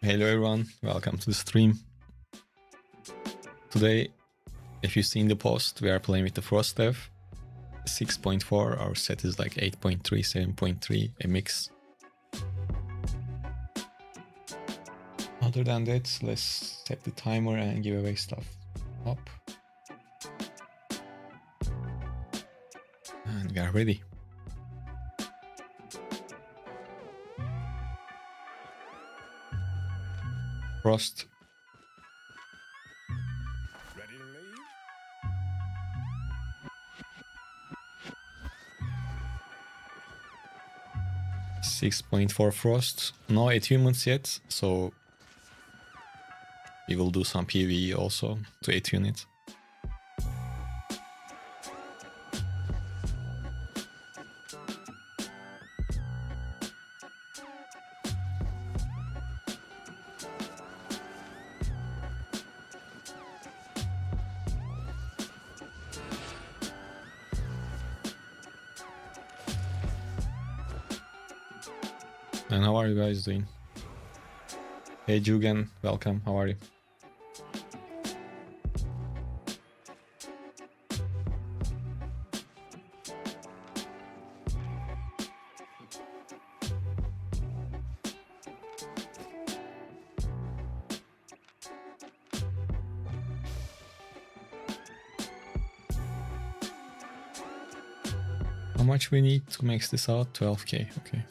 Hello everyone, welcome to the stream. Today, if you've seen the post, we are playing with the Frost Dev 6.4. Our set is like 8.3, 7.3, a mix. Other than that, let's set the timer and give away stuff up. And we are ready. Frost. Ready to leave? .4 Frost. No attunements yet, so we will do some PvE also to attune it. And how are you guys doing? Hey Jugen, welcome, how are you? How much we need to max this out? 12k, okay.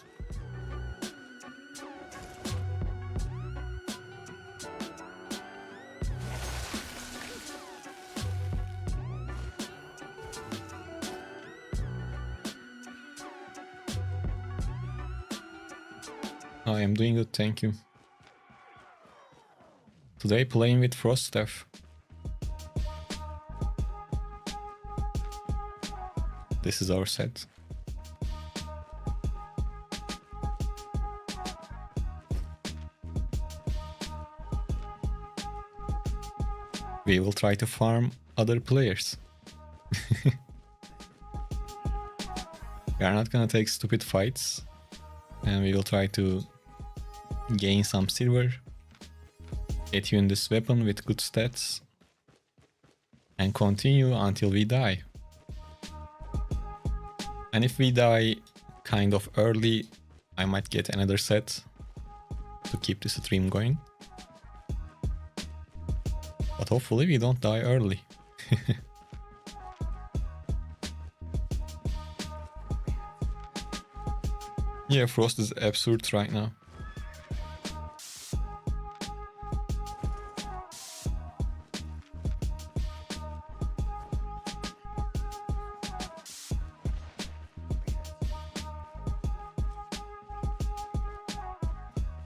I am doing good, thank you. Today playing with Frost Dev. This is our set. We will try to farm other players. We are not gonna take stupid fights. And we will try to gain some silver, attune this weapon with good stats, and continue until we die. And if we die kind of early, I might get another set to keep the stream going. But hopefully we don't die early. Yeah, Frost is absurd right now.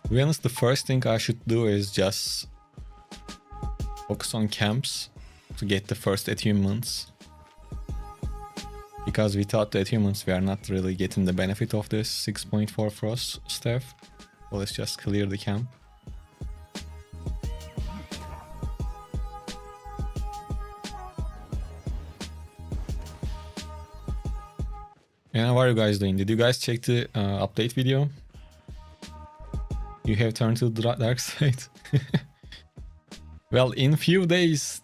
To be honest, the first thing I should do is just focus on camps to get the first attunements. Because without the attunements, we are not really getting the benefit of this 6.4 Frost stuff. So let's just clear the camp. And how are you guys doing? Did you guys check the update video? You have turned to the dark side. Well, in few days,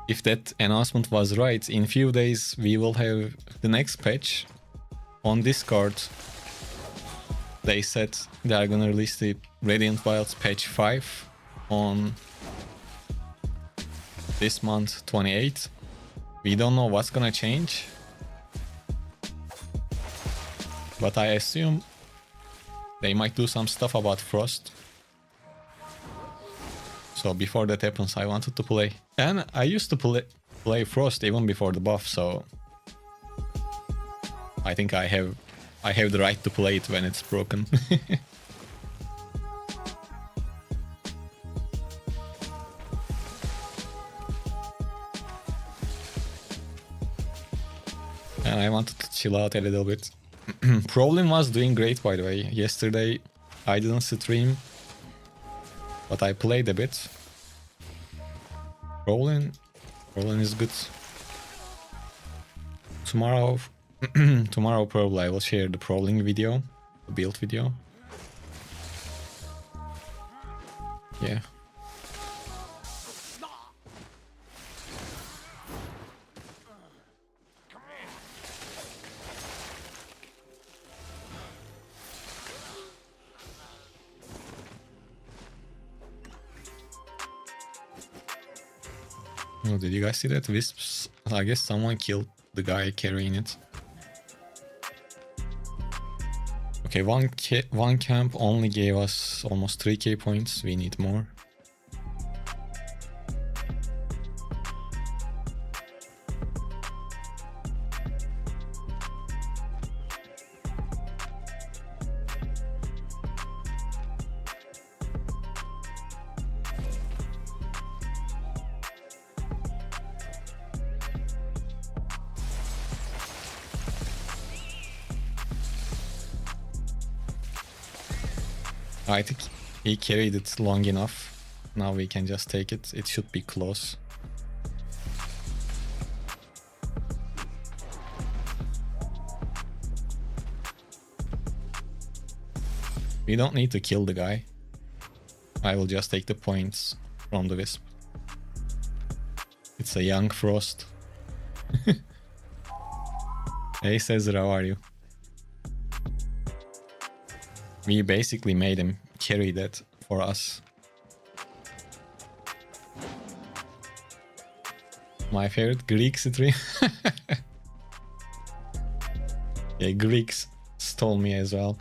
if that announcement was right, in few days we will have the next patch on Discord. They said they are gonna release the Radiant Wilds patch 5 on this month 28. We don't know what's gonna change, but I assume they might do some stuff about Frost. So before that happens, I wanted to play. And I used to play Frost even before the buff, so I think I have the right to play it when it's broken. And I wanted to chill out a little bit. Problem was doing great, by the way. Yesterday I didn't stream, but I played a bit. Problem is good. Tomorrow probably I will share the Prowling video, the build video. Yeah. Oh, did you guys see that? Wisps, I guess someone killed the guy carrying it. Okay, one camp only gave us almost 3k points. We need more. I think he carried it long enough. Now we can just take it. It should be close. We don't need to kill the guy. I will just take the points from the Wisp. It's a young Frost. Hey Cesar, how are you? We basically made him carry that for us. My favorite Greek stream. Yeah, Greeks stole me as well.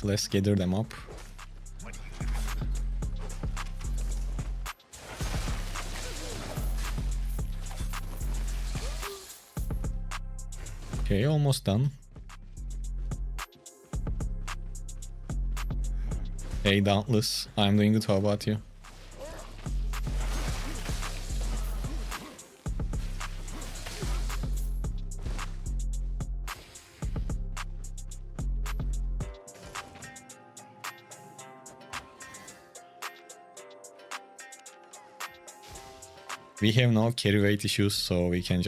Let's gather them up. Okay, almost done. Hey Dauntless, I'm doing good, how about you? We have no carry weight issues, so we can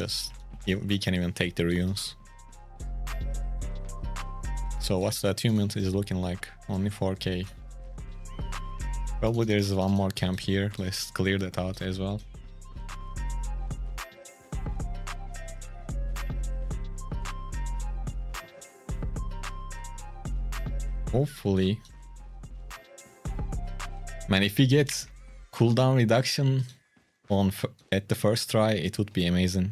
even take the runes. So what's the achievement is looking like? Only 4k. Probably there's one more camp here. Let's clear that out as well. Hopefully. Man, if we get cooldown reduction at the first try, it would be amazing.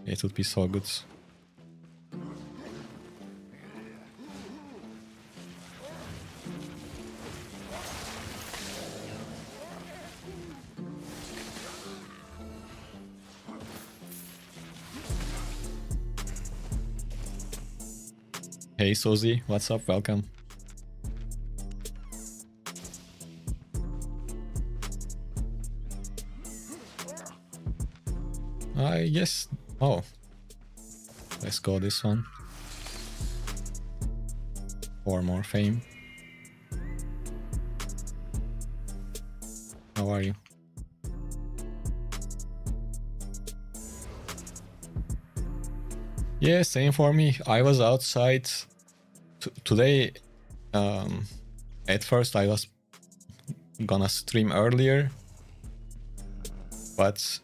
It would be so good. Hey Sozi, what's up? Welcome. I guess. Oh, let's go this one. 4 more fame. How are you? Yeah, same for me. I was outside today. At first I was gonna stream earlier, but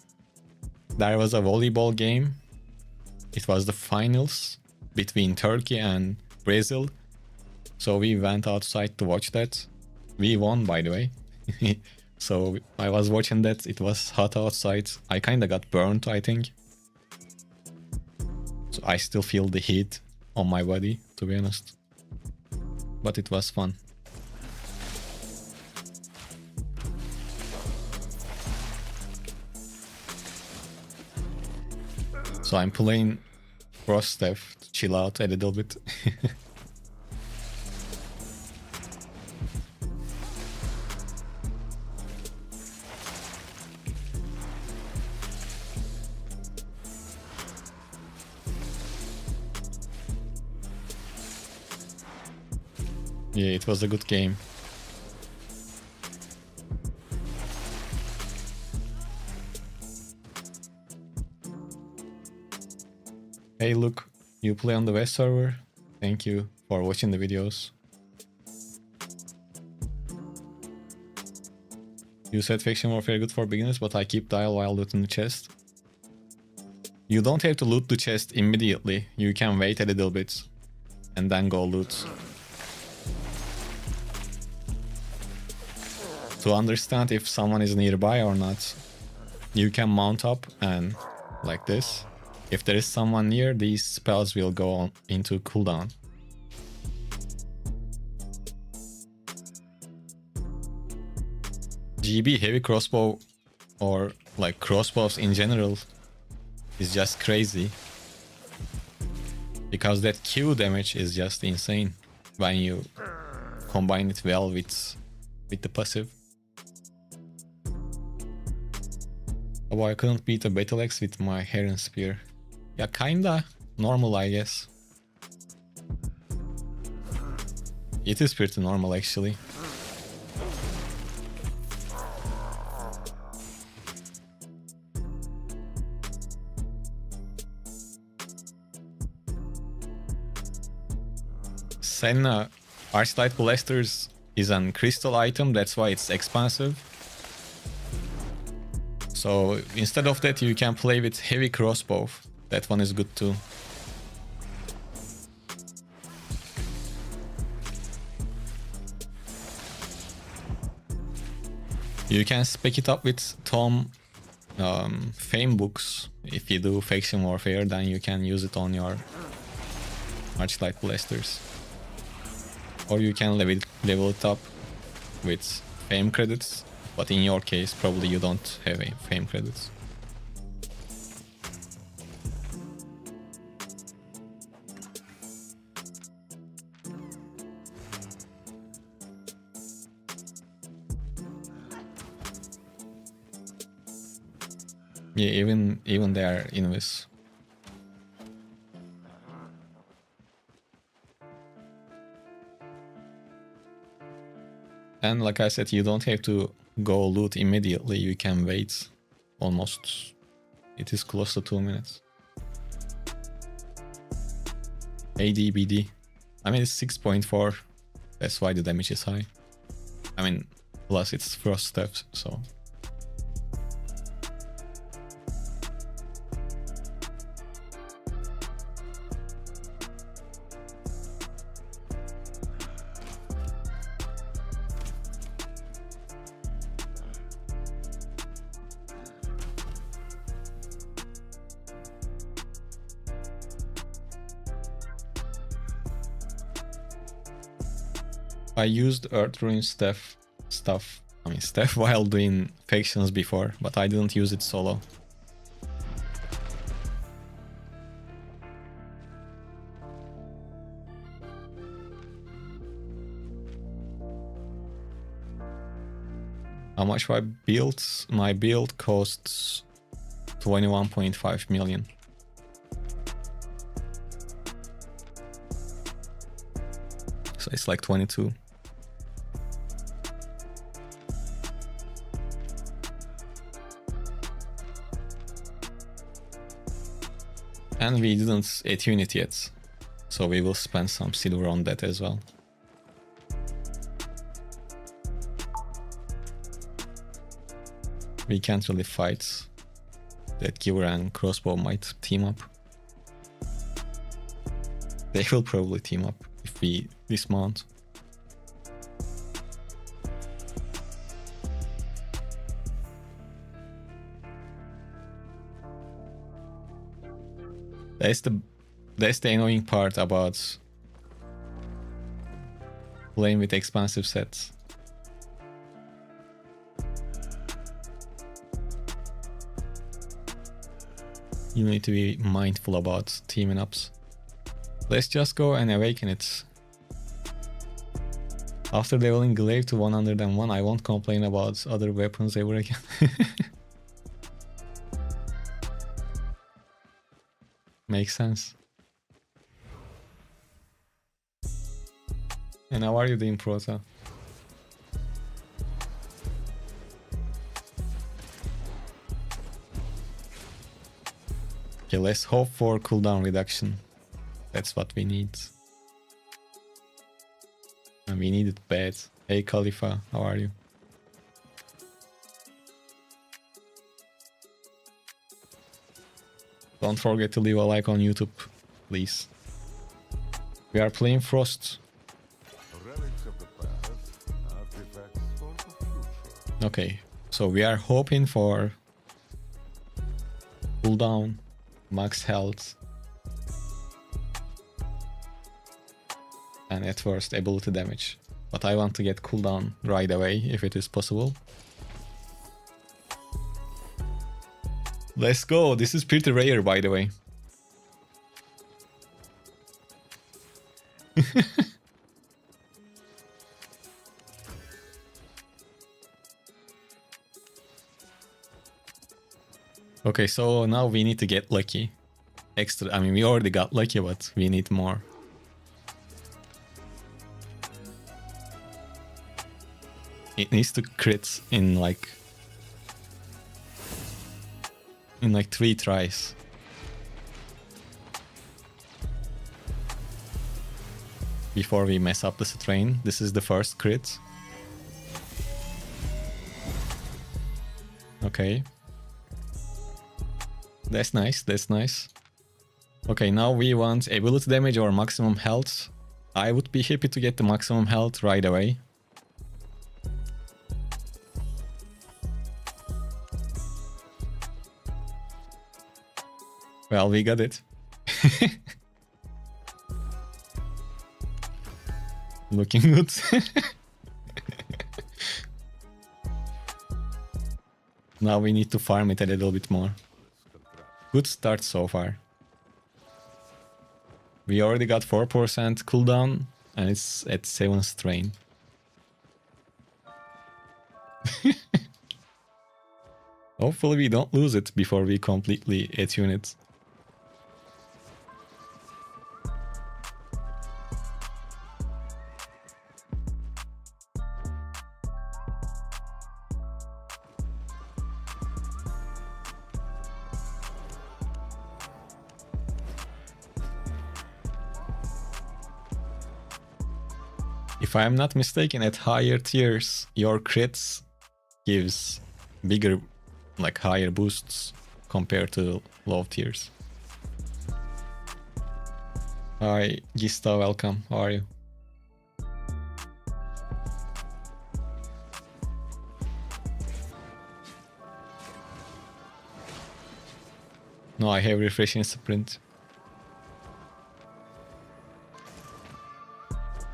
there was a volleyball game. It was the finals, between Turkey and Brazil. So we went outside to watch that. We won, by the way. So I was watching that. It was hot outside. I kind of got burnt, I think. So I still feel the heat on my body, to be honest. But it was fun. So I'm playing Frost Staff to chill out a little bit. Yeah, it was a good game. Hey, look, you play on the West server? Thank you for watching the videos. You said faction warfare good for beginners, but I keep dial while looting the chest. You don't have to loot the chest immediately. You can wait a little bit and then go loot. To understand if someone is nearby or not, you can mount up and like this. If there is someone near, these spells will go on into cooldown. GB heavy crossbow, or like crossbows in general, is just crazy. Because that Q damage is just insane when you combine it well with the passive. Oh, I couldn't beat a Battle Axe with my Heron Spear. Yeah, kinda normal, I guess. It is pretty normal, actually. Senna Arclight Blasters is an crystal item, that's why it's expensive. So instead of that, you can play with heavy crossbow. That one is good too. You can spec it up with Tom Fame books. If you do faction warfare, then you can use it on your Arclight Blasters. Or you can level it up with Fame credits. But in your case, probably you don't have any Fame credits. Yeah, even they are invis. And like I said, you don't have to go loot immediately. You can wait almost. It is close to 2 minutes. ADBD. I mean, it's 6.4. That's why the damage is high. I mean, plus it's frost steps, so. I used Earth Ruin stuff while doing factions before, but I didn't use it solo. How much I built? My build costs 21.5 million. So it's like 22. And we didn't attune it yet, so we will spend some silver on that as well. We can't really fight. That Giver and Crossbow might team up. They will probably team up if we dismount. That's the annoying part about playing with expensive sets. You need to be mindful about teaming ups. Let's just go and awaken it. After leveling Glaive to 101, I won't complain about other weapons ever again. Makes sense. And how are you doing, Prota? Okay, let's hope for cooldown reduction. That's what we need. And we need it bad. Hey Khalifa, how are you? Don't forget to leave a like on YouTube, please. We are playing Frost. Okay, so we are hoping for cooldown, max health, and at worst ability damage. But I want to get cooldown right away if it is possible. Let's go. This is pretty rare, by the way. Okay, so now we need to get lucky. Extra. I mean, we already got lucky, but we need more. It needs to crit in like 3 tries. Before we mess up the strain. This is the first crit. Okay. That's nice, that's nice. Okay, now we want ability damage or maximum health. I would be happy to get the maximum health right away. Well, we got it. Looking good. Now we need to farm it a little bit more. Good start so far. We already got 4% cooldown and it's at 7 strain. Hopefully we don't lose it before we completely attune it. If I'm not mistaken, at higher tiers, your crits gives bigger, like higher boosts compared to low tiers. Hi, Gista, welcome. How are you? No, I have refreshing sprint.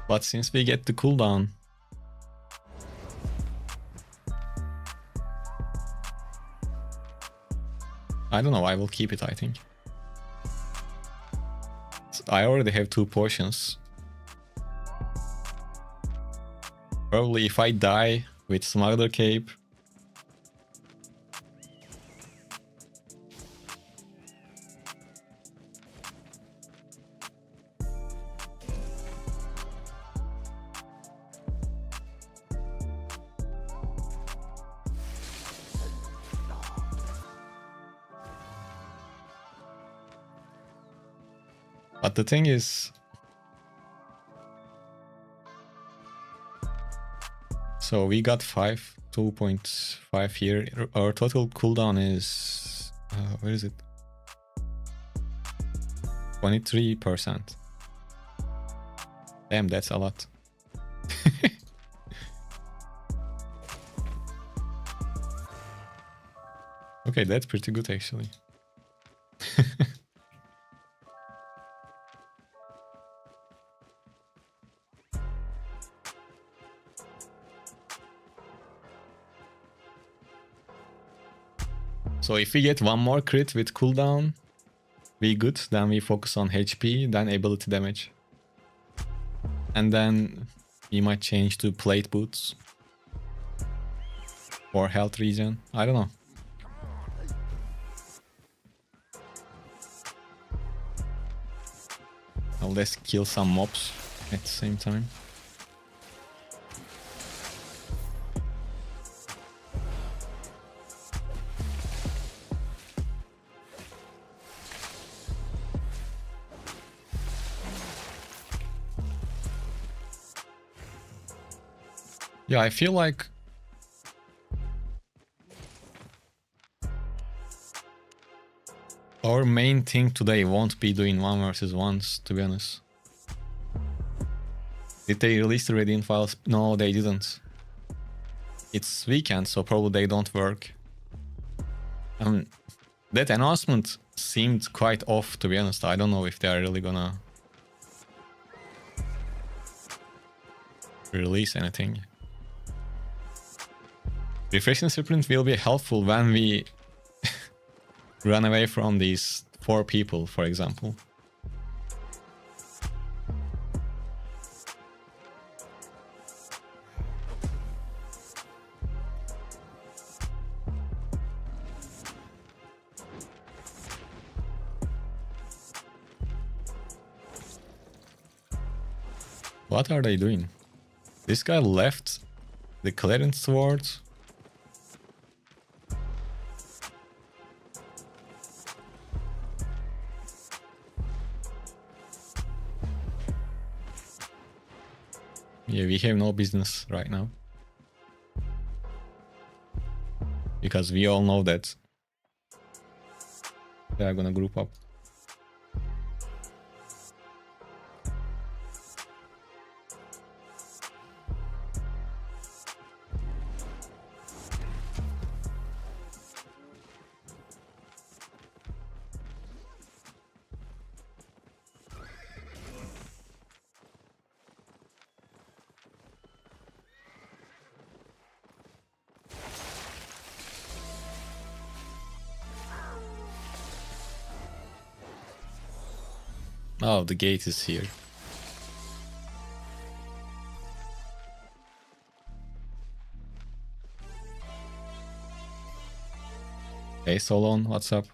But since we get the cooldown, I don't know, I will keep it, I think. So I already have 2 potions. Probably if I die with Smuggler Cape, but the thing is, so we got 2.5 here. Our total cooldown is, where is it? 23%. Damn, that's a lot. Okay, that's pretty good actually. So if we get one more crit with cooldown, we good. Then we focus on HP, then ability damage. And then we might change to plate boots. Or health regen. I don't know. Now let's kill some mobs at the same time. Yeah, I feel like our main thing today won't be doing 1 versus 1s, to be honest. Did they release the Radiant files? No, they didn't. It's weekend, so probably they don't work. That announcement seemed quite off, to be honest. I don't know if they are really gonna release anything. Refreshing sprint will be helpful when we run away from these 4 people, for example. What are they doing? This guy left the clearance sword. Yeah, we have no business right now. Because we all know that they are gonna group up. Oh, the gate is here. Hey Solon, what's up?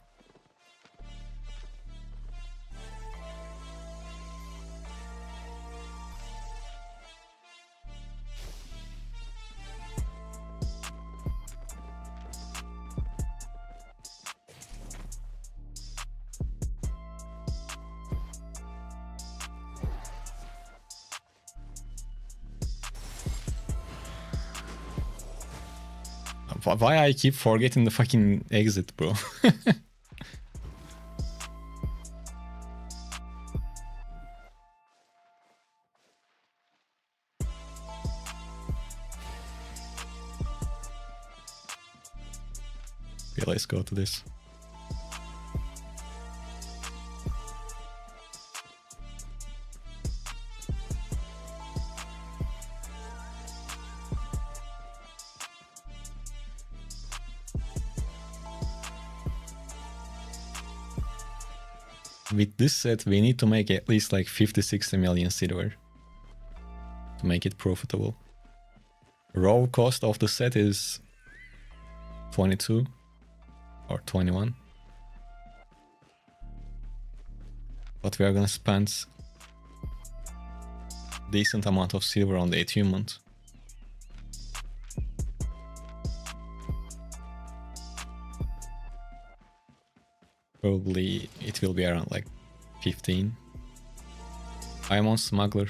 Why I keep forgetting the fucking exit, bro? Okay, let's go to this. With this set, we need to make at least like 50-60 million silver to make it profitable. Raw cost of the set is 22 or 21. But we are gonna spend decent amount of silver on the attunement. Probably it will be around like 15. I'm on smuggler.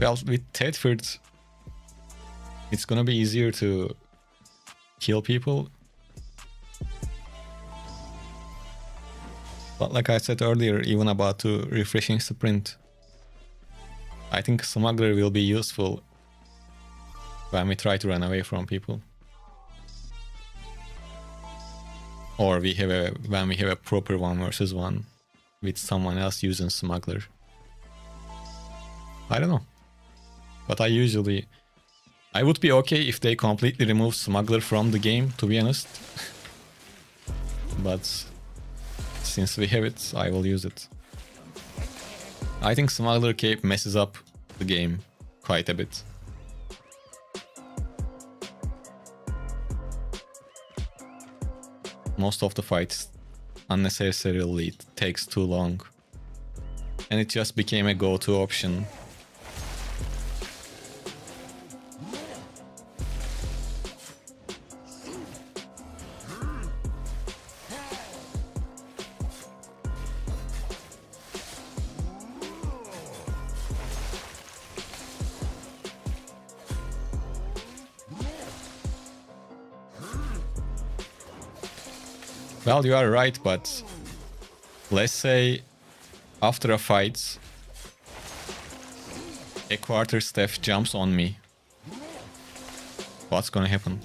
Well, with Tedford, it's gonna be easier to kill people. But like I said earlier, even about to refreshing sprint, I think Smuggler will be useful when we try to run away from people. Or when we have a proper 1 versus 1 with someone else using Smuggler. I don't know. But I would be okay if they completely remove Smuggler from the game, to be honest. But since we have it, I will use it. I think Smuggler Cape messes up the game quite a bit. Most of the fights unnecessarily takes too long. And it just became a go-to option. Well, you are right, but let's say after a fight, a quarterstaff jumps on me. What's gonna happen?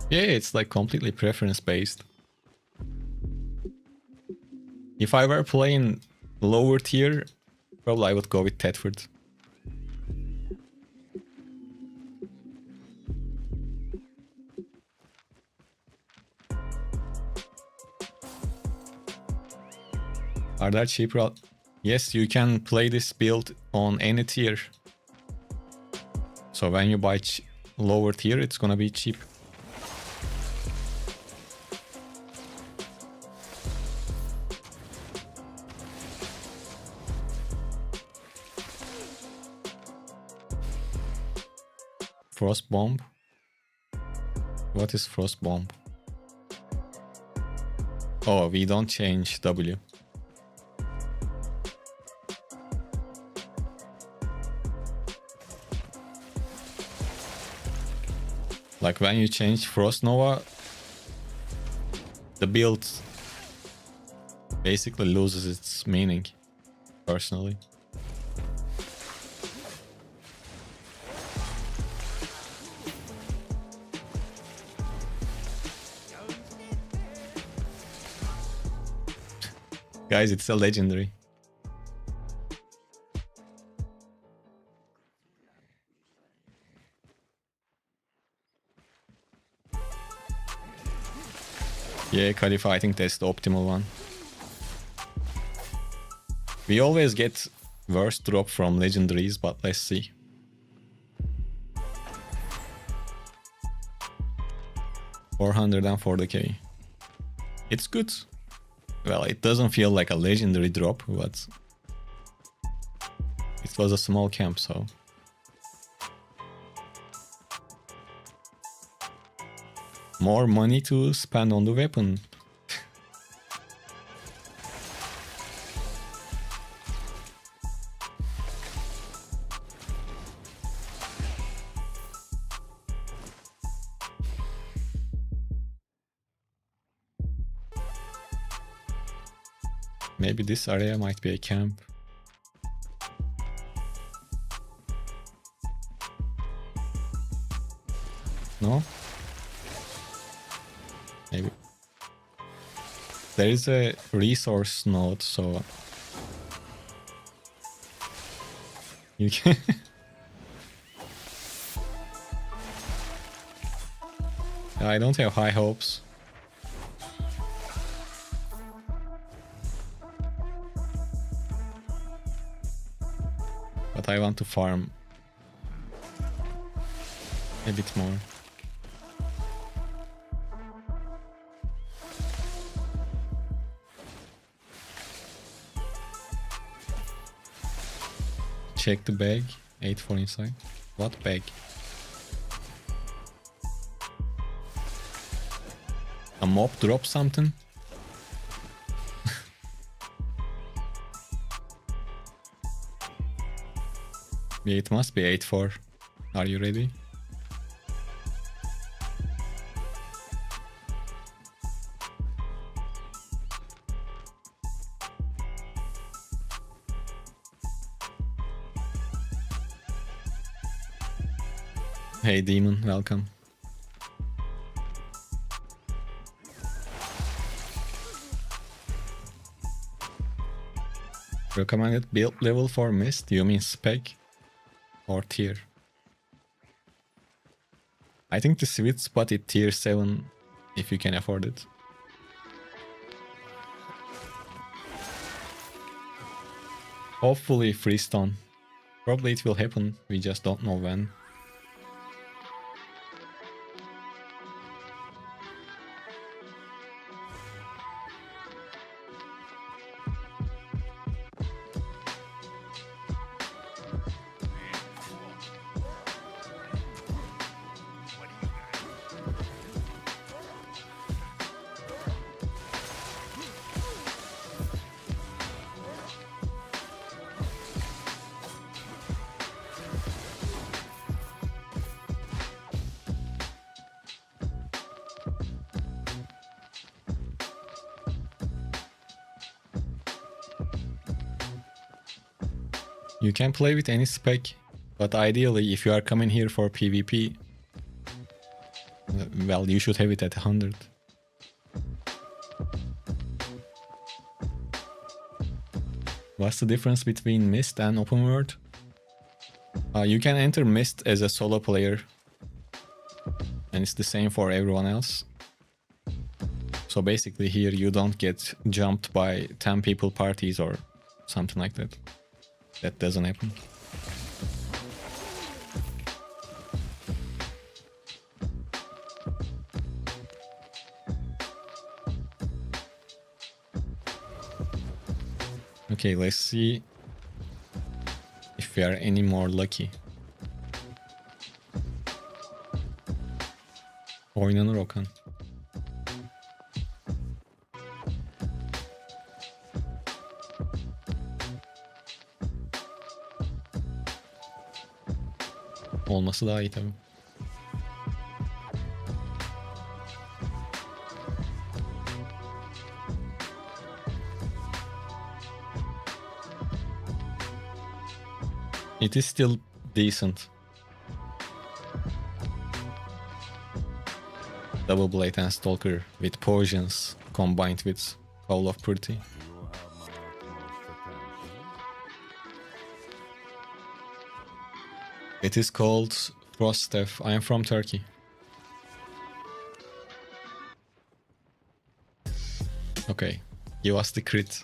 Yeah, it's like completely preference based. If I were playing lower tier, probably I would go with Tedford. Are there cheaper? Yes, you can play this build on any tier. So when you buy lower tier, it's gonna be cheap. Frost Bomb? What is Frost Bomb? Oh, we don't change W. Like when you change Frost Nova, the build basically loses its meaning, personally. Guys, it's a legendary. Yeah, Khalifa, I think that's the optimal one. We always get worse drop from legendaries, but let's see. $440k. It's good. Well, it doesn't feel like a legendary drop, but it was a small camp, so... More money to spend on the weapon. Maybe this area might be a camp. No? Maybe. There is a resource node, so... You can... I don't have high hopes. But I want to farm a bit more. Check the bag. 8-4 inside. What bag? A mob drop something? Yeah, it must be 8-4. Are you ready? Hey Demon, welcome. Recommended build level for Mist? You mean spec or tier? I think the sweet spot is tier 7 if you can afford it. Hopefully freestone. Probably it will happen, we just don't know when. You can play with any spec, but ideally if you are coming here for PvP, well, you should have it at 100. What's the difference between Mist and Open World? You can enter Mist as a solo player, and it's the same for everyone else. So basically here you don't get jumped by 10 people parties or something like that. That doesn't happen. Okay, let's see if we are any more lucky. Oynanır Okan. Olması daha iyi tabii. It is still decent. Double Blade and Stalker with potions combined with Call of Pretty. It is called Frost Staff. I am from Turkey. Okay, give us the crit.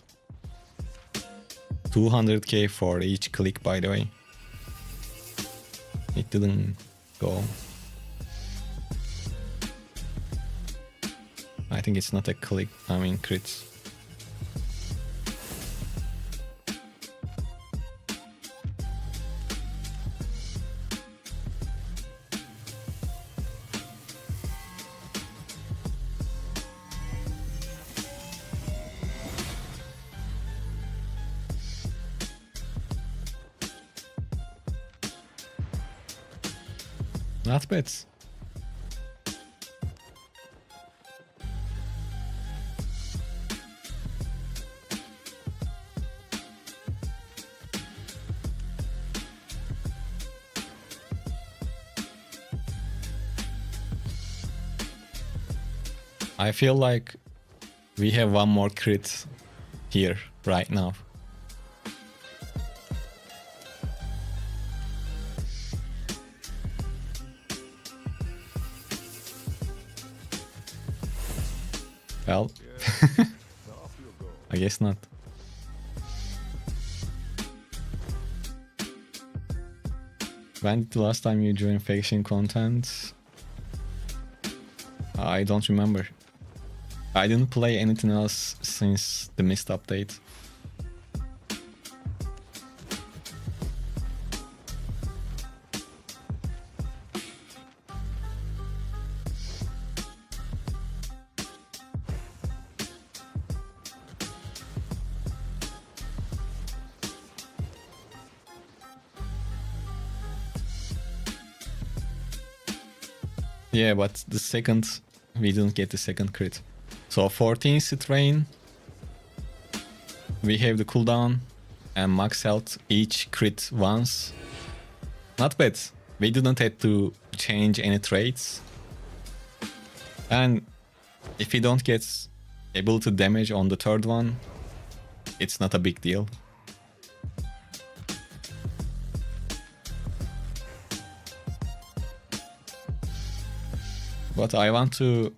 200k for each click, by the way. It didn't go. I think it's not a click, I mean crits. Not bad. I feel like we have one more crit here right now. Well, I guess not. When did the last time you joined faction content? I don't remember. I didn't play anything else since the Mist update. Yeah, but the second, we didn't get the second crit. So 14 strain. We have the cooldown and max health, each crit once. Not bad. We didn't have to change any traits. And if we don't get ability damage on the third one, it's not a big deal. But I want to...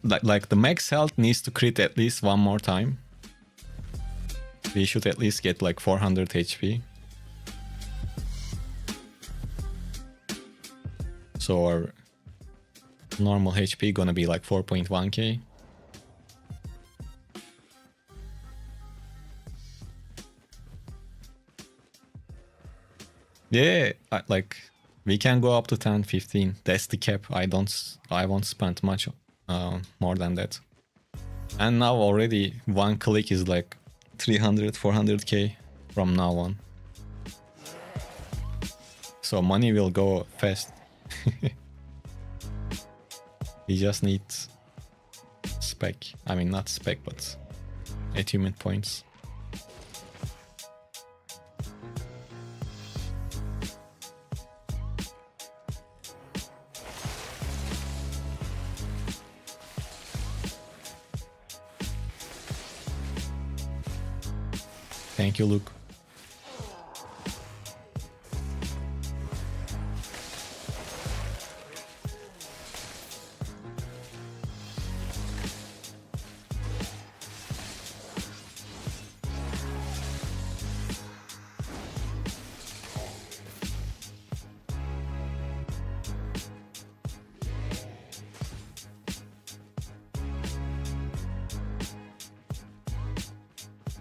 Like the max health needs to crit at least one more time. We should at least get like 400 HP. So our normal HP gonna be like 4.1k. Yeah, like we can go up to 10, 15. That's the cap. I won't spend much more than that. And now already one click is like 300, 400k from now on. So money will go fast. We just need spec. I mean, not spec, but achievement points. Thank you, Luke.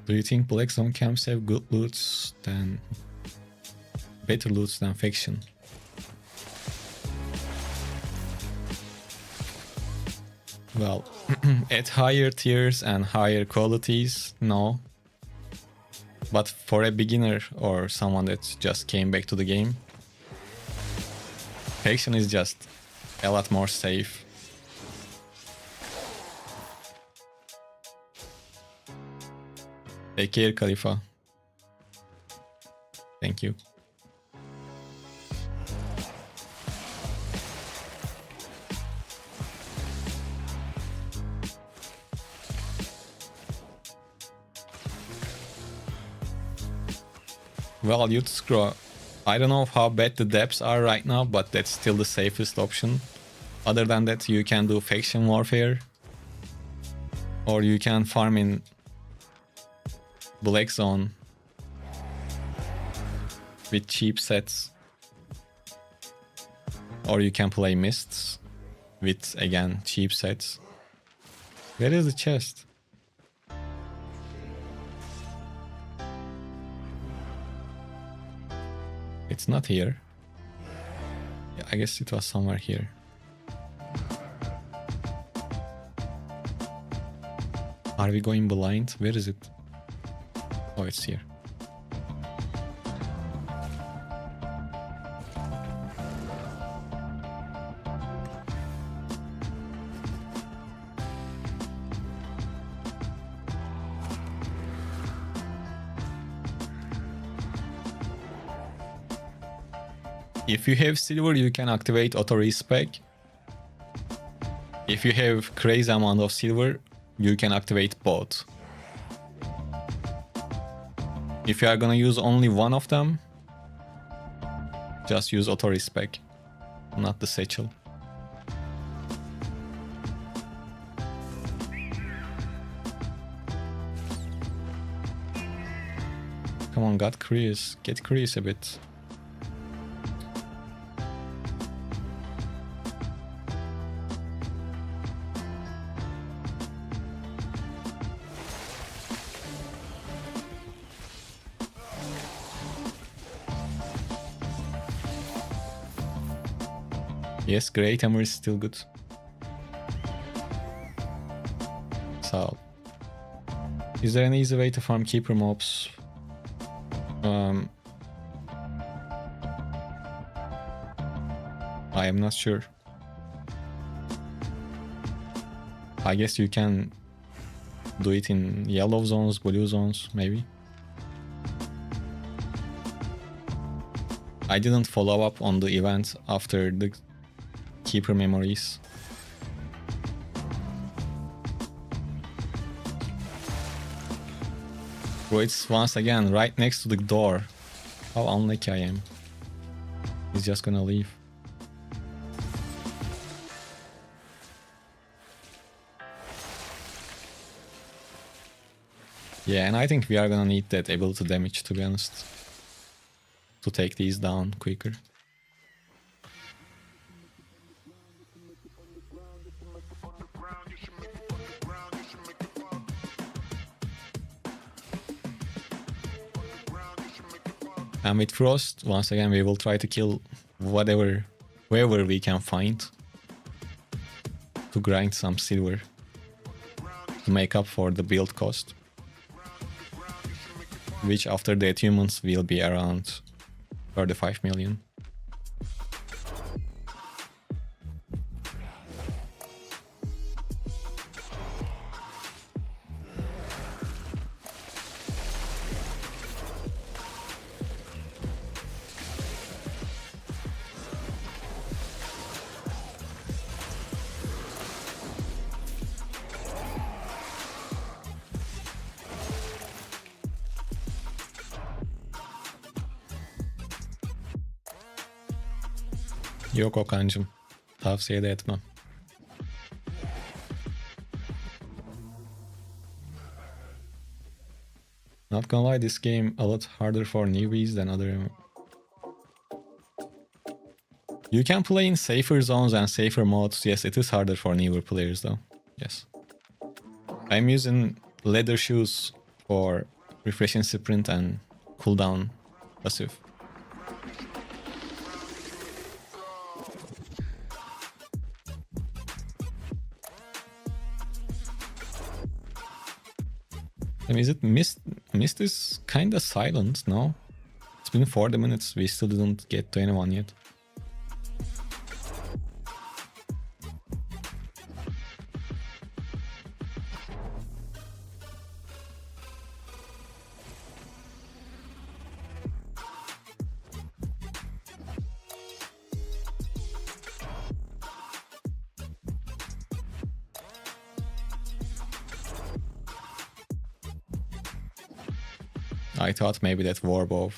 Do you think Black Zone camps have good loots than... better loots than Faction? Well, at higher tiers and higher qualities, no. But for a beginner or someone that just came back to the game, Faction is just a lot more safe. Take care, Khalifa. Thank you. Well, you'd scroll. I don't know how bad the depths are right now, but that's still the safest option. Other than that, you can do faction warfare, or you can farm in Black Zone with cheap sets, or you can play Mists with, again, cheap sets. Where is the chest? It's not here. Yeah, I guess it was somewhere here. Are we going blind? Where is it? Oh, it's here. If you have silver, you can activate auto respec. If you have crazy amount of silver, you can activate both. If you are gonna use only one of them, just use auto respec, not the satchel. Come on, get curious a bit. Yes, Great Hammer is still good. So, is there an easy way to farm keeper mobs? I am not sure. I guess you can do it in yellow zones, blue zones, maybe. I didn't follow up on the event after the Keeper Memories. Bro, it's once again right next to the door. How unlucky I am. He's just gonna leave. Yeah, and I think we are gonna need that ability damage, to be honest, to take these down quicker. And with Frost, once again, we will try to kill wherever we can find to grind some silver to make up for the build cost, which after the attunements will be around 35 million. Yok Okan'cım. Tavsiye de etmem. Not gonna lie, this game a lot harder for newbies than other... You can play in safer zones and safer modes. Yes, it is harder for newer players though. Yes. I'm using leather shoes for refreshing sprint and cooldown passive. I mean, is it Mist? Mist is kinda silent, no? It's been 40 minutes, we still didn't get to anyone yet. I thought maybe that Warbow.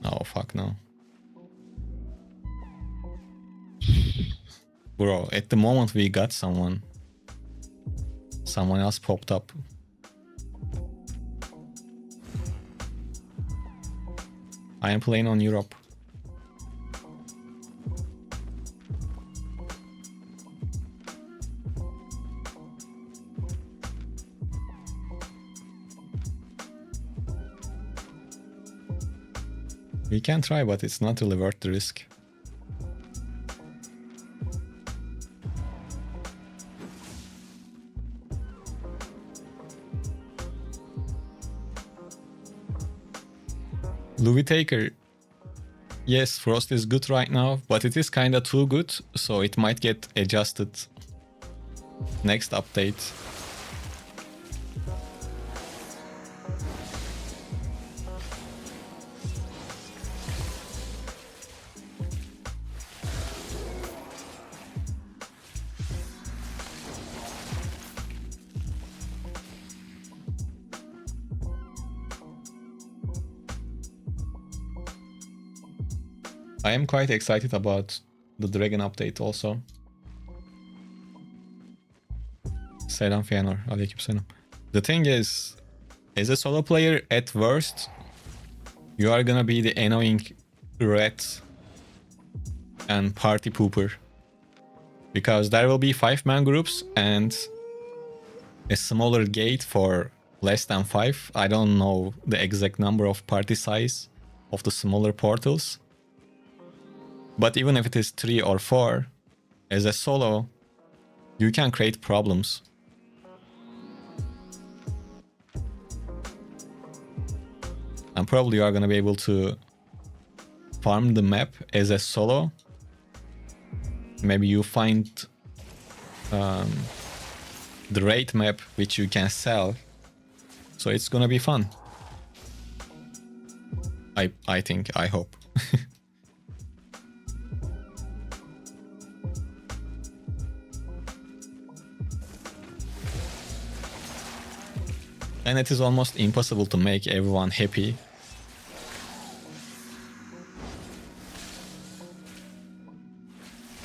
Oh fuck no. Bro, at the moment we got someone. Someone else popped up. I am playing on Europe. We can try, but it's not really worth the risk. Louis Taker. Yes, Frost is good right now, but it is kinda too good, so it might get adjusted next update. I am quite excited about the Dragon update also. Selam Fëanor. Aleykümselam. The thing is, as a solo player, at worst, you are gonna be the annoying rat and party pooper. Because there will be 5-man groups and a smaller gate for less than 5. I don't know the exact number of party size of the smaller portals. But even if it is 3 or 4, as a solo, you can create problems. probably you are gonna be able to farm the map as a solo. Maybe you find the raid map which you can sell. So it's gonna be fun. I think, I hope. And it is almost impossible to make everyone happy.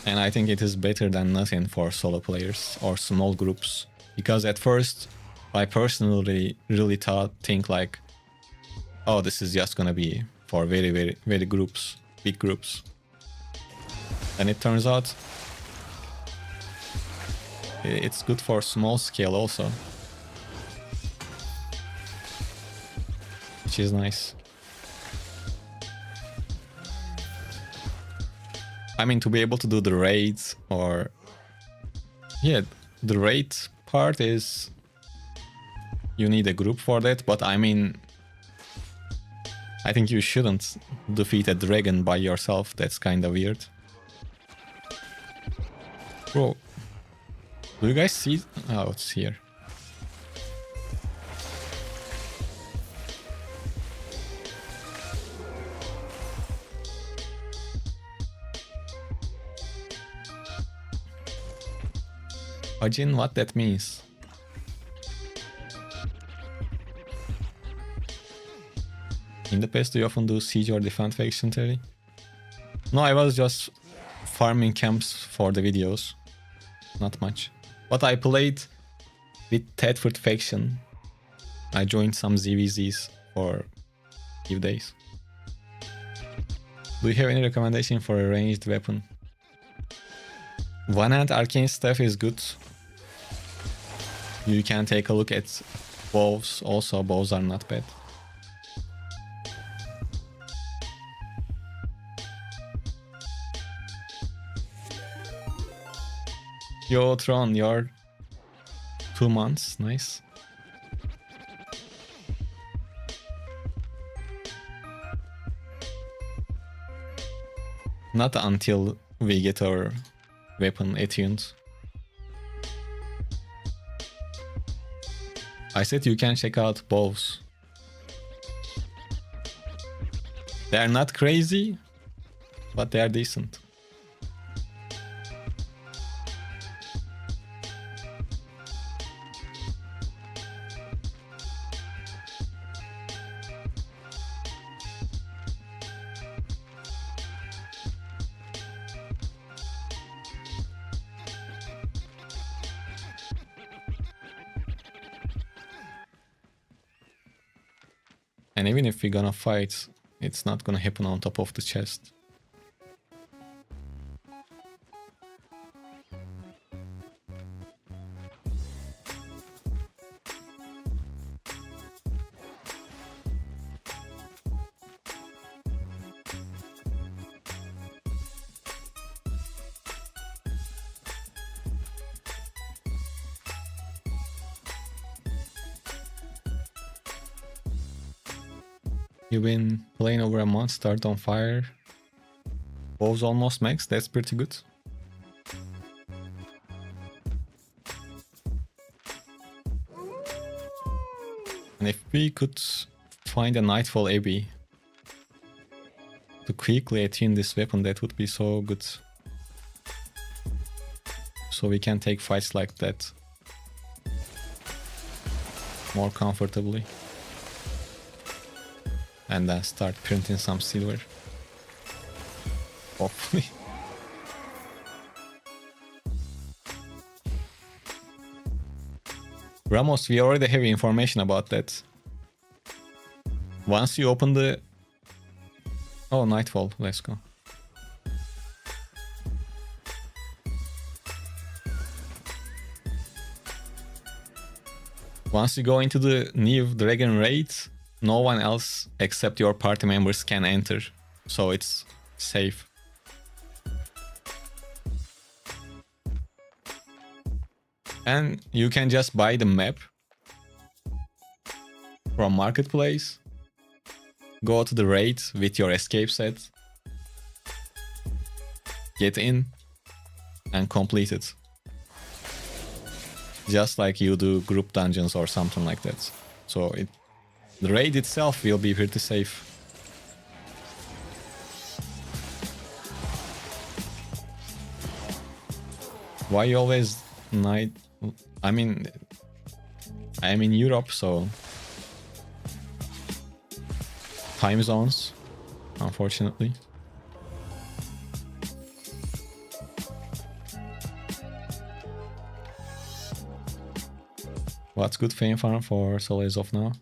And I think it is better than nothing for solo players or small groups. Because at first, I personally really think like, oh, this is just gonna be for very groups, big groups. And it turns out it's good for small scale also. Which is nice. I mean, to be able to do the raids or... Yeah, the raid part is... You need a group for that, but I mean... I think you shouldn't defeat a dragon by yourself, that's kinda weird. Bro, do you guys see... Oh, it's here. Ajin, what that means? In the past, do you often do siege or defend faction, Terry? No, I was just farming camps for the videos. Not much. But I played with Tedford faction. I joined some ZVZs for a few days. Do you have any recommendation for a ranged weapon? One-hand arcane stuff is good. You can take a look at bows also. Bows are not bad. Yo, Tron, you're 2 months. Nice. Not until we get our weapon attuned. I said you can check out bows. They are not crazy, but they are decent. And even if we're gonna fight, it's not gonna happen on top of the chest. You've been playing over a month, start on fire. Bows almost max, that's pretty good. And if we could find a Nightfall Abbey to quickly attune this weapon, that would be so good. So we can take fights like that more comfortably. And then start printing some silver. Hopefully. Ramos, we already have information about that. Once you open the... Oh, Nightfall, let's go. Once you go into the new Dragon Raid, no one else except your party members can enter, so it's safe. And you can just buy the map from Marketplace go to the raid with your escape set, get in, and complete it. Just like you do group dungeons or something like that. So the raid itself will be pretty safe. Why you always night? I mean, I am in Europe, so time zones, unfortunately. What's good fame farm for solo as of now?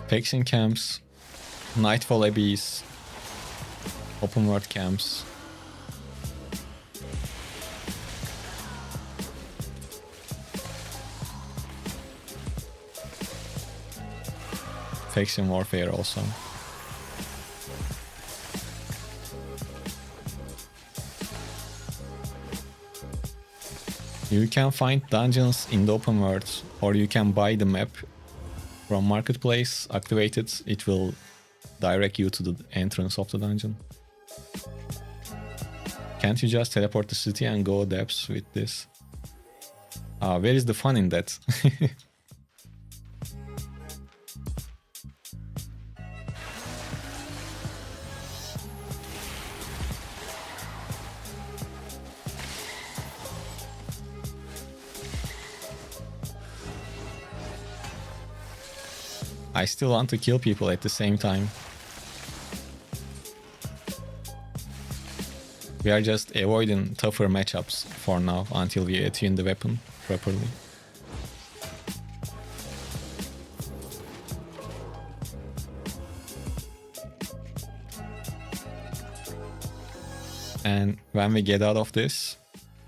Faction camps, Nightfall Abbeys, open world camps. Faction warfare also. You can find dungeons in the open world, or you can buy the map from marketplace, activate it, it will direct you to the entrance of the dungeon. Can't you just teleport the city and go depths with this? Where is the fun in that? I still want to kill people at the same time. We are just avoiding tougher matchups for now until we attune the weapon properly. And when we get out of this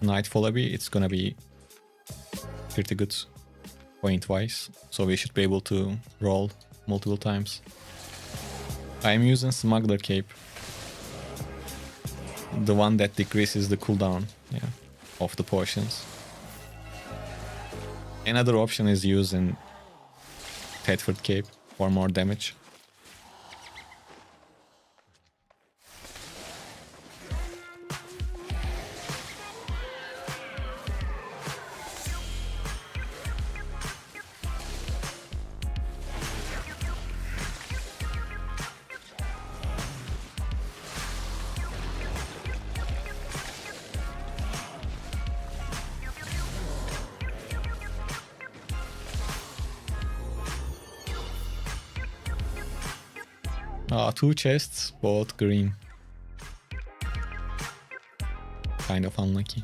Nightfall Abbey, it's gonna be pretty good point-wise, so we should be able to roll multiple times. I'm using Smuggler Cape, the one that decreases the cooldown, of the potions. Another option is using Thetford Cape for more damage. Two chests, both green. Kind of unlucky.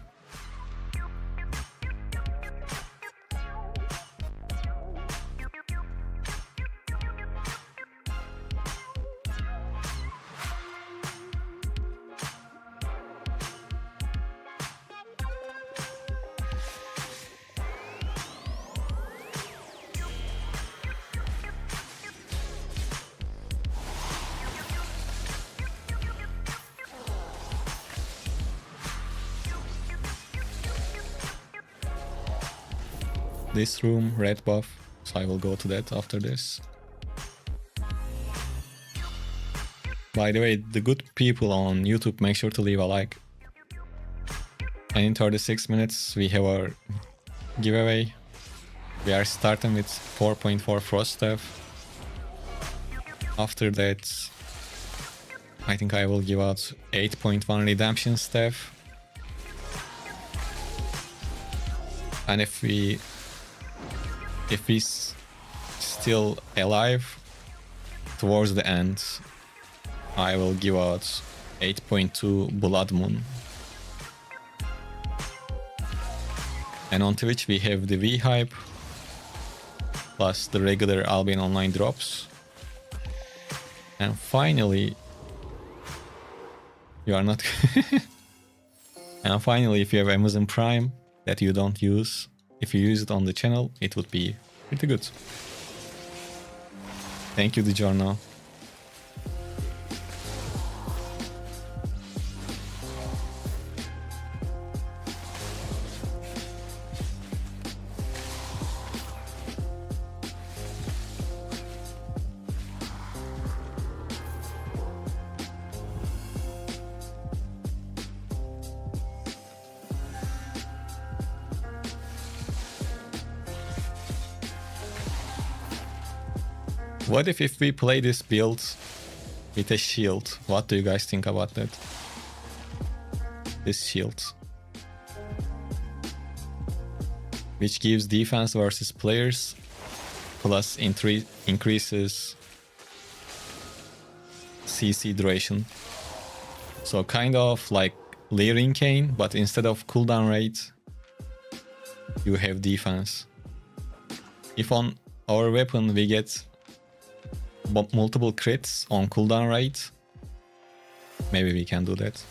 This room, red buff, so I will go to that after this. By the way, the good people on YouTube, make sure to leave a like. And in 36 minutes we have our giveaway. We are starting with 4.4 Frost Staff. After that, I think I will give out 8.1 Redemption Staff. And if we still alive towards the end, I will give out 8.2 Blood Moon. And on Twitch we have the V-Hype plus the regular Albion online drops. And finally, you are not and finally, if you have Amazon Prime that you don't use, if you use it on the channel, it would be pretty good. Thank you, DiGiorno. What if we play this build with a shield? What do you guys think about that? This shield. Which gives defense versus players, plus increases CC duration. So kind of like layering Kane, but instead of cooldown rate, you have defense. If on our weapon we get multiple crits on cooldown rate, maybe we can do that.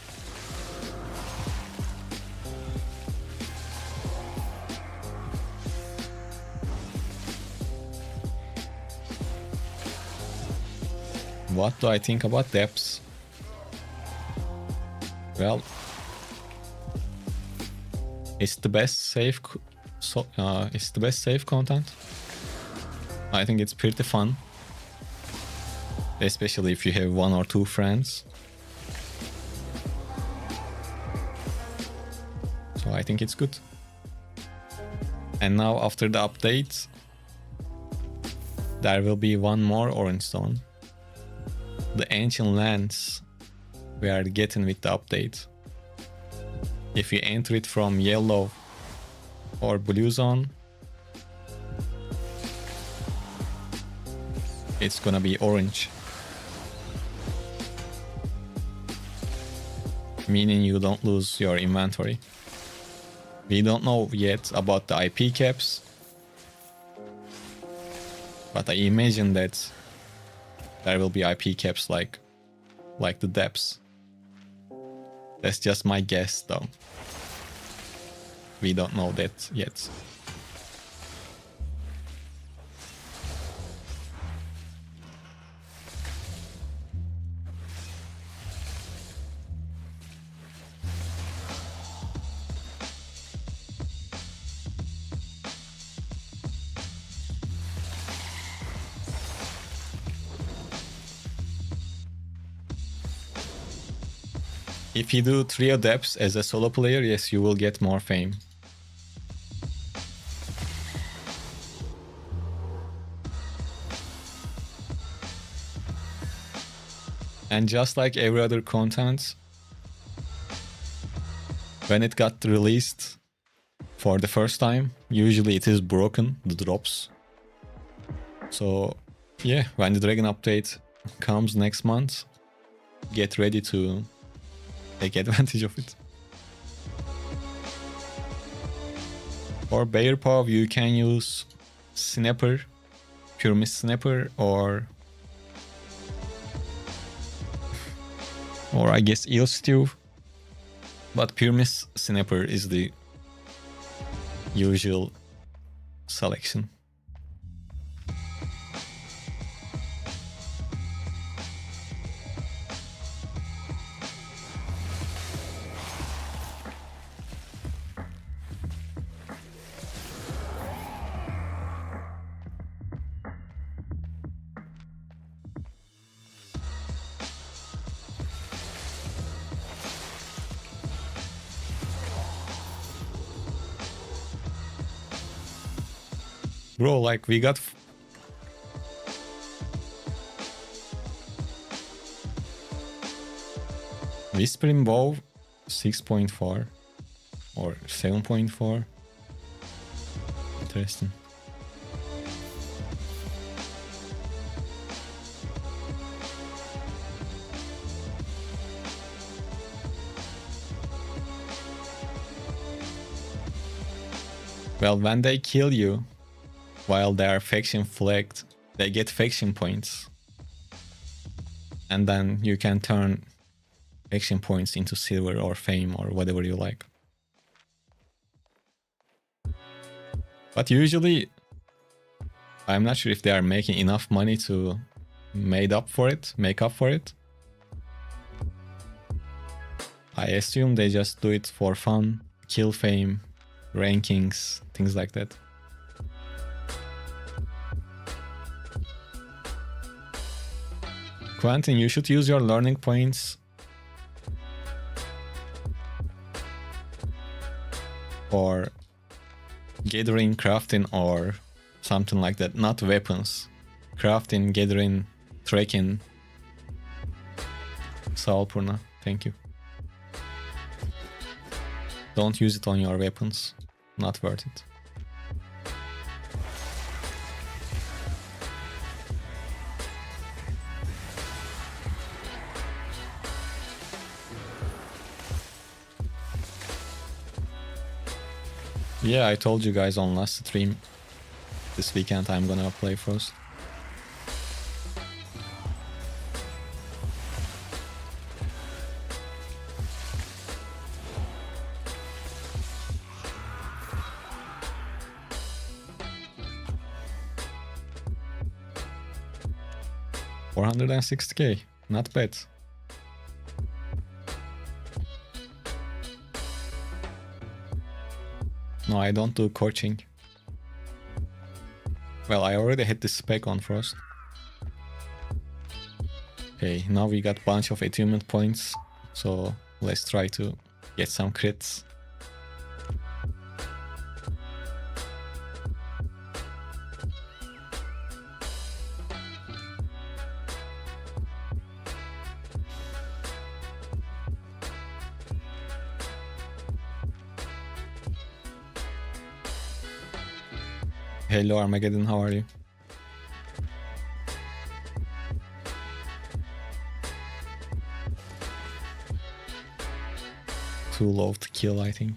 What do I think about depths? Well, it's the best safe it's the best safe content. I think it's pretty fun, especially if you have 1 or 2 friends. So I think it's good. And now after the update, there will be one more orange stone. The ancient lands we are getting with the update. If you enter it from yellow or blue zone, it's gonna be orange, meaning you don't lose your inventory. We don't know yet about the IP caps, but I imagine that there will be IP caps like the depths. That's just my guess though. We don't know that yet. If you do trio depths as a solo player, yes, you will get more fame. And just like every other content, when it got released for the first time, usually it is broken, the drops. So yeah, when the Dragon update comes next month, get ready to take advantage of it. For Bear Paw, you can use Snapper, Pure Mist Snapper, or I guess Eel Stew. But Pure Mist Snapper is the usual selection. Bro, like we got Whispering Bow 6.4 or 7.4. Interesting. Well, when they kill you while they are faction flagged, they get faction points. And then you can turn faction points into silver or fame or whatever you like. But usually, I'm not sure if they are making enough money to make up for it. I assume they just do it for fun, kill fame, rankings, things like that. Quentin, you should use your learning points for gathering, crafting, or something like that, not weapons. crafting, gathering, trekking. Sağ ol Purna. Thank you. Don't use it on your weapons. Not worth it. Yeah, I told you guys on last stream. This weekend I'm gonna play Frost. $460k, not bad. No, I don't do coaching. Well, I already had this spec on Frost. Okay, now we got a bunch of attunement points, so let's try to get some crits. Hello Armageddon, how are you? Too low to kill, I think.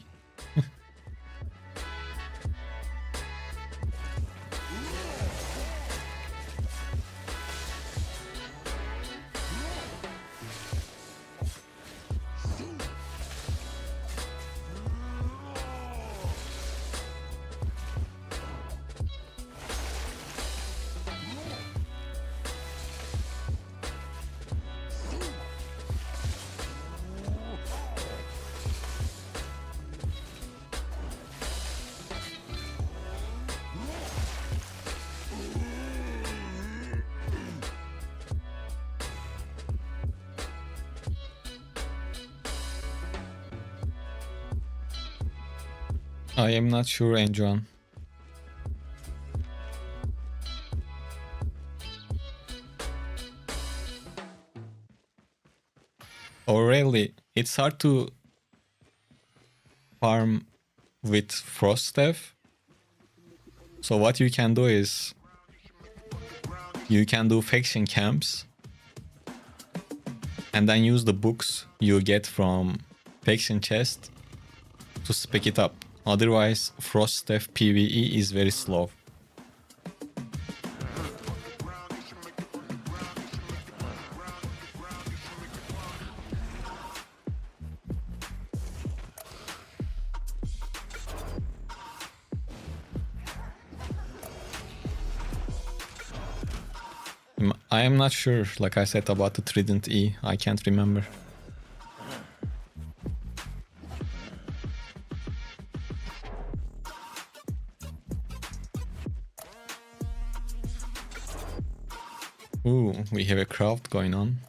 I am not sure, Anjuan. Oh, really? It's hard to farm with Frost Staff. So what you can do is you can do faction camps and then use the books you get from faction chest to spec it up. Otherwise, Frost Staff PvE is very slow. I am not sure, like I said, about the Trident E. I can't remember. Ooh, we have a craft going on.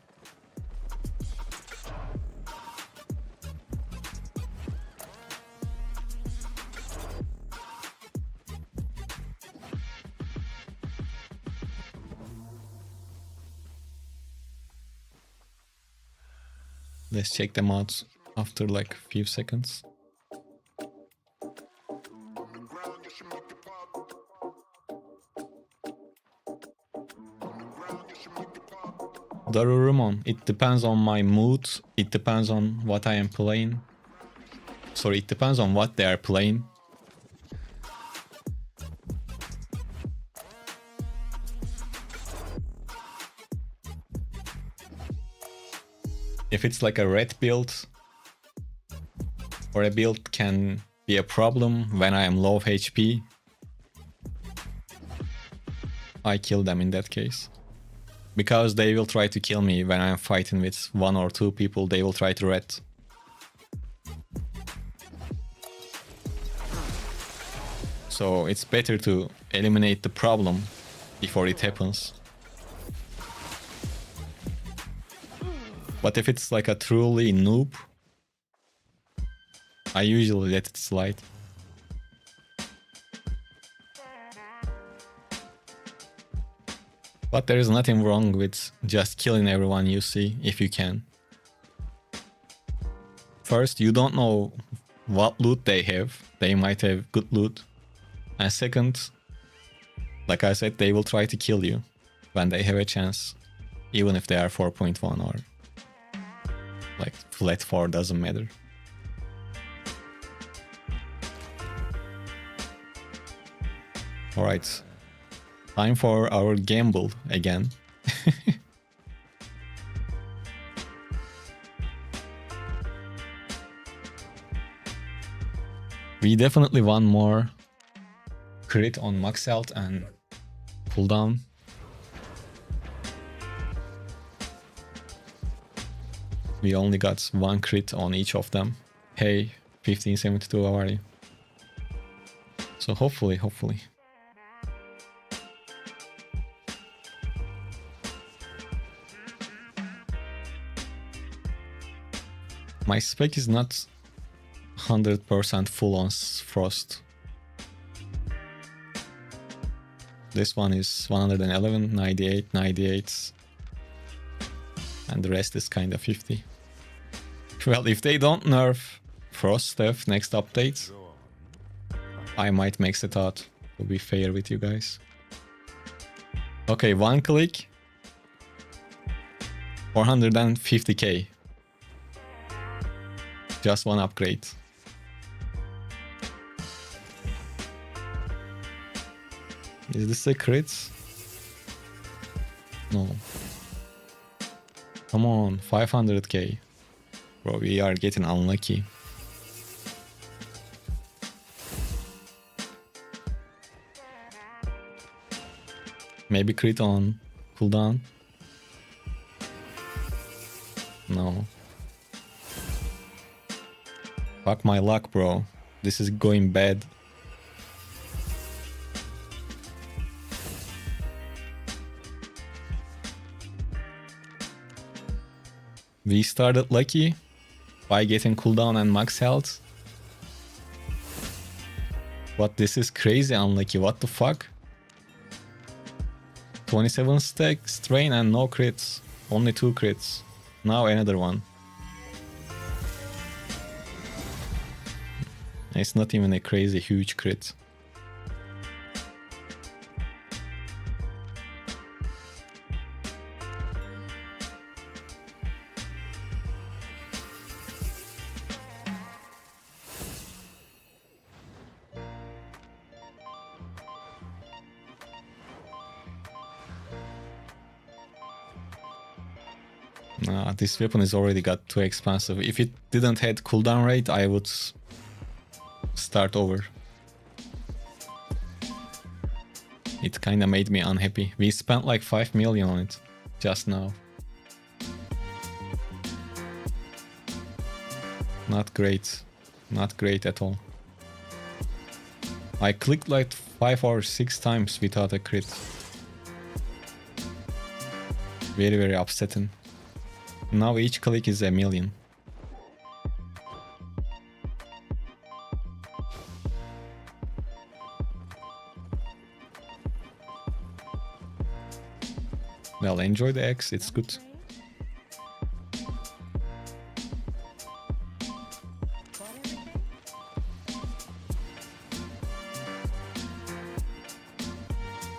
Let's check them out after like a few seconds. Darurumon, it depends on my mood, it depends on what I am playing. Sorry, it depends on what they are playing. If it's like a red build, or a build can be a problem when I am low HP, I kill them in that case. Because they will try to kill me when I am fighting with 1 or 2 people, they will try to red. So it's better to eliminate the problem before it happens. But if it's like a truly noob, I usually let it slide. But there is nothing wrong with just killing everyone you see if you can. First, you don't know what loot they have. They might have good loot. And second, like I said, they will try to kill you when they have a chance. Even if they are 4.1 or like flat 4, doesn't matter. Alright. Time for our gamble again. We definitely want more crit on max health and cooldown. We only got 1 crit on each of them. Hey, 1572, how are you? So hopefully. My spec is not 100% full on frost. This one is 111, 98, 98. And the rest is kind of 50. Well, if they don't nerf frost stuff next update, I might max it out, to be fair with you guys. Okay, 1 click. 450k. Just 1 upgrade. Is this a crit? No. Come on, 500k. Bro, we are getting unlucky. Maybe crit on cooldown? No. Fuck my luck, bro. This is going bad. We started lucky by getting cooldown and max health. But this is crazy unlucky. What the fuck? 27 stack strain and no crits. Only 2 crits. Now another one. It's not even a crazy huge crit. Nah, this weapon is already got too expensive. If it didn't have cooldown rate, I would start over. It kinda made me unhappy. We spent like 5 million on it just now. Not great. Not great at all. I clicked like 5 or 6 times without a crit. Very, very upsetting. Now each click is 1 million. Well, enjoy the X, it's good.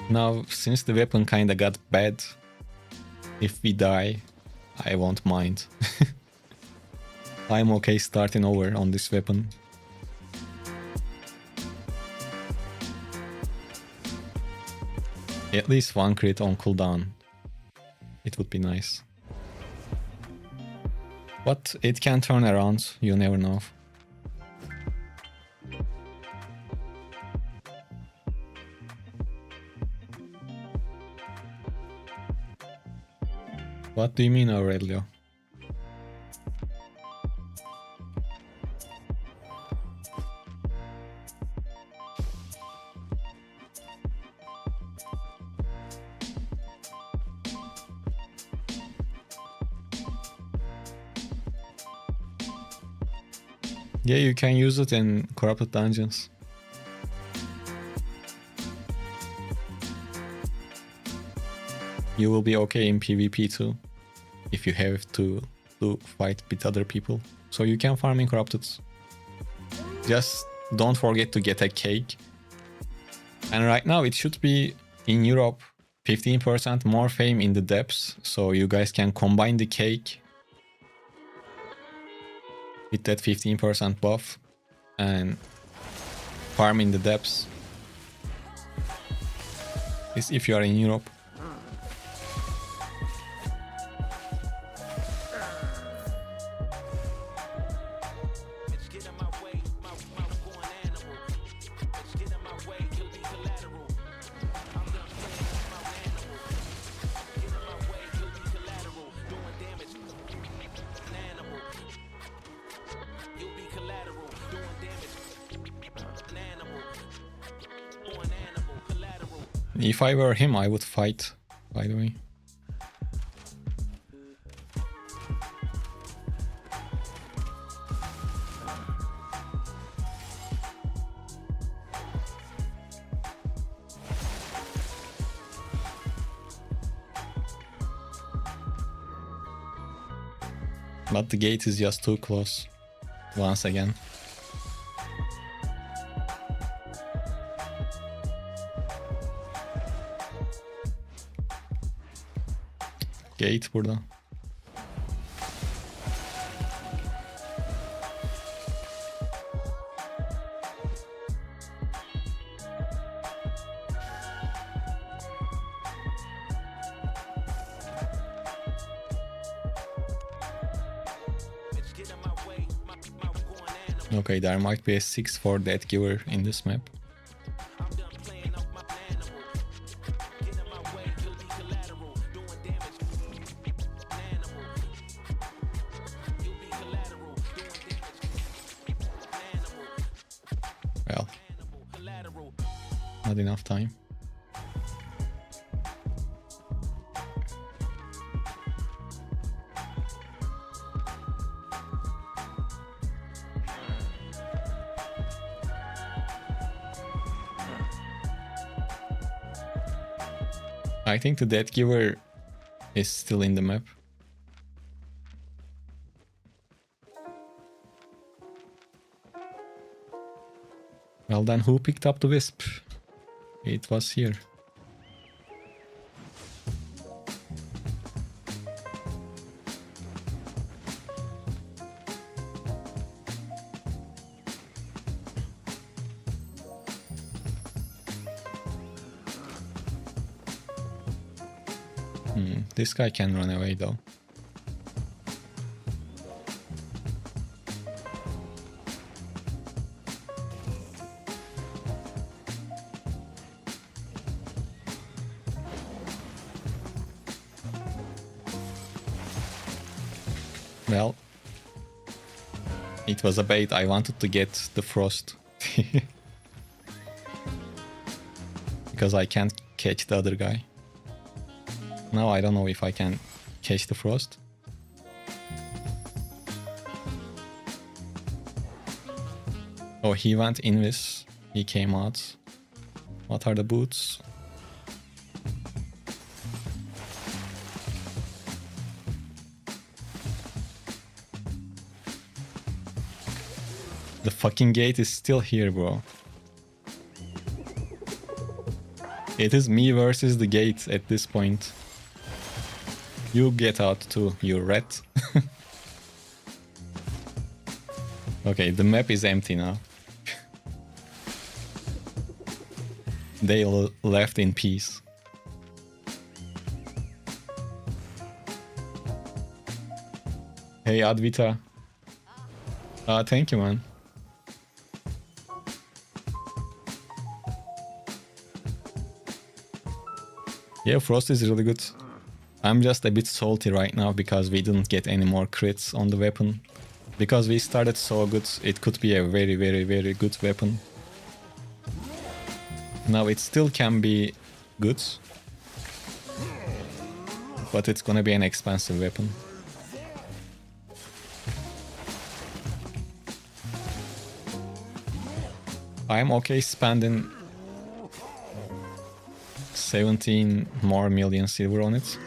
Now, since the weapon kinda got bad, if we die, I won't mind. I'm okay starting over on this weapon. At least 1 crit on cooldown. It would be nice. But it can turn around, you never know. What do you mean, Aurelio? Yeah, you can use it in corrupted dungeons. you will be okay in PvP too, if you have to fight with other people. So you can farm in Corrupted. Just don't forget to get a cake. And right now it should be in Europe 15% more fame in the depths, so you guys can combine the cake with that 15% buff and farm in the depths. This if you are in Europe. If I were him, I would fight, by the way. But the gate is just too close, once again. Gate burada. Okay, there might be a 6-4 death giver in this map. Well, not enough time. I think the death giver is still in the map. Well then, who picked up the wisp? It was here. This guy can run away though. Well, it was a bait. I wanted to get the frost. Because I can't catch the other guy. Now I don't know if I can catch the frost. Oh, he went invis. He came out. What are the boots? The fucking gate is still here, bro. It is me versus the gate at this point. You get out too, you rat. Okay, the map is empty now. They left in peace. Hey Advita. Thank you, man. Yeah, Frost is really good. I'm just a bit salty right now because we didn't get any more crits on the weapon. Because we started so good, it could be a very, very, very good weapon. Now it still can be good, but it's gonna be an expensive weapon. I'm okay spending 17 more million silver on it.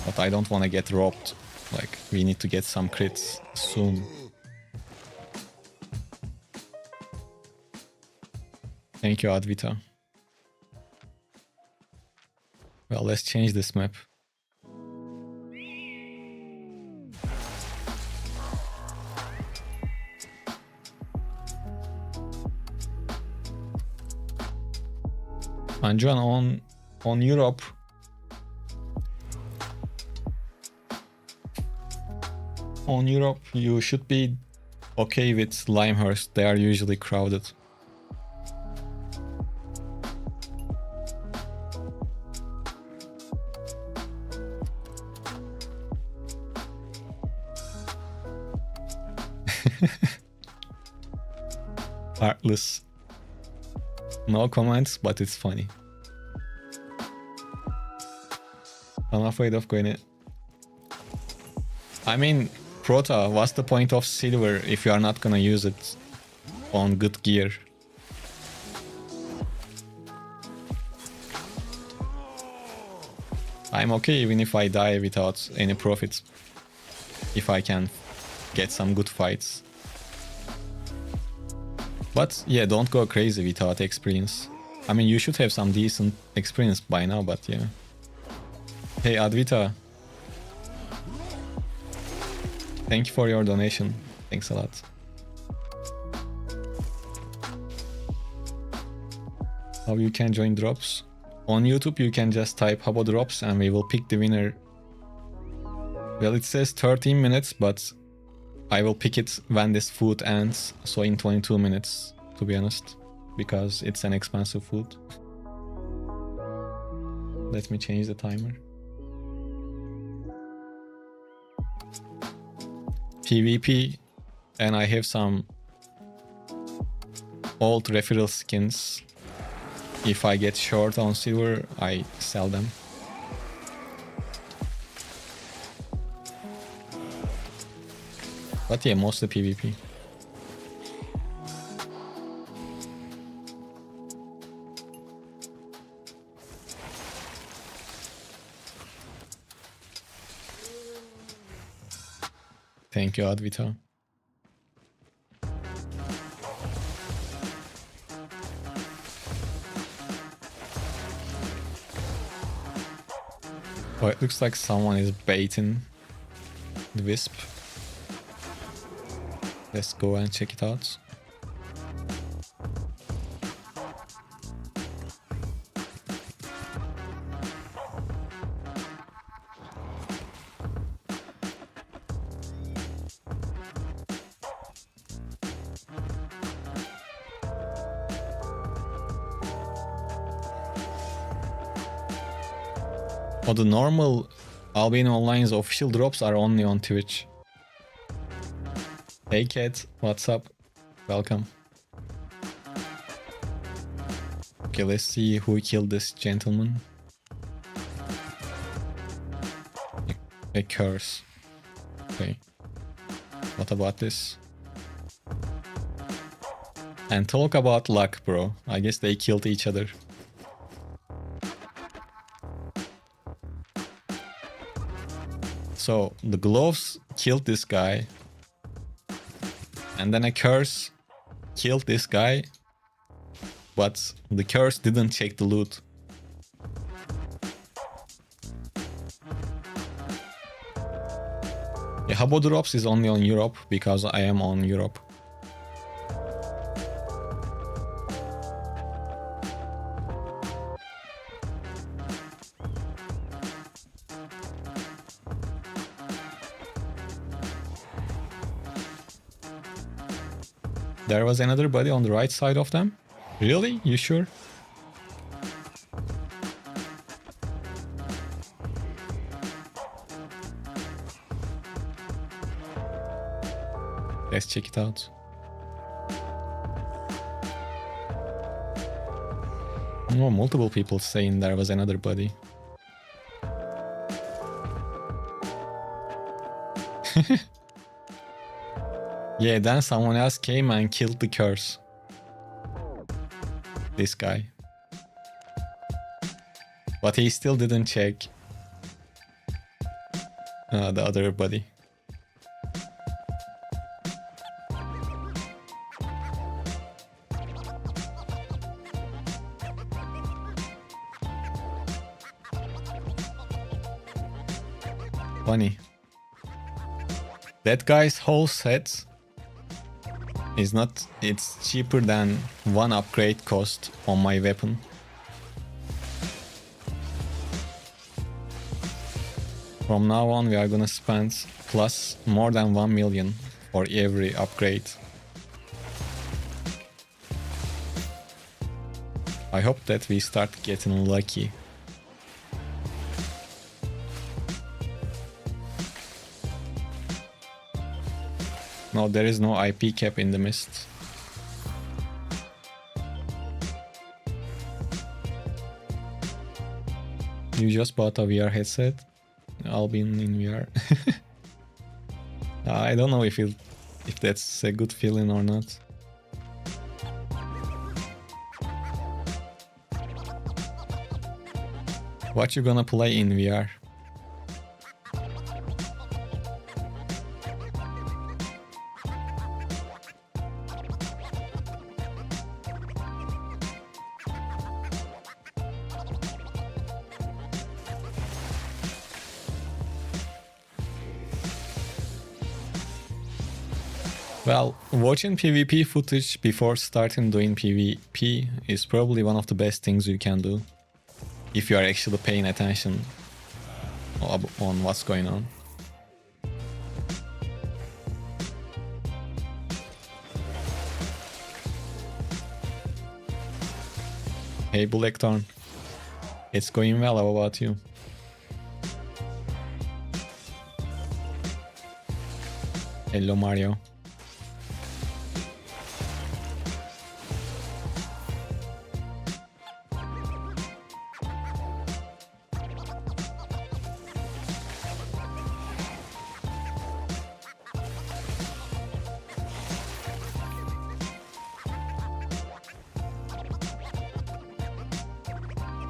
But I don't want to get robbed. Like, we need to get some crits soon. Thank you, Advita. Well, let's change this map. Anjuan on Europe. On Europe, you should be okay with Limehurst. They are usually crowded. Heartless. No comments, but it's funny. I'm afraid of going it. I mean, Prota, what's the point of silver if you are not gonna use it on good gear? I'm okay even if I die without any profit. If I can get some good fights. But yeah, don't go crazy without experience. I mean, you should have some decent experience by now, but yeah. Hey Advita. Thank you for your donation. Thanks a lot. How you can join drops? On YouTube you can just type Habo drops and we will pick the winner. Well, it says 13 minutes, but I will pick it when this food ends, so in 22 minutes, to be honest, because it's an expensive food. Let me change the timer. PvP, and I have some old referral skins. If I get short on silver, I sell them. But yeah, mostly PvP. Thank you, Advita. Oh, it looks like someone is baiting the Wisp. Let's go and check it out. Oh, the normal Albion Online's official drops are only on Twitch. Hey Kat, what's up? Welcome. Okay, let's see who killed this gentleman. A curse. Okay. What about this? And talk about luck, bro. I guess they killed each other. So the gloves killed this guy. And then a curse killed this guy. But the curse didn't check the loot. Yeah, Habo drops is only on Europe because I am on Europe. There was another body on the right side of them? Really? You sure? Let's check it out. Oh, multiple people saying there was another body. Yeah, then someone else came and killed the curse. This guy. But he still didn't check the other buddy. Funny. That guy's whole set is not... It's cheaper than one upgrade cost on my weapon. From now on we are gonna spend plus more than 1 million for every upgrade. I hope that we start getting lucky. No, there is no IP cap in the mist. You just bought a VR headset? Albion in VR. I don't know if that's a good feeling or not. What you gonna play in VR? Well, watching PvP footage before starting doing PvP is probably one of the best things you can do if you are actually paying attention on what's going on. Hey Blackthorn, it's going well, how about you? Hello Mario.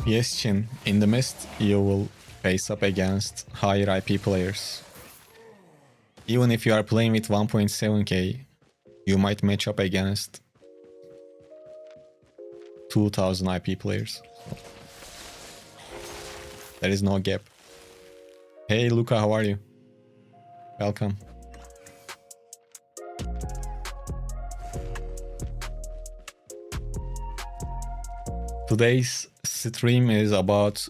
Yes, Chin, in the mist you will face up against higher IP players. Even if you are playing with 1.7k, you might match up against 2000 IP players. There is no gap. Hey Luca, how are you? Welcome. Today's stream is about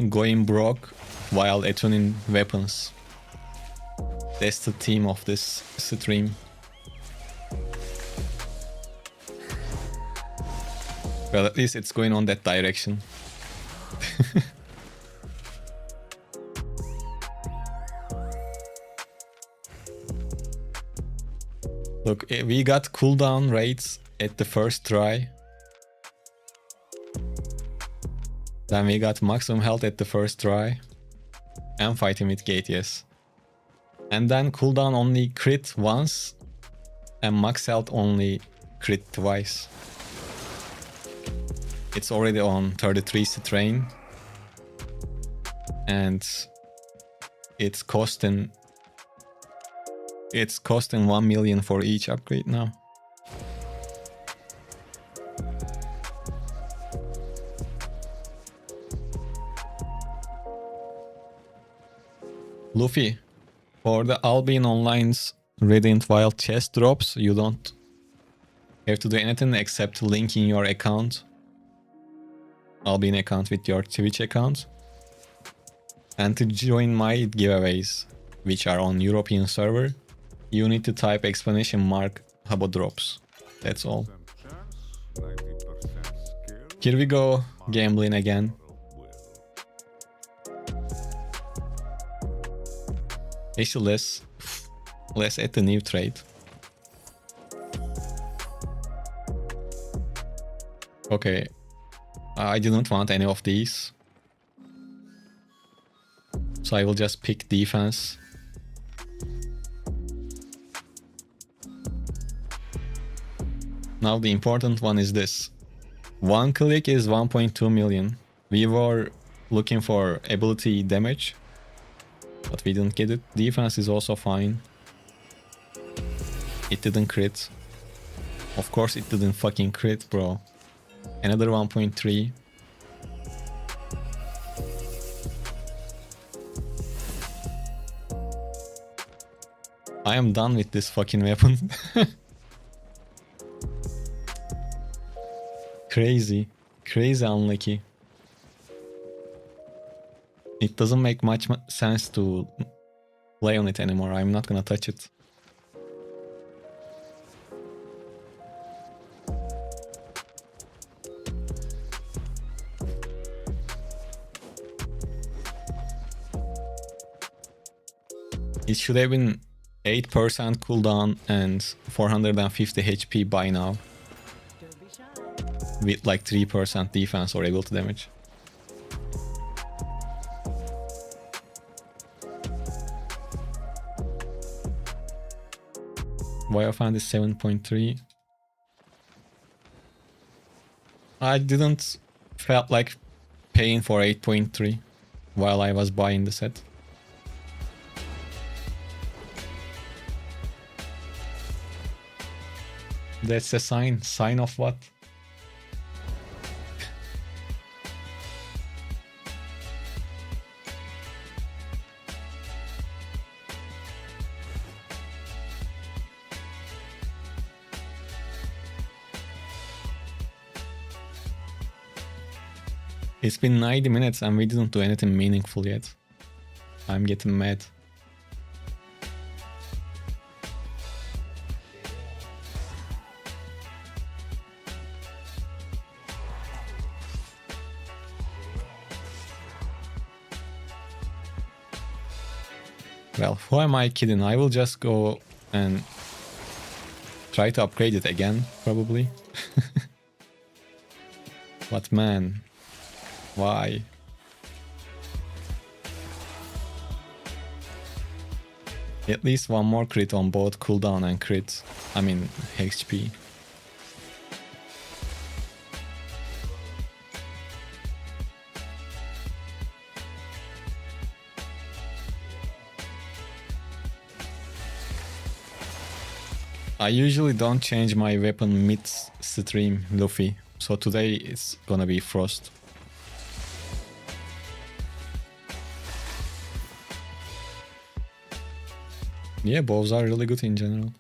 going broke while attuning weapons. That's the theme of this stream. Well, at least it's going on that direction. Look, we got cooldown rates at the first try. Then we got maximum health at the first try. And fighting with gate, yes. And then cooldown only crit once. And max health only crit twice. It's already on 33 strain. And it's costing 1 million for each upgrade now. Luffy, for the Albion Online's Radiant Wild chest drops, you don't have to do anything except linking your account, Albion account, with your Twitch account. And to join my giveaways, which are on European server, you need to type !Habo drops. That's all. Here we go, gambling again. Actually, let's add the new trade. Okay, I didn't want any of these, so I will just pick defense. Now the important one is this. One click is 1.2 million. We were looking for ability damage, but we didn't get it. Defense is also fine. It didn't crit. Of course it didn't fucking crit, bro. Another 1.3. I am done with this fucking weapon. Crazy. Crazy unlucky. It doesn't make much sense to play on it anymore. I'm not gonna touch it. It should have been 8% cooldown and 450 HP by now. With like 3% defense or ability damage. Biofan is 7.3. I didn't felt like paying for 8.3 while I was buying the set. That's a sign. Sign of what? It's been 90 minutes and we didn't do anything meaningful yet. I'm getting mad. Well, who am I kidding? I will just go and try to upgrade it again, probably. But man, why? At least one more crit on both cooldown and crit. I mean, HP. I usually don't change my weapon mid-stream, Luffy. So today it's gonna be Frost. Yeah, bows are really good in general.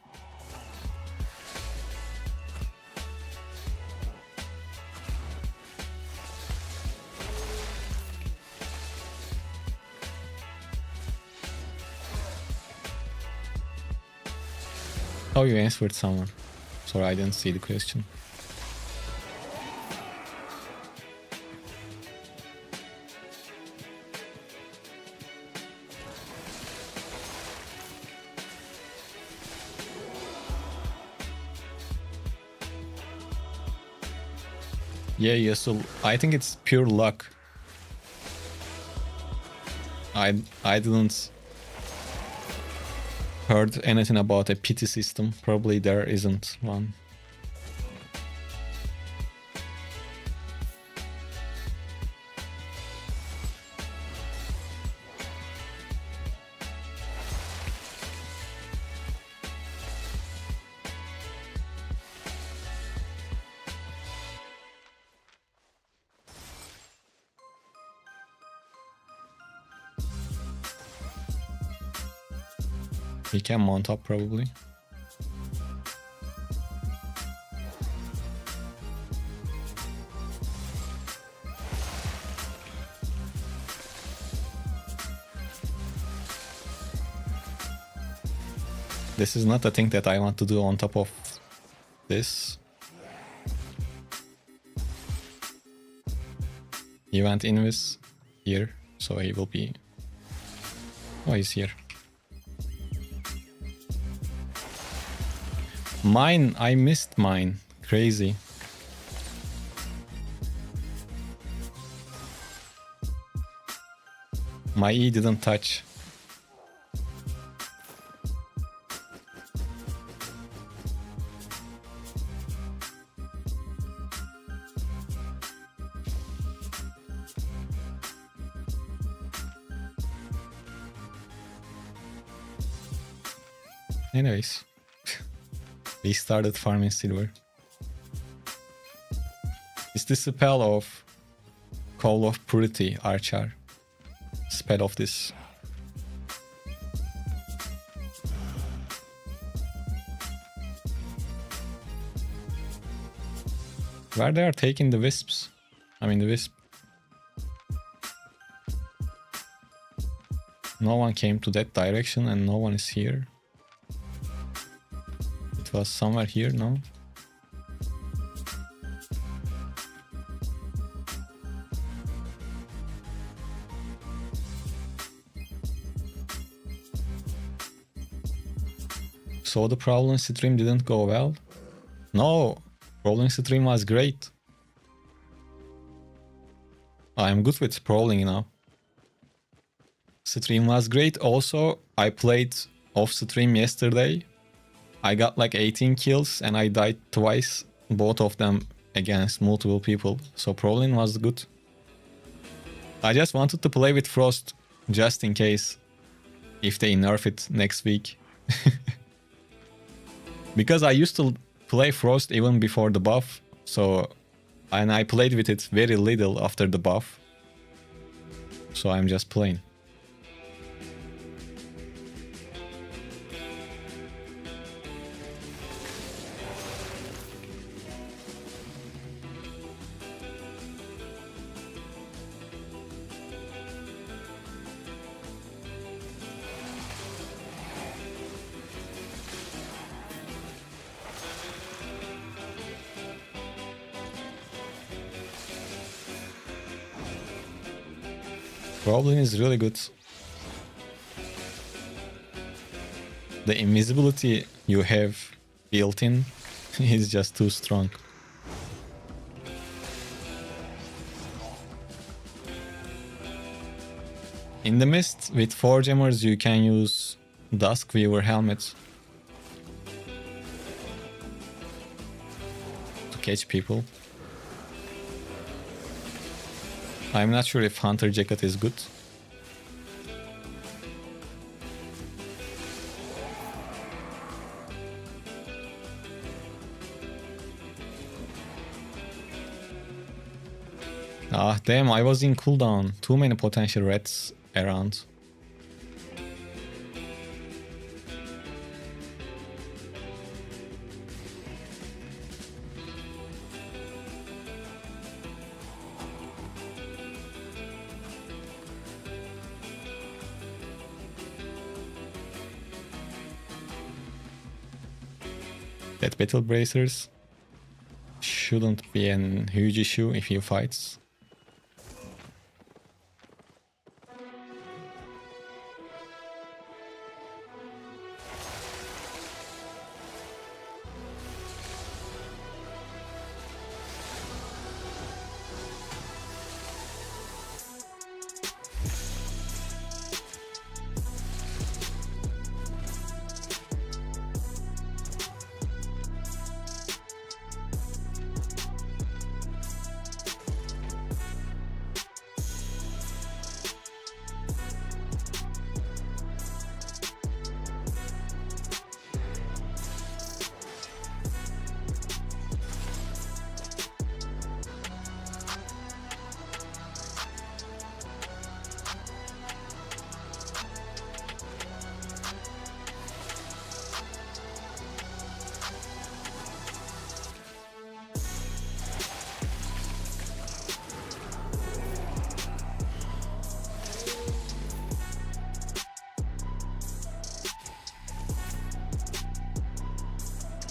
Oh, you answered someone. Sorry, I didn't see the question. Yeah, yeah, so I think it's pure luck. I didn't heard anything about a pity system. Probably there isn't one. We can mount up probably. This is not a thing that I want to do on top of this. Event Invis here, so he will be... Oh, he's here. Mine, I missed mine. Crazy. My E didn't touch. Anyways, we started farming silver. Is the spell of Call of Purity Archer? Spell of this. Where they are taking the wisps? I mean the wisp. No one came to that direction and no one is here. It was somewhere here, no? So the problem stream didn't go well? No! Prowling stream was great. I'm good with prowling now. Stream was great. Also, I played off stream yesterday. I got like 18 kills and I died twice. Both of them against multiple people. So prowling was good. I just wanted to play with Frost just in case. If they nerf it next week. Because I used to play Frost even before the buff, and I played with it very little after the buff, so I'm just playing. Goblin is really good. The invisibility you have built in is just too strong. In the mist, with 4 gemmers you can use Duskweaver helmet to catch people. I'm not sure if Hunter Jacket is good. Ah, damn, I was in cooldown. Too many potential reds around. That battle bracers shouldn't be an huge issue if he fights.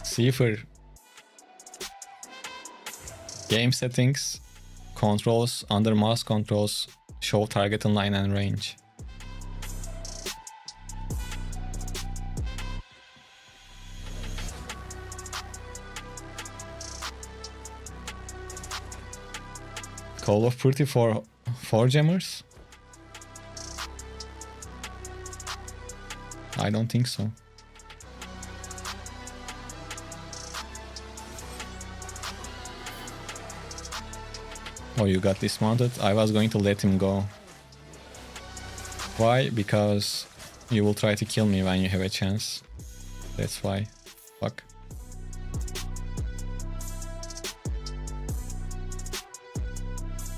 Cipher. Game settings, controls, under mouse controls, show target in line and range. Call of Purity for 4 gemmers? I don't think so. Oh, you got dismounted? I was going to let him go. Why? Because you will try to kill me when you have a chance. That's why. Fuck.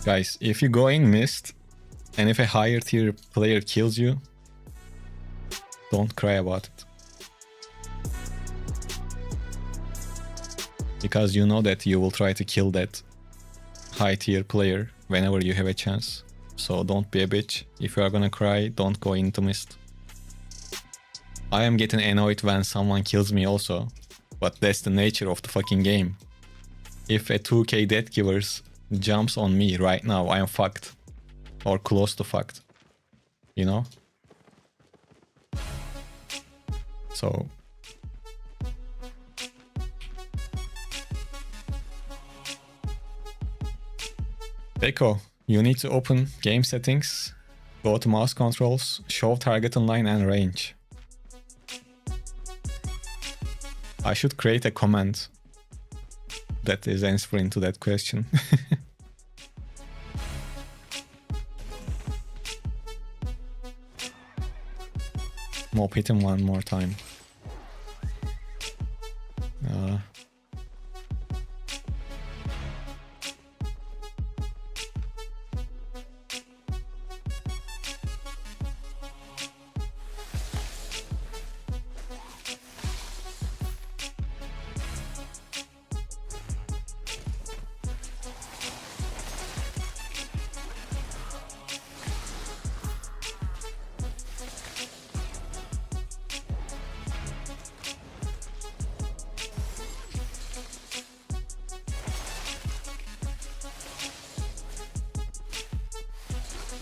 Guys, if you go in mist, and if a higher tier player kills you, don't cry about it. Because you know that you will try to kill that high tier player whenever you have a chance. So don't be a bitch. If you are gonna cry, don't go into mist. I am getting annoyed when someone kills me also. But that's the nature of the fucking game. If a 2k death givers jumps on me right now, I am fucked. Or close to fucked. You know? So... Deco, you need to open game settings, go to mouse controls, show target online and range. I should create a command that is answering to that question. Mob, hit him one more time.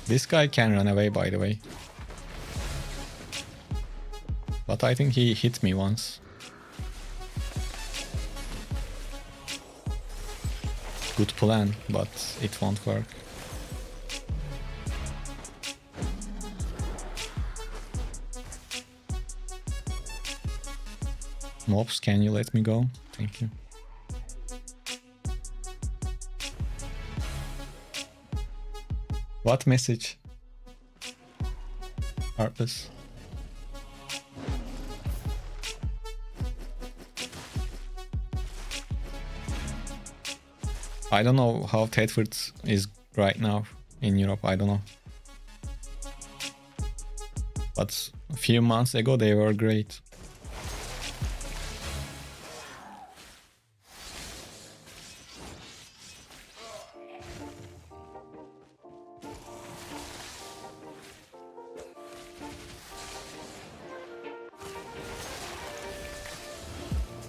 This guy can run away, by the way. But I think he hit me once. Good plan, but it won't work. Mobs, can you let me go? Thank you. What message? Heartless. I don't know how Tedford is right now in Europe, I don't know. But a few months ago they were great.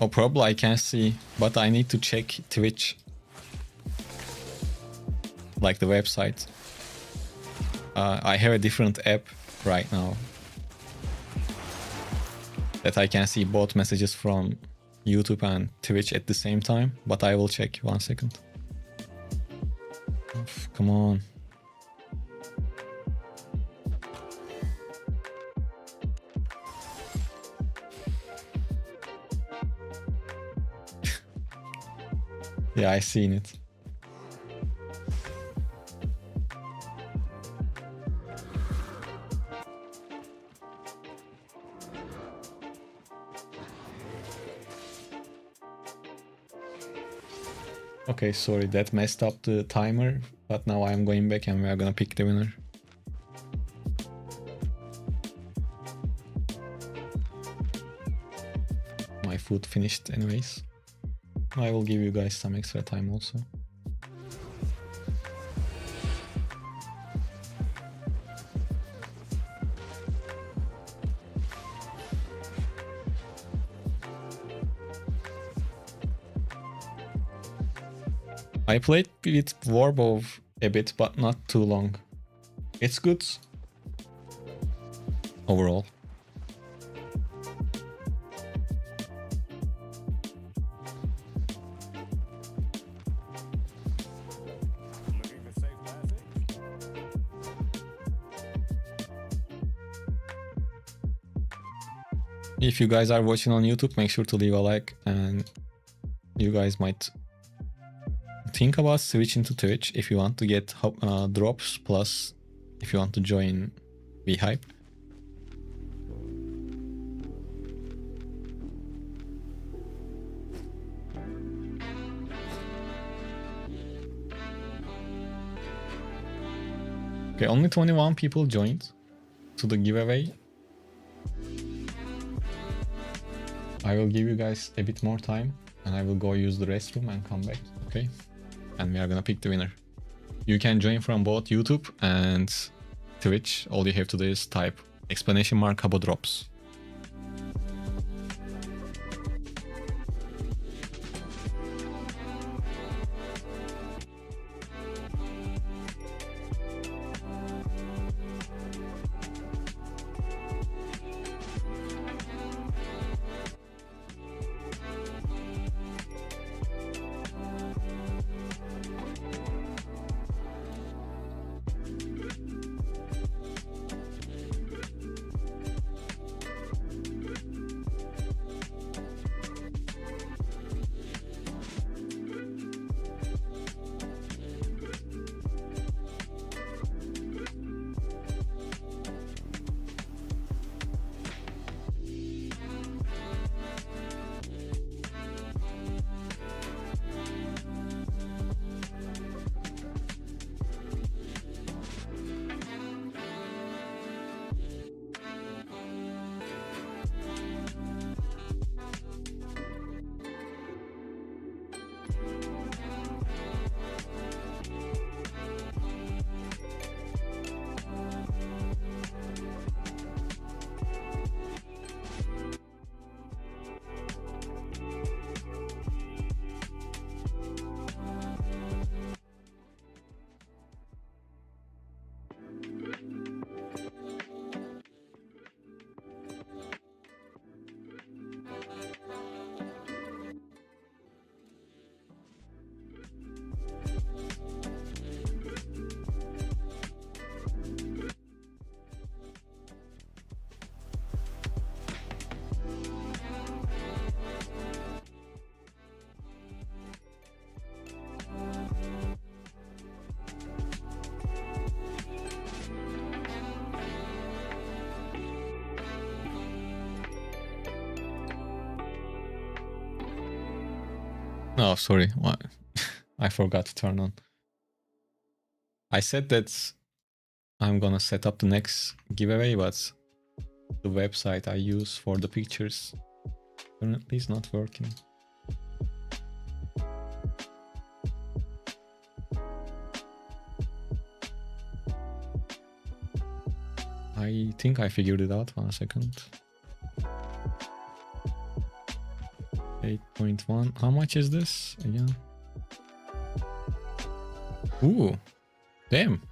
Oh, probably I can see, but I need to check Twitch. Like the website. I have a different app right now. That I can see both messages from YouTube and Twitch at the same time. But I will check, 1 second. Oh, come on. Yeah, I seen it. Okay, sorry, that messed up the timer, but now I'm going back and we are gonna pick the winner. My food finished anyways. I will give you guys some extra time also. I played with Warbow a bit, but not too long. It's good overall. If you guys are watching on YouTube, make sure to leave a like, and you guys might think about switching to Twitch if you want to get drops, plus if you want to join VHype. Okay, only 21 people joined to the giveaway. I will give you guys a bit more time and I will go use the restroom and come back, okay? And we are gonna pick the winner. You can join from both YouTube and Twitch. All you have to do is type !Habbo drops. Oh, sorry. What? I forgot to turn on. I said that I'm gonna set up the next giveaway, but the website I use for the pictures currently is not working. I think I figured it out. 1 second. 8.1. How much is this again? Ooh, damn.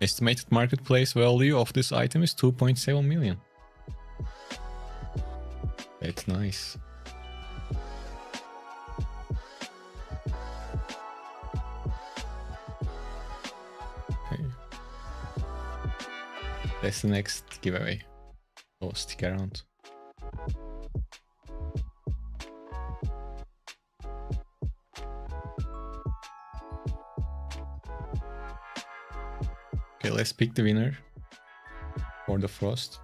Estimated marketplace value of this item is 2.7 million. That's nice. Okay. That's the next giveaway. So stick around. Okay, let's pick the winner for the Frost.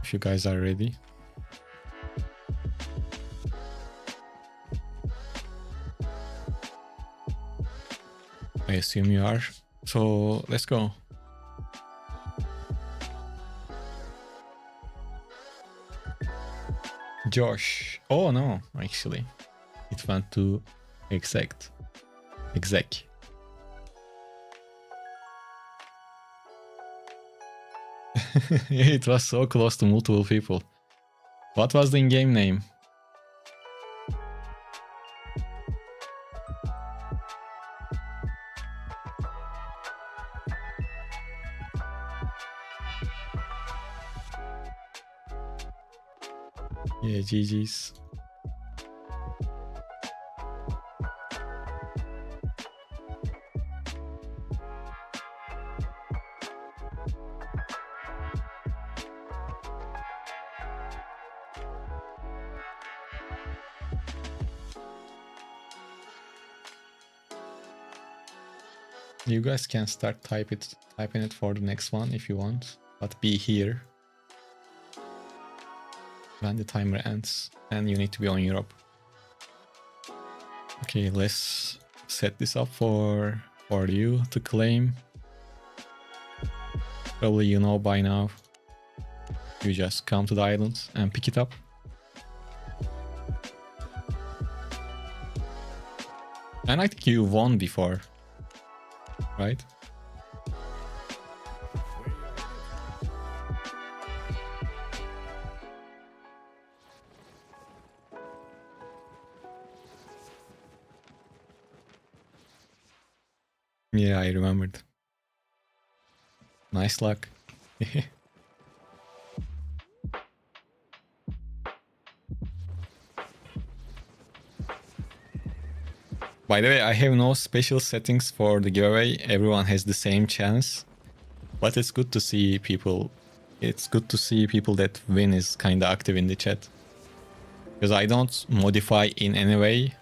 If you guys are ready. I assume you are. So let's go. Josh. Oh no, actually. It went to exec. It was so close to multiple people. What was the in-game name? Yeah, GG's. You guys can start typing it for the next one if you want, but be here when the timer ends, and you need to be on Europe. Okay, let's set this up for you to claim Probably you know by now. You just come to the island and pick it up. And I think you won before, right? Yeah, I remembered. Nice luck. By the way, I have no special settings for the giveaway. Everyone has the same chance. But it's good to see people. It's good to see people that win is kind of active in the chat. Because I don't modify in any way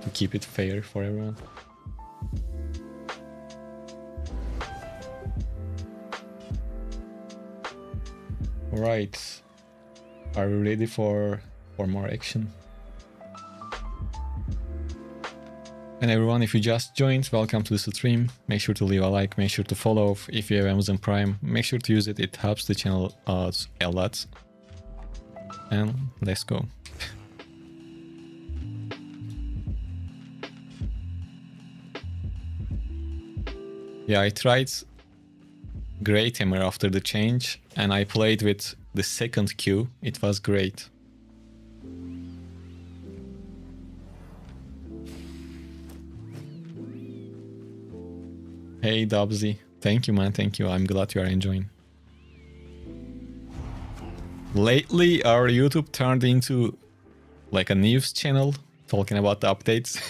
to keep it fair for everyone. Alright. Are we ready for more action? And everyone, if you just joined, welcome to the stream. Make sure to leave a like, make sure to follow. If you have Amazon Prime, make sure to use it. It helps the channel out a lot. And let's go. Yeah, I tried Great Hammer after the change, and I played with the second Q. It was great. Hey Dubsy, thank you man, thank you. I'm glad you are enjoying. Lately our YouTube turned into like a news channel talking about the updates.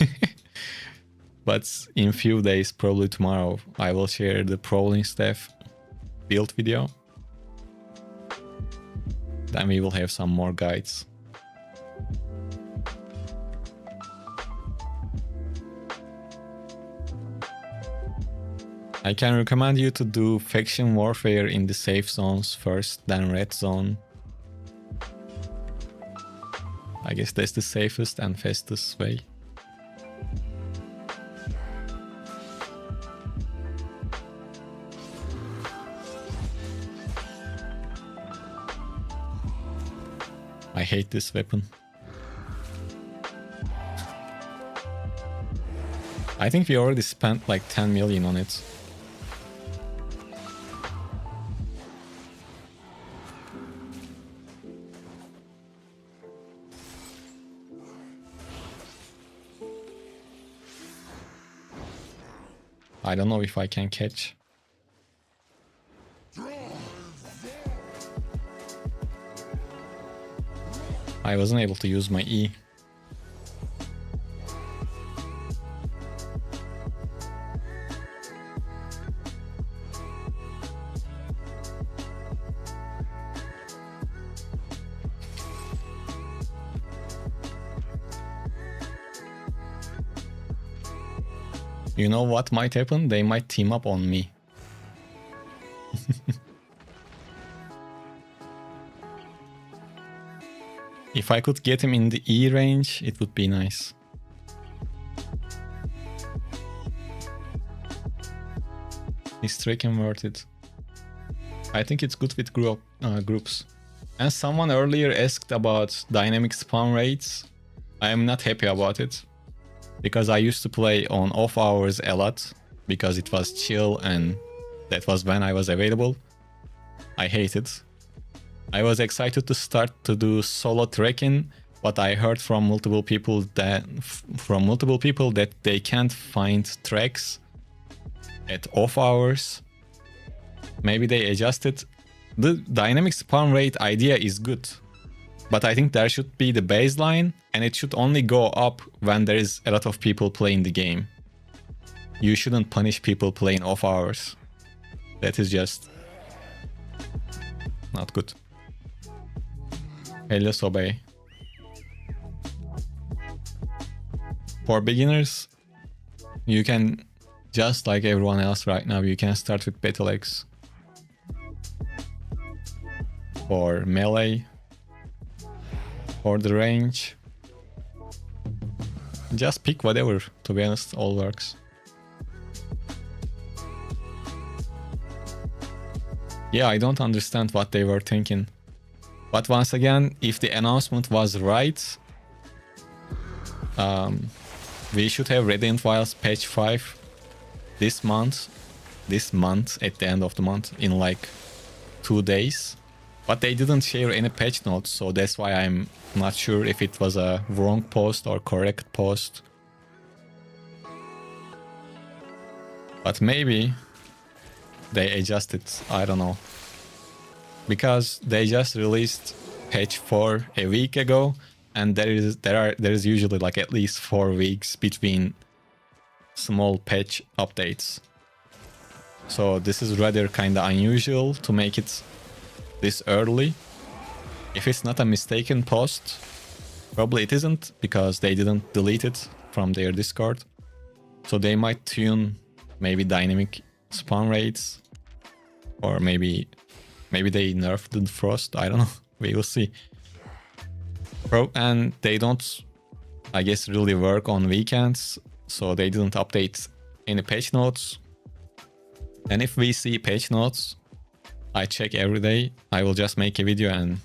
But in few days, probably tomorrow, I will share the Prowling Staff build video. Then we will have some more guides. I can recommend you to do faction warfare in the safe zones first, then red zone. I guess that's the safest and fastest way. I hate this weapon. I think we already spent like 10 million on it. I don't know if I can catch. I wasn't able to use my E. You know what might happen? They might team up on me. If I could get him in the E range, it would be nice. Is Traken worth it? I think it's good with groups. And someone earlier asked about dynamic spawn rates. I am not happy about it. Because I used to play on off hours a lot. Because it was chill and that was when I was available. I hate it. I was excited to start to do solo trekking, but I heard from multiple people that they can't find tracks at off hours. Maybe they adjusted. The dynamic spawn rate idea is good, but I think there should be the baseline and it should only go up when there is a lot of people playing the game. You shouldn't punish people playing off hours. That is just not good. Hello Sobe. For beginners, you can, just like everyone else right now, you can start with Battle Axe. For melee, for the range, just pick whatever, to be honest, all works. Yeah, I don't understand what they were thinking. But once again, if the announcement was right, we should have Radiant Wilds patch 5 this month. This month, at the end of the month, in like 2 days. But they didn't share any patch notes, so that's why I'm not sure if it was a wrong post or correct post. But maybe they adjusted, I don't know. Because they just released patch 4 a week ago, and there is usually like at least 4 weeks between small patch updates. So this is rather kind of unusual to make it this early. If it's not a mistaken post, probably it isn't, because they didn't delete it from their Discord. So they might tune maybe dynamic spawn rates, or maybe they nerfed the Frost, I don't know. We will see. And they don't, I guess, really work on weekends, so they didn't update any patch notes. And if we see patch notes, I check every day. I will just make a video and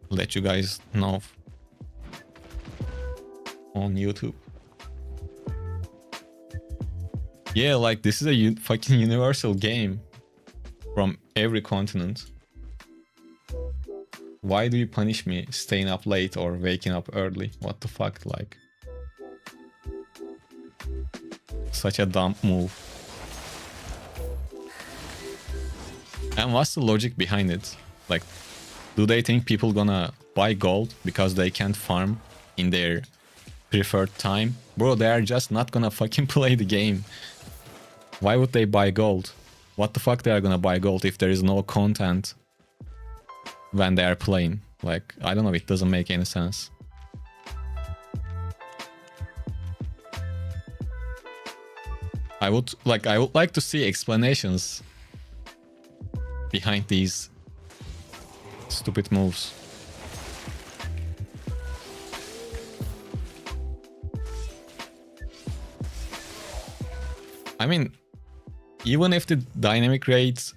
let you guys know on YouTube. Yeah, like this is a fucking universal game from every continent. Why do you punish me staying up late or waking up early? What the fuck, like? Such a dumb move. And what's the logic behind it? Like, do they think people gonna buy gold because they can't farm in their preferred time? Bro, they are just not gonna fucking play the game. Why would they buy gold? What the fuck they are gonna buy gold if there is no content when they are playing? Like, I don't know, it doesn't make any sense. I would like to see explanations behind these stupid moves. I mean, even if the dynamic rate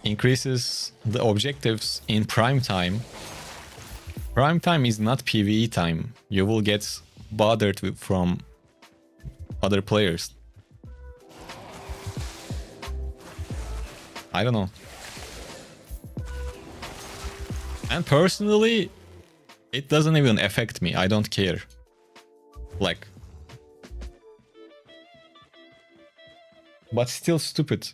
increases the objectives in prime time is not PvE time. You will get bothered from other players. I don't know. And personally, it doesn't even affect me. I don't care. Like, but still stupid.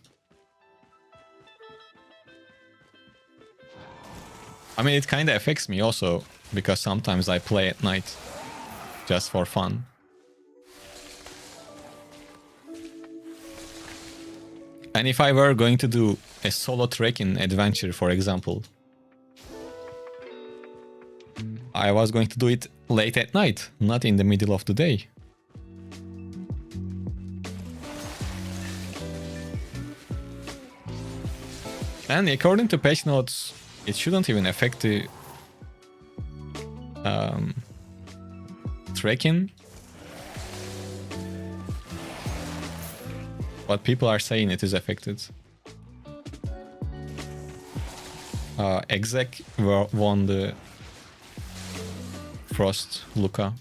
I mean, it kind of affects me also, because sometimes I play at night just for fun. And if I were going to do a solo trekking adventure, for example, I was going to do it late at night, not in the middle of the day. And according to patch notes, it shouldn't even affect the trekking. But people are saying it is affected. Exec won the Frost Luca.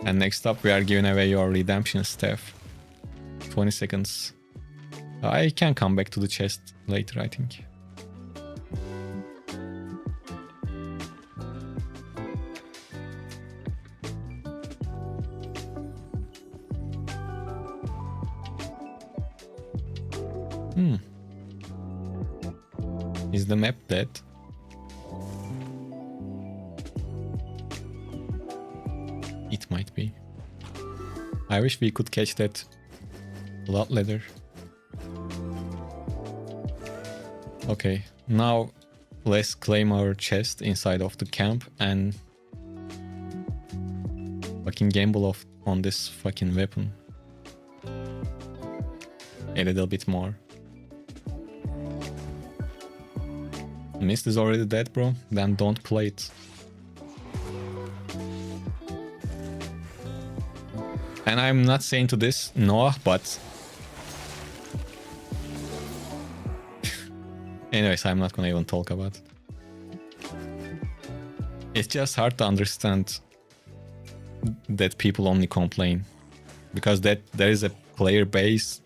And next up we are giving away your redemption staff. 20 seconds. I can come back to the chest later, I think. Is the map dead? It might be. I wish we could catch that blood leather. Okay, now let's claim our chest inside of the camp and fucking gamble on this fucking weapon a little bit more. Mist is already dead, bro. Then don't play it. And I'm not saying to this Noah, but Anyways, I'm not gonna even talk about it. It's just hard to understand that people only complain, because there is a player base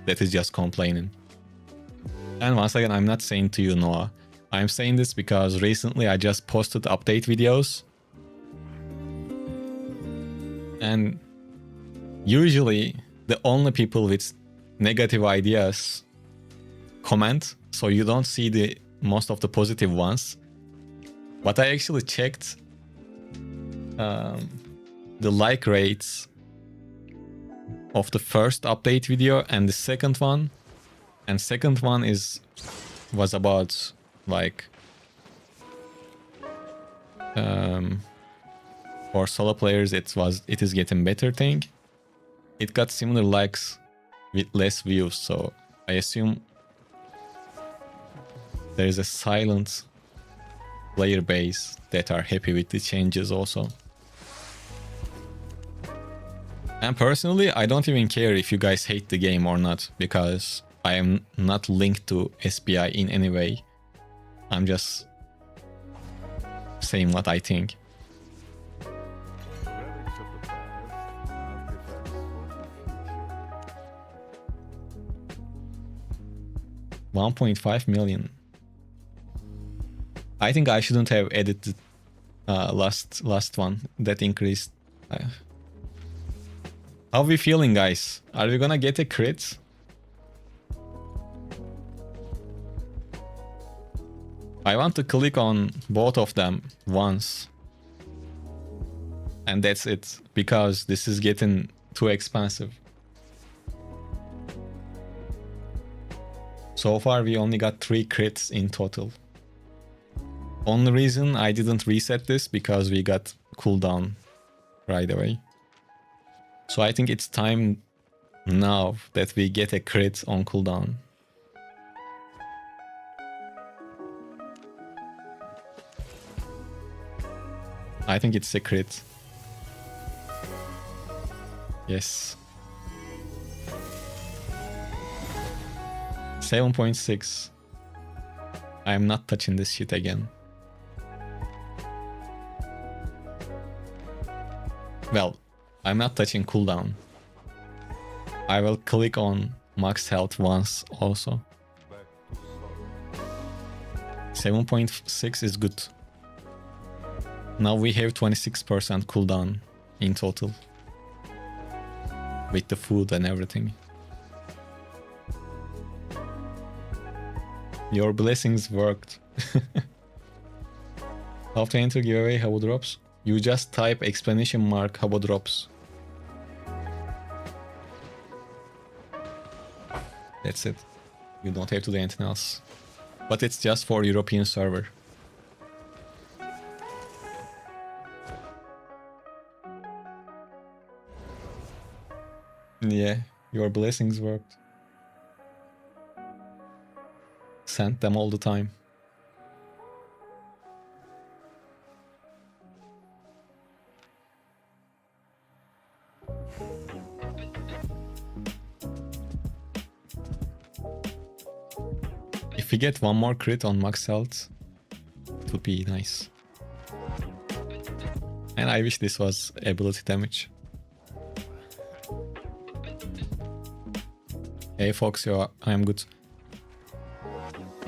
that is just complaining. And once again, I'm not saying to you, Noah. I'm saying this because recently I just posted update videos. And usually the only people with negative ideas comment, so you don't see the most of the positive ones. But I actually checked the like rates of the first update video and the second one. And second one was about like for solo players it is getting better thing. It got similar likes with less views, so I assume there is a silent player base that are happy with the changes also. And personally, I don't even care if you guys hate the game or not, because I am not linked to SPI in any way. I'm just saying what I think. $1.5 million. I think I shouldn't have edited last one that increased. How we feeling, guys? Are we gonna get a crit? I want to click on both of them once. And that's it, because this is getting too expensive. So far we only got 3 crits in total. Only reason I didn't reset this because we got cooldown right away. So I think it's time now that we get a crit on cooldown. I think it's a crit. Yes. 7.6. I am not touching this shit again. Well, I'm not touching cooldown. I will click on max health once also. 7.6 is good. Now we have 26% cooldown in total. With the food and everything. Your blessings worked. How to enter giveaway Habo drops? You just type explanation mark Habo drops. That's it. You don't have to do anything else. But it's just for European server. Yeah, your blessings worked. Send them all the time. If we get one more crit on max health, it would be nice. And I wish this was ability damage. Hey Fox, I'm good.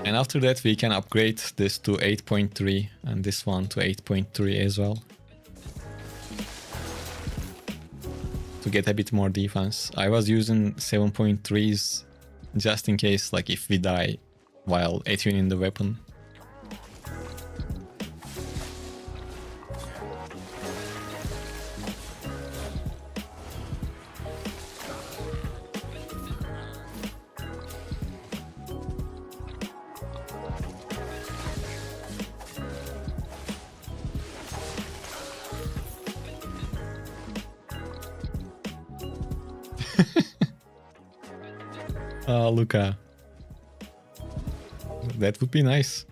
And after that we can upgrade this to 8.3 and this one to 8.3 as well. To get a bit more defense. I was using 7.3s just in case, like if we die while attuning the weapon. Luca. That would be nice.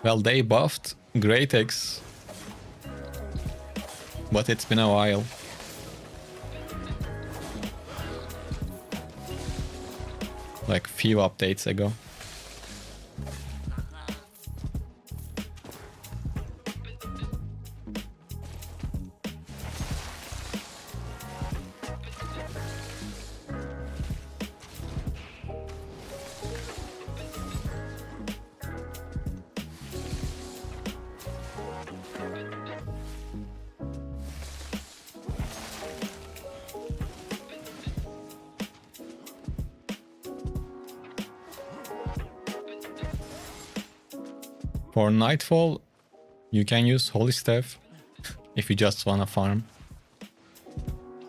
Well, they buffed Great X, but it's been a while. like few updates ago. For Nightfall, you can use Holy Staff if you just wanna farm.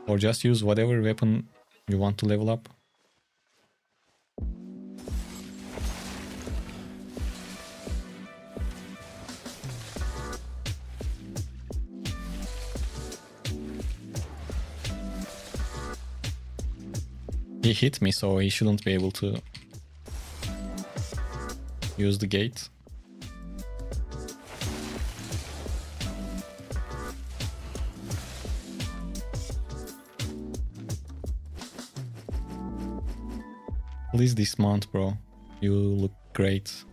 Or just use whatever weapon you want to level up. He hit me, so he shouldn't be able to use the gate. Please dismount, bro. You look great.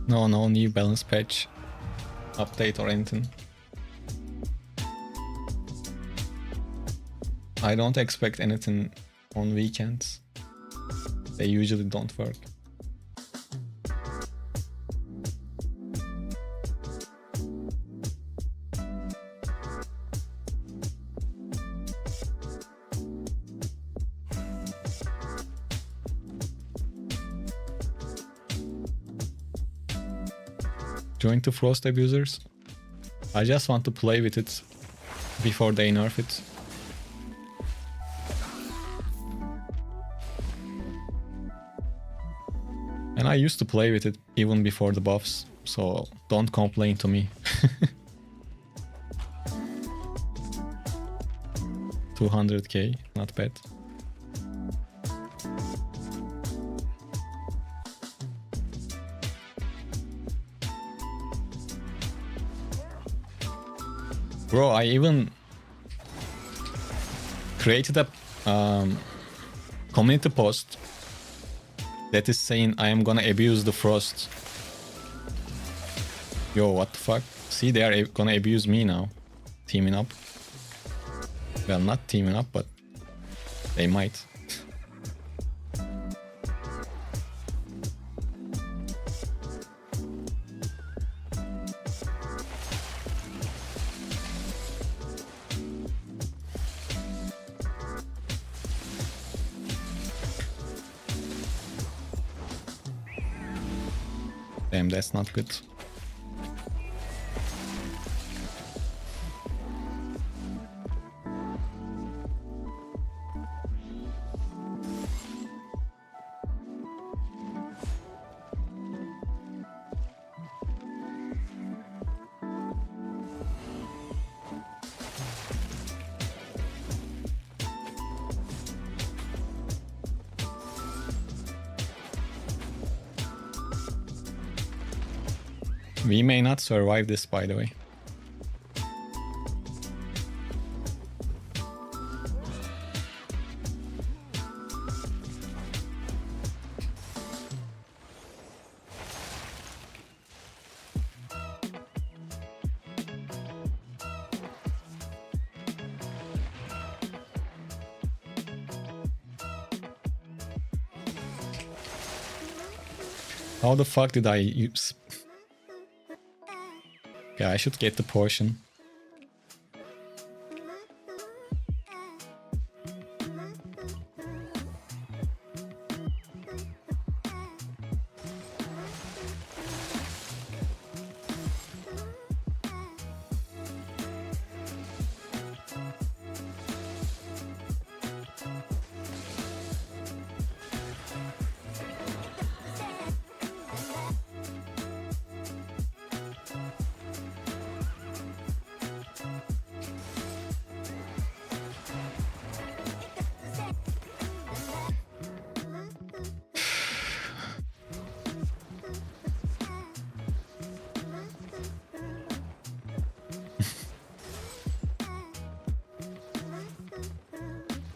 No new balance patch update or anything. I don't expect anything on weekends. They usually don't work. Join to Frost Abusers. I just want to play with it before they nerf it. And I used to play with it even before the buffs, so don't complain to me. 200k, not bad. Bro, I even created a community post that is saying I am gonna abuse the Frost. Yo, what the fuck? See, they are gonna abuse me now. Teaming up. Well, not teaming up, but they might. Damn, that's not good. We may not survive this, by the way. How the fuck did I use? Yeah, I should get the portion.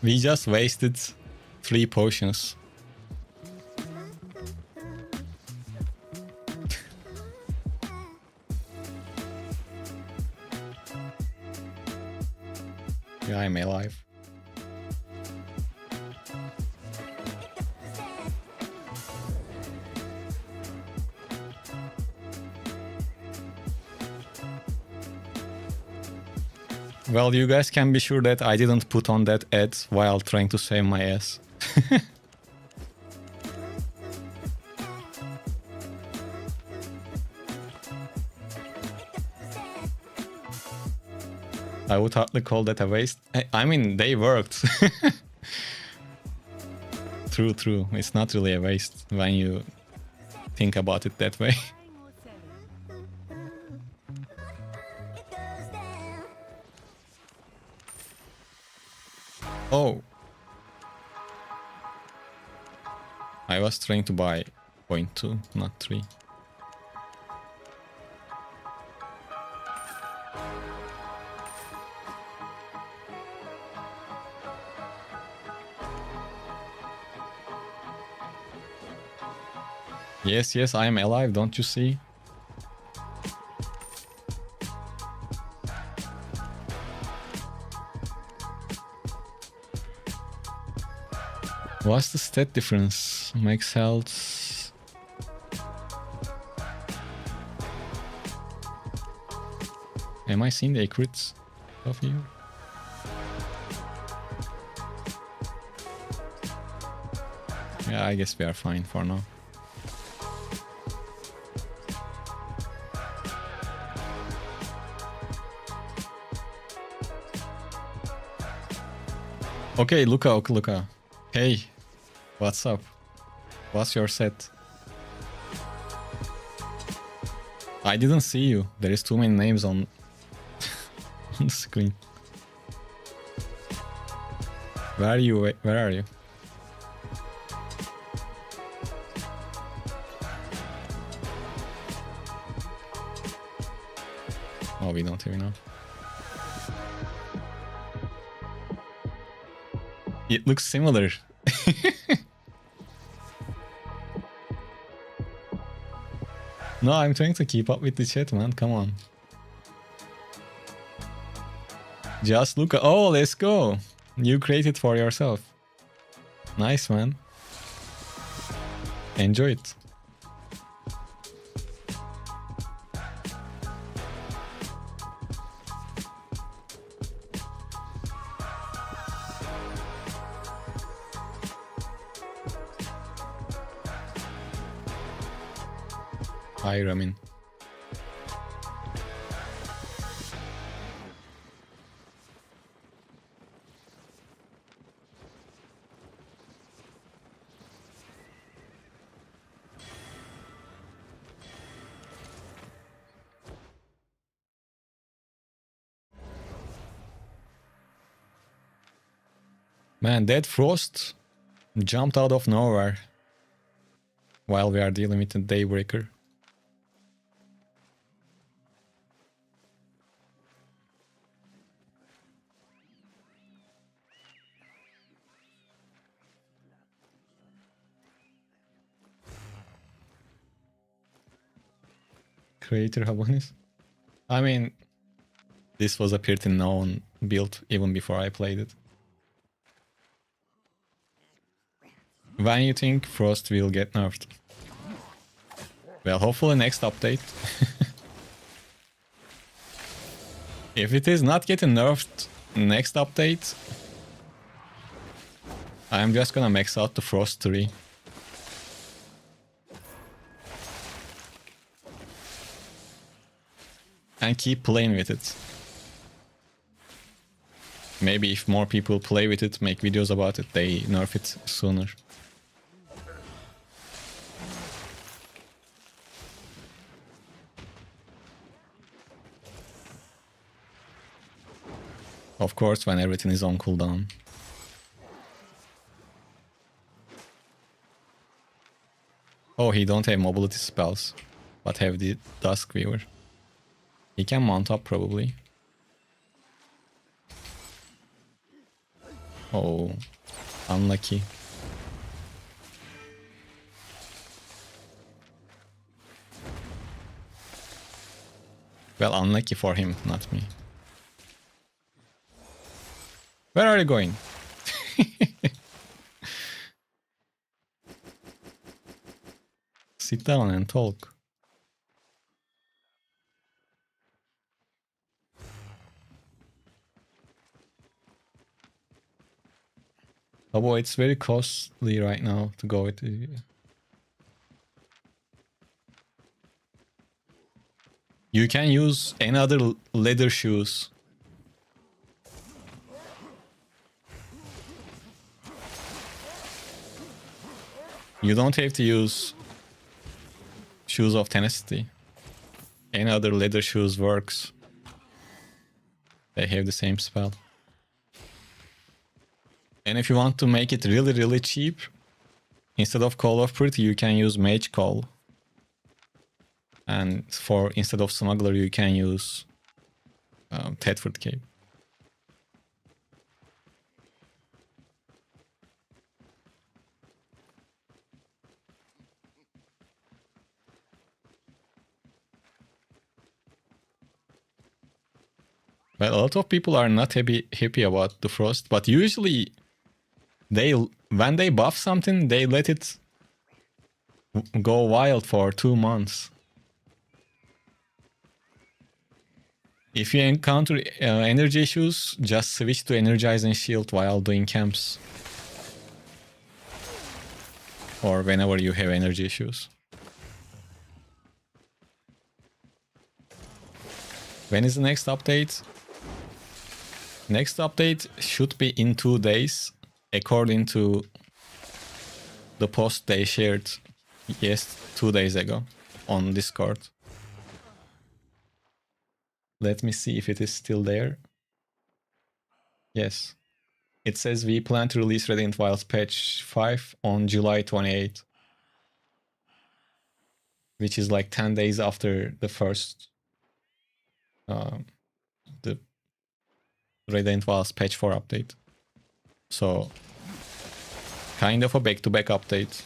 We just wasted 3 potions. Yeah, I'm alive. Well, you guys can be sure that I didn't put on that ad while trying to save my ass. I would hardly call that a waste. I mean, they worked. True. It's not really a waste when you think about it that way. Oh. I was trying to buy 0.2, not 3. Yes, I am alive, don't you see? What's the stat difference? Max health. Am I seeing the crits of you? Yeah, I guess we are fine for now. Okay, Luca. Hey, what's up? What's your set? I didn't see you. There is too many names on, on the screen. Where are you? Where are you? Oh, we don't even know. It looks similar. No, I'm trying to keep up with the chat, man. Come on. Just Luca. Oh, let's go. You created for yourself. Nice, man. Enjoy it. Hi, Ramin. Man, that frost jumped out of nowhere while we are dealing with the Daybreaker. Creator Habonis. I mean, this was a pretty known build even before I played it. When you think Frost will get nerfed? Well, hopefully next update. If it is not getting nerfed next update, I'm just gonna max out the Frost 3. And keep playing with it. Maybe if more people play with it, make videos about it, they nerf it sooner. Of course, when everything is on cooldown. Oh, he don't have mobility spells, but have the Dusk Weaver. He can mount up probably. Oh, unlucky. Well, unlucky for him, not me. Where are you going? Sit down and talk. Oh boy, it's very costly right now to go with. You can use another leather shoes. You don't have to use shoes of tenacity. Any other leather shoes works. They have the same spell. And if you want to make it really, really cheap, instead of Call of Pretty, you can use Mage Call. And instead of Smuggler, you can use Thetford Cape. Well, a lot of people are not happy about the Frost, but usually when they buff something, they let it go wild for 2 months. If you encounter energy issues, just switch to Energize and Shield while doing camps. Or whenever you have energy issues. When is the next update? Next update should be in 2 days, according to the post they shared 2 days ago on Discord. Let me see if it is still there. Yes. It says we plan to release Radiant Wilds patch 5 on July 28th. Which is like 10 days after the first the Radiant Wilds patch 4 update. So kind of a back-to-back update.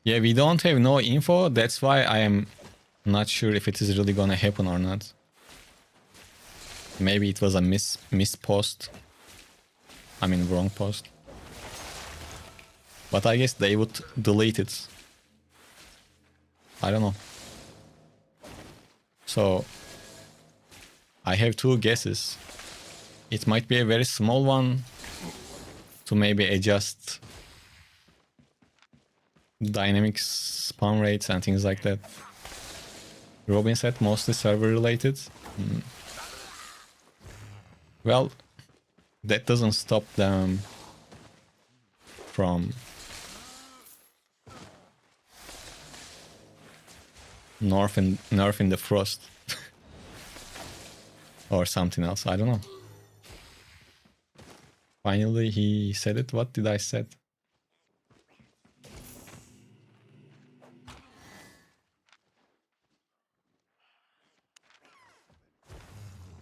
Yeah, we don't have no info. That's why I am not sure if it is really gonna happen or not. Maybe it was a miss post. I mean, wrong post. But I guess they would delete it. I don't know. So I have 2 guesses. It might be a very small one to maybe adjust dynamic spawn rates and things like that. Robin said mostly server related. Well, that doesn't stop them from nerfing the Frost. Or something else, I don't know. Finally he said it. What did I said?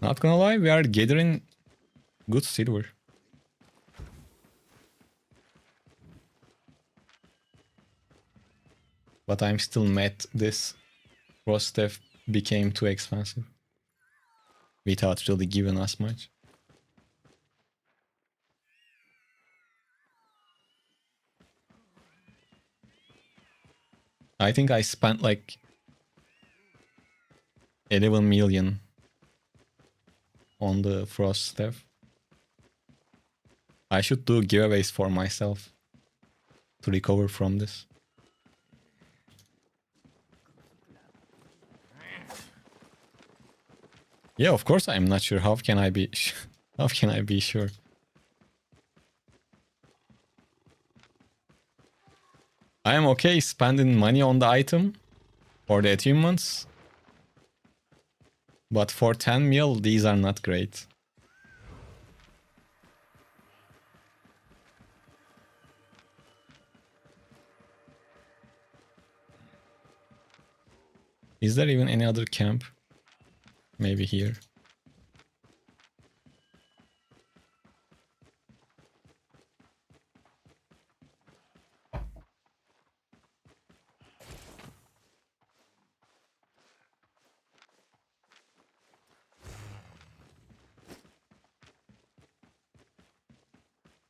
Not gonna lie, we are gathering good silver. But I'm still mad this Frost stuff became too expensive. Without really giving us much. I think I spent like 11 million on the Frost stuff. I should do giveaways for myself to recover from this. Yeah, of course I'm not sure. How can I be how can I be sure? I am okay spending money on the item or the achievements. But for 10 mil, these are not great. Is there even any other camp? Maybe here.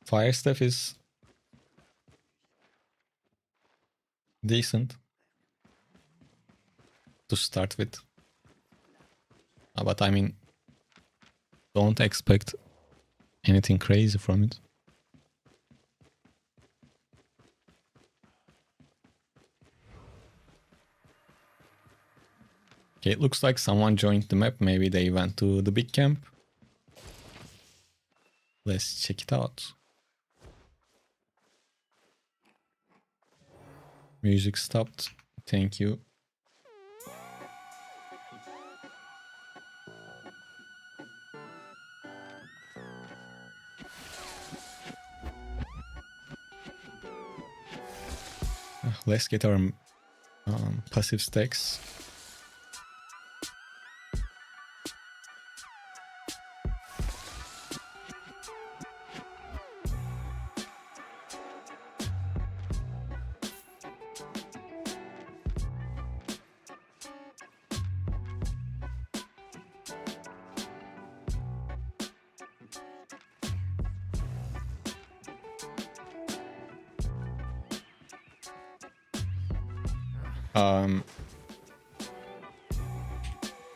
Fire Staff is decent to start with. But I mean, don't expect anything crazy from it. Okay, it looks like someone joined the map. Maybe they went to the big camp. Let's check it out. Music stopped. Thank you. Let's get our passive stacks.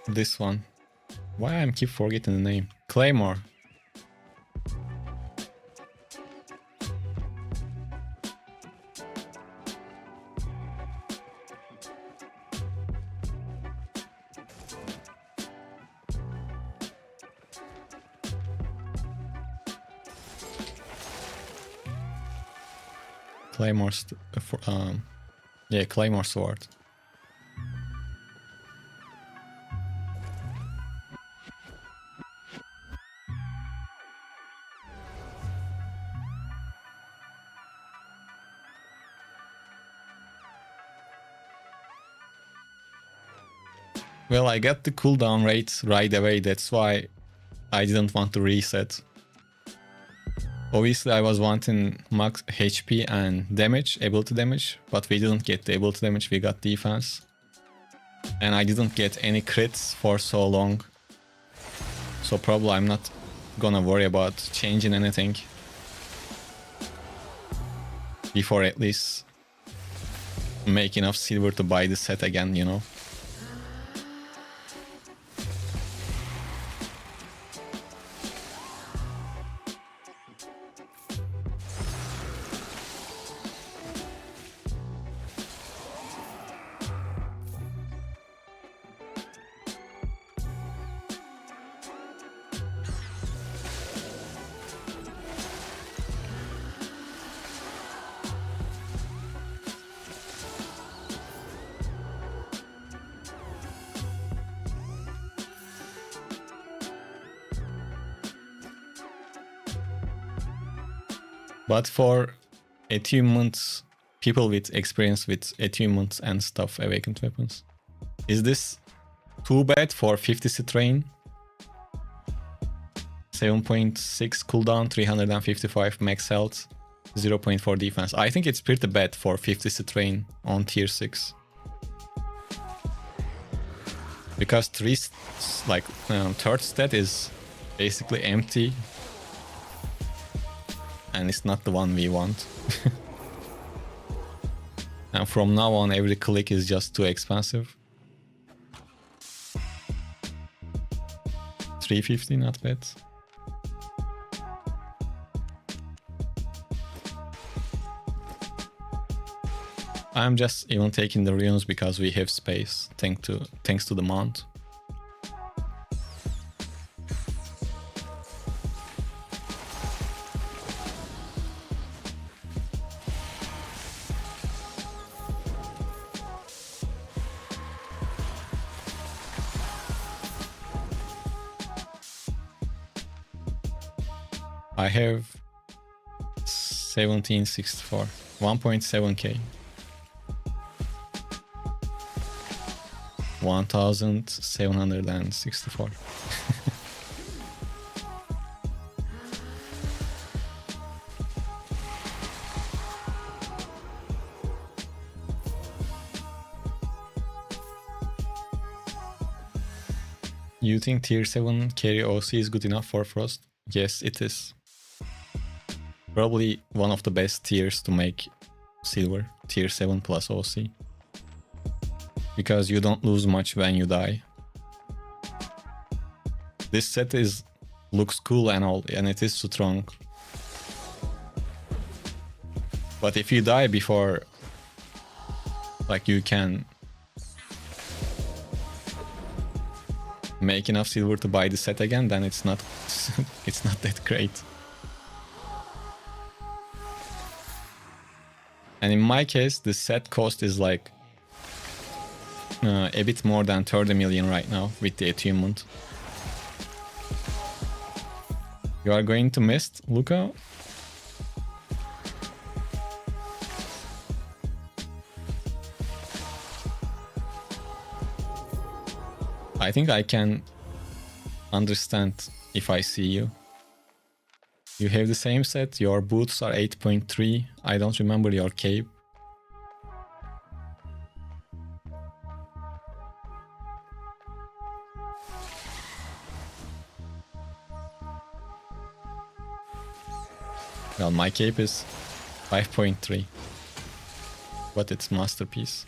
This one. Why I keep forgetting the name? Claymore. Claymore, yeah, Claymore sword. Well, I got the cooldown rate right away, that's why I didn't want to reset. Obviously, I was wanting max HP and damage, ability damage, but we didn't get the ability damage, we got defense. And I didn't get any crits for so long. So probably I'm not gonna worry about changing anything before at least make enough silver to buy the set again, you know. But for attunements, people with experience with attunements and stuff, awakened weapons, is this too bad for 50 strain? 7.6 cooldown, 355 max health, 0.4 defense. I think it's pretty bad for 50 strain on tier 6. Because third stat is basically empty. And it's not the one we want. And from now on, every click is just too expensive. 350, not bad. I'm just even taking the runes because we have space, thanks to the mount. I have 1764, 1.7k. 1764. You think tier 7 carry OC is good enough for Frost? Yes, it is. Probably one of the best tiers to make silver, tier 7 plus OC. Because you don't lose much when you die. This set looks cool and all, and it is strong. But if you die before, like, you can make enough silver to buy the set again, then it's not it's not that great. And in my case, the set cost is like a bit more than 30 million right now with the attunement. You are going to mist, Luca? I think I can understand if I see you. You have the same set, your boots are 8.3. I don't remember your cape. Well, my cape is 5.3, but it's masterpiece.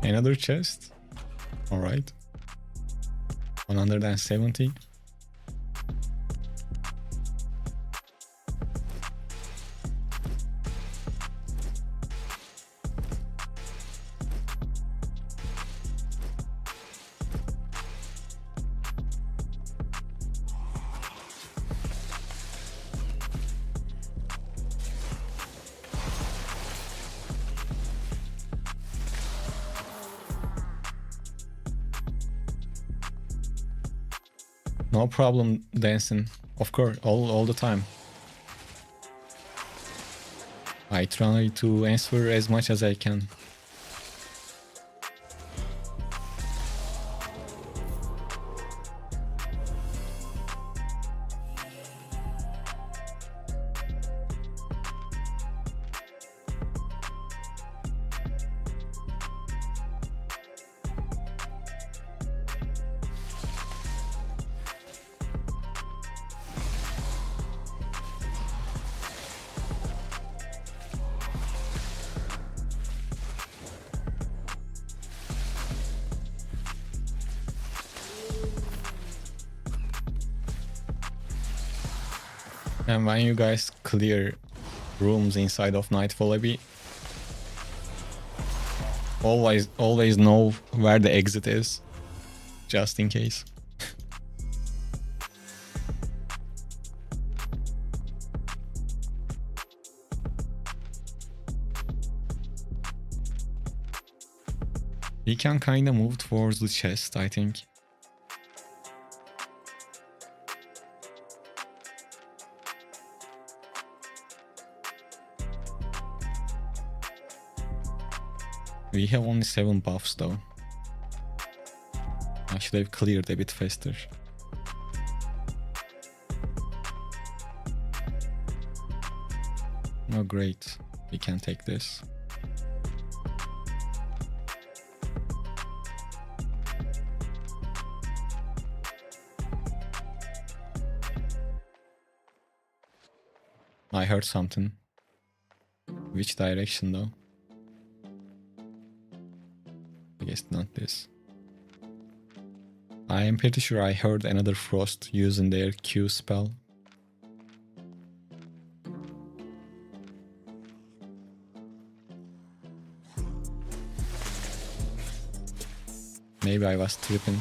Another chest. All right. 170. No problem dancing, of course, all the time. I try to answer as much as I can. And when you guys clear rooms inside of Nightfall Abbey, always know where the exit is, just in case. We can kinda move towards the chest, I think. We have only 7 buffs though. I should have cleared a bit faster. Oh great, we can take this. I heard something. Which direction though? I guess not this. I am pretty sure I heard another frost using their Q spell. Maybe I was tripping.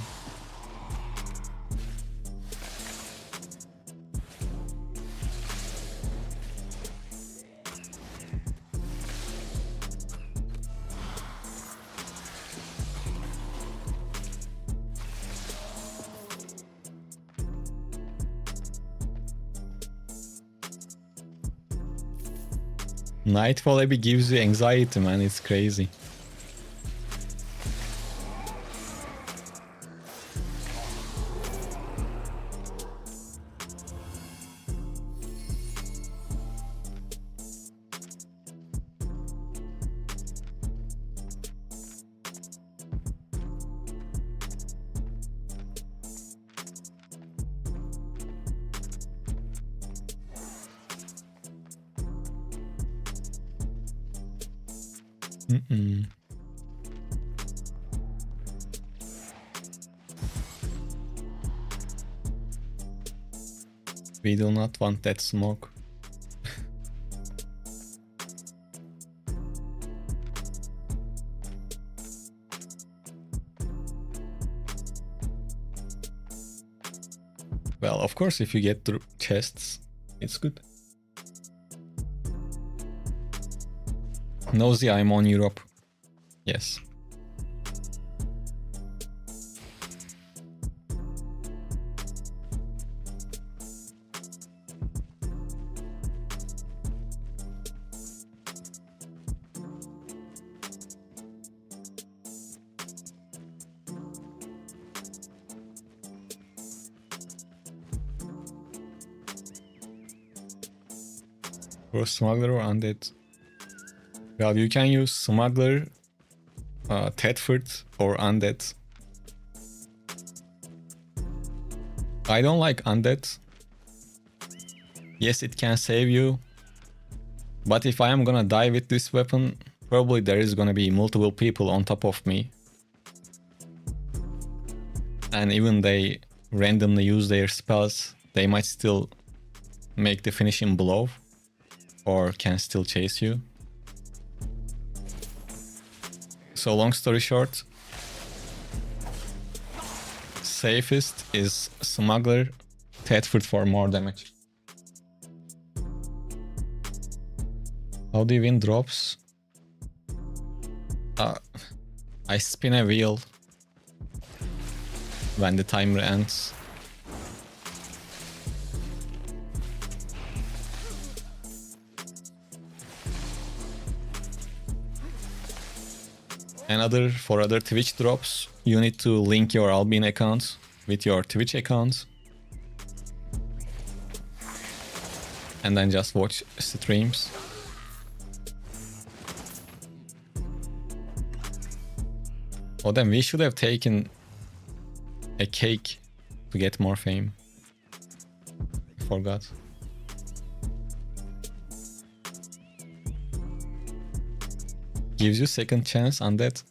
Nightfall Abbey gives you anxiety, man. It's crazy. We do not want that smoke. Well, of course, if you get the chests, it's good. Nosy, I'm on Europe. Yes. For smuggler or undead? Well, you can use smuggler, Tedford, or undead. I don't like undead. Yes, it can save you. But if I am gonna die with this weapon, probably there is gonna be multiple people on top of me. And even they randomly use their spells, they might still make the finishing blow. Or can still chase you. So long story short, safest is smuggler, Tedford for more damage. How do you win drops? I spin a wheel when the timer ends. And for other Twitch drops, you need to link your Albion account with your Twitch account. And then just watch streams. Oh damn, we should have taken a cake to get more fame. I forgot. Gives you second chance on that?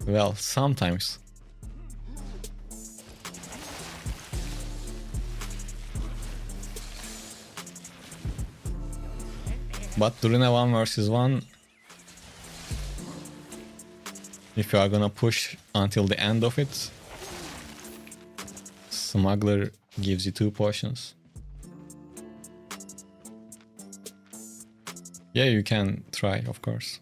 Well, sometimes. But during a 1 versus 1, if you are gonna push until the end of it, smuggler gives you 2 potions. Yeah, you can try, of course.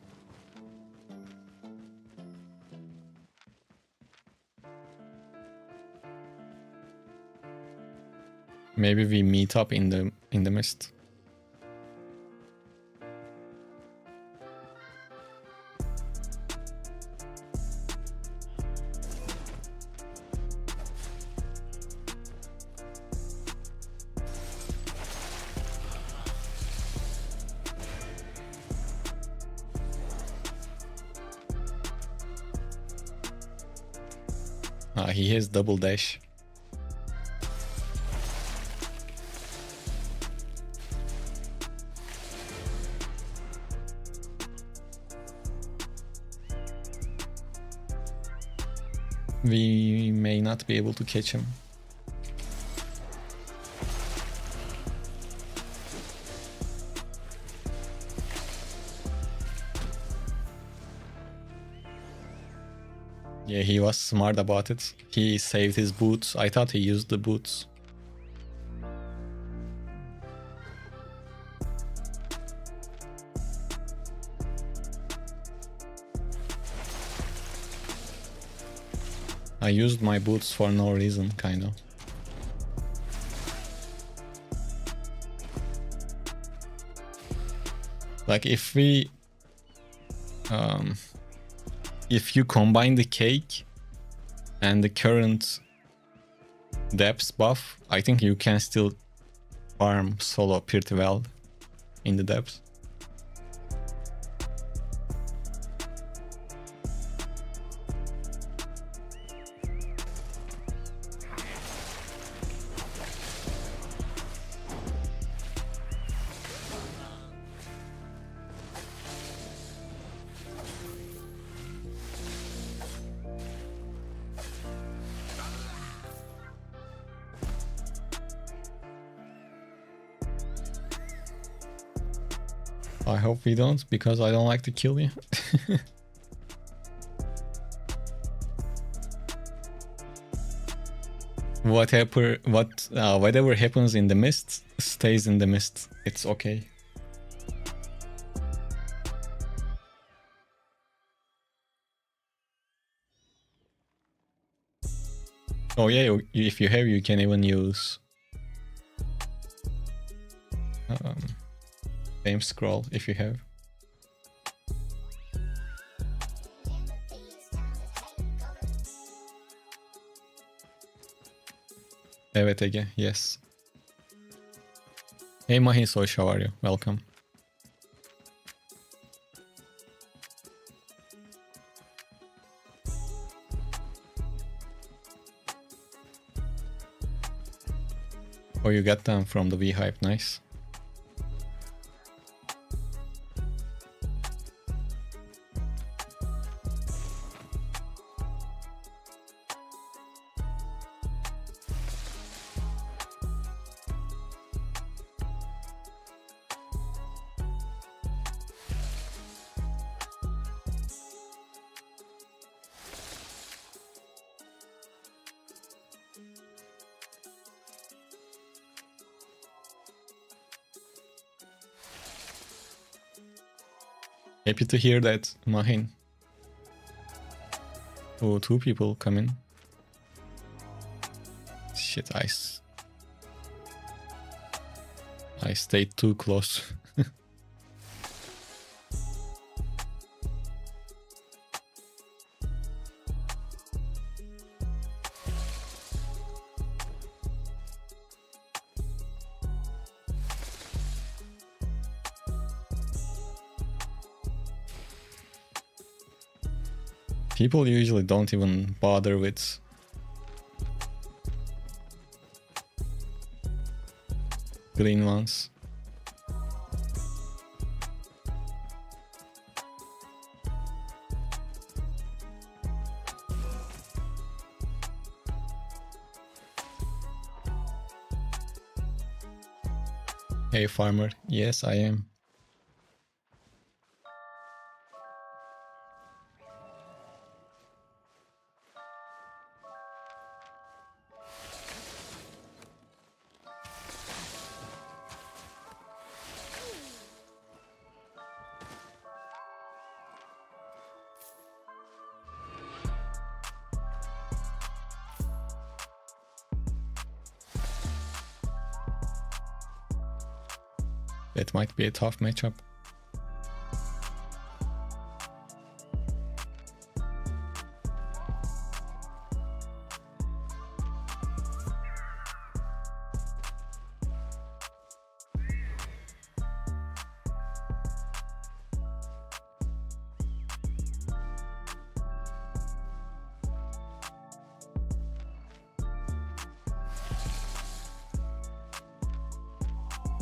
Maybe we meet up in the mist. He has double dash. We may not be able to catch him. Yeah, he was smart about it. He saved his boots. I thought he used the boots. I used my boots for no reason, kind of. Like if we if you combine the cake and the current depths buff, I think you can still farm solo pretty well in the depths. I hope we don't, because I don't like to kill you. Whatever happens in the mist stays in the mist. It's okay. Oh yeah, if you have, you can even use same scroll if you have. Evet Ege, yes. Hey Mahi Soish, how are you? Welcome. Oh, you got them from the V-Hype, nice. Happy to hear that, Mahin. Oh, 2 people come in. Shit, I stayed too close. People usually don't even bother with green ones. Hey farmer, yes I am. That might be a tough matchup.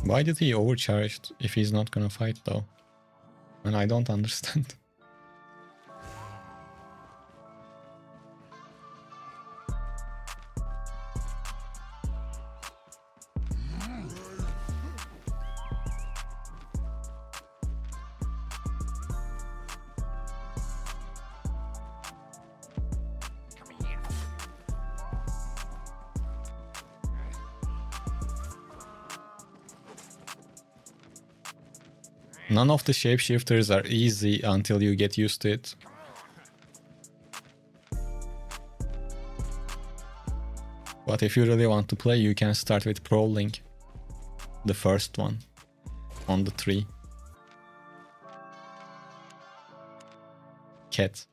Why did he overcharge if he's not gonna fight though? And I don't understand. None of the shapeshifters are easy until you get used to it. But if you really want to play, you can start with Prowling, the first one, on the tree. cat.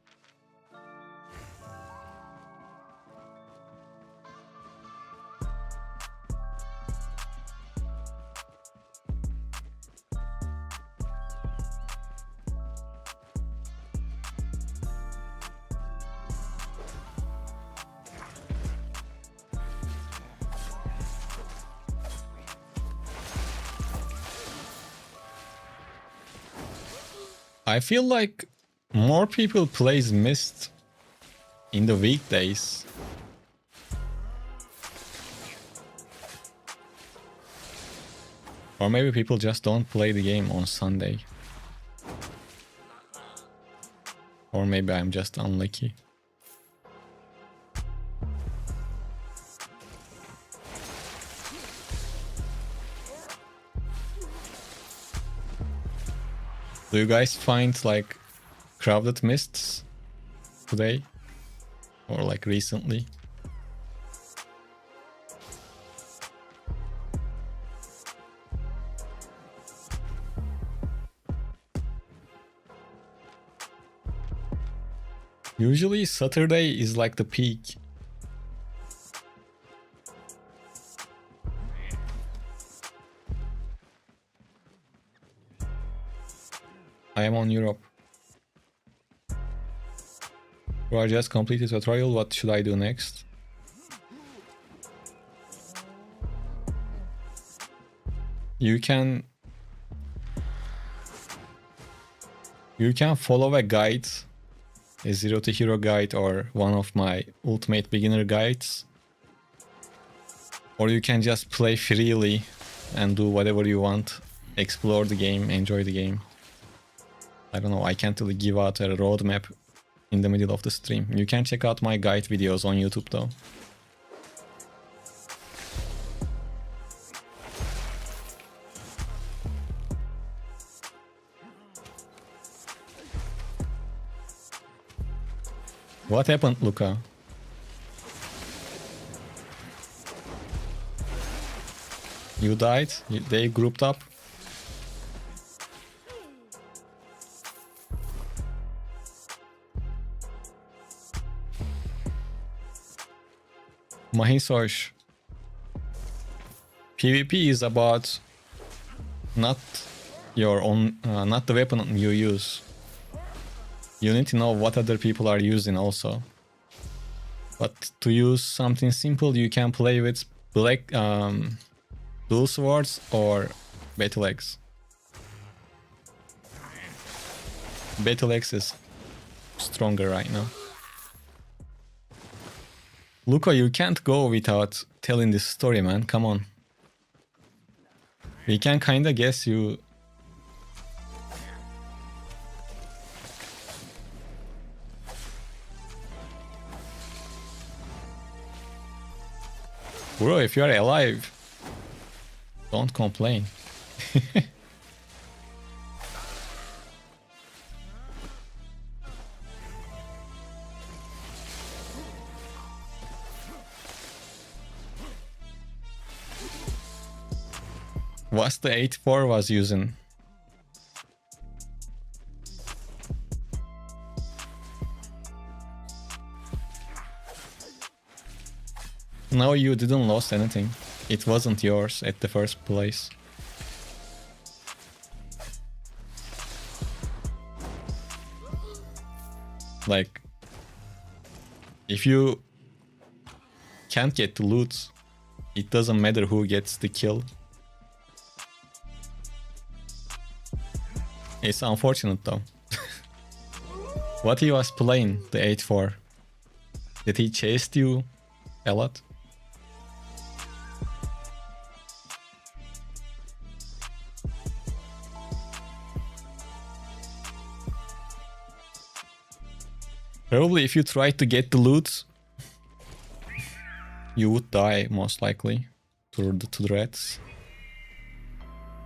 I feel like more people plays Mist in the weekdays. Or maybe people just don't play the game on Sunday. Or maybe I'm just unlucky. Do you guys find like crowded mists today? Or like recently? Usually Saturday is like the peak. I am on Europe. So I just completed a trial. What should I do next? You can follow a guide, a Zero to Hero guide or one of my Ultimate Beginner guides. Or you can just play freely and do whatever you want. Explore the game, enjoy the game. I don't know, I can't really give out a roadmap in the middle of the stream. You can check out my guide videos on YouTube though. What happened, Luca? You died? They grouped up? Mahisosh. PvP is about not your own, not the weapon you use. You need to know what other people are using also. But to use something simple, you can play with black dual swords or battle axe. Battle axe is stronger right now. Luca, you can't go without telling this story, man. Come on. We can kinda guess you. Bro, if you are alive, don't complain. What's the 8-4 was using? No, you didn't lose anything. It wasn't yours at the first place. Like, if you can't get the loot, it doesn't matter who gets the kill. It's unfortunate though. What he was playing, the 8-4? Did he chase you a lot? Probably if you tried to get the loot, you would die most likely to the rats.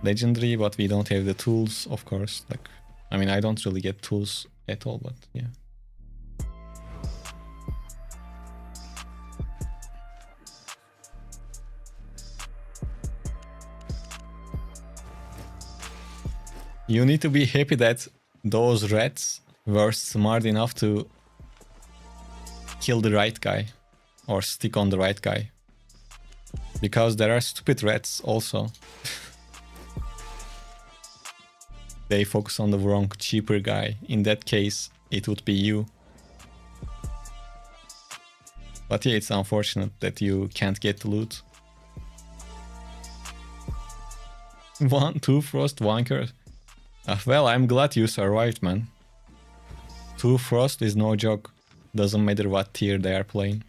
Legendary, but we don't have the tools, of course. Like, I mean, I don't really get tools at all, but yeah. You need to be happy that those rats were smart enough to kill the right guy or stick on the right guy. Because there are stupid rats also. They focus on the wrong, cheaper guy. In that case, it would be you. But yeah, it's unfortunate that you can't get the loot. 2 frost, 1 curse. Well, I'm glad you survived, man. 2 frost is no joke. Doesn't matter what tier they are playing.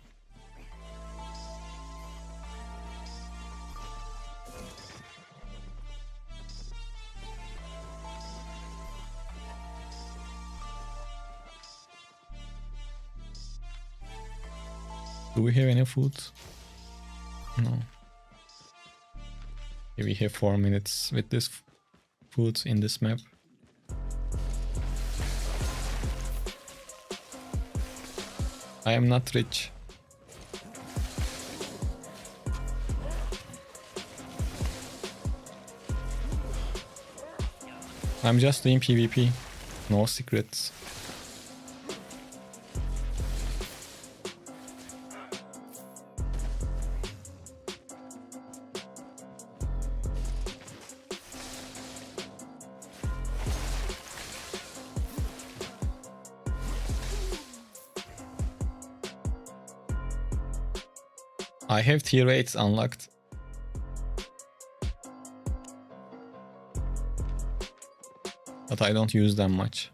Do we have any food? No. We have 4 minutes with this food in this map. I am not rich. I'm just doing PvP. No secrets. I have tier 8s unlocked. But I don't use them much.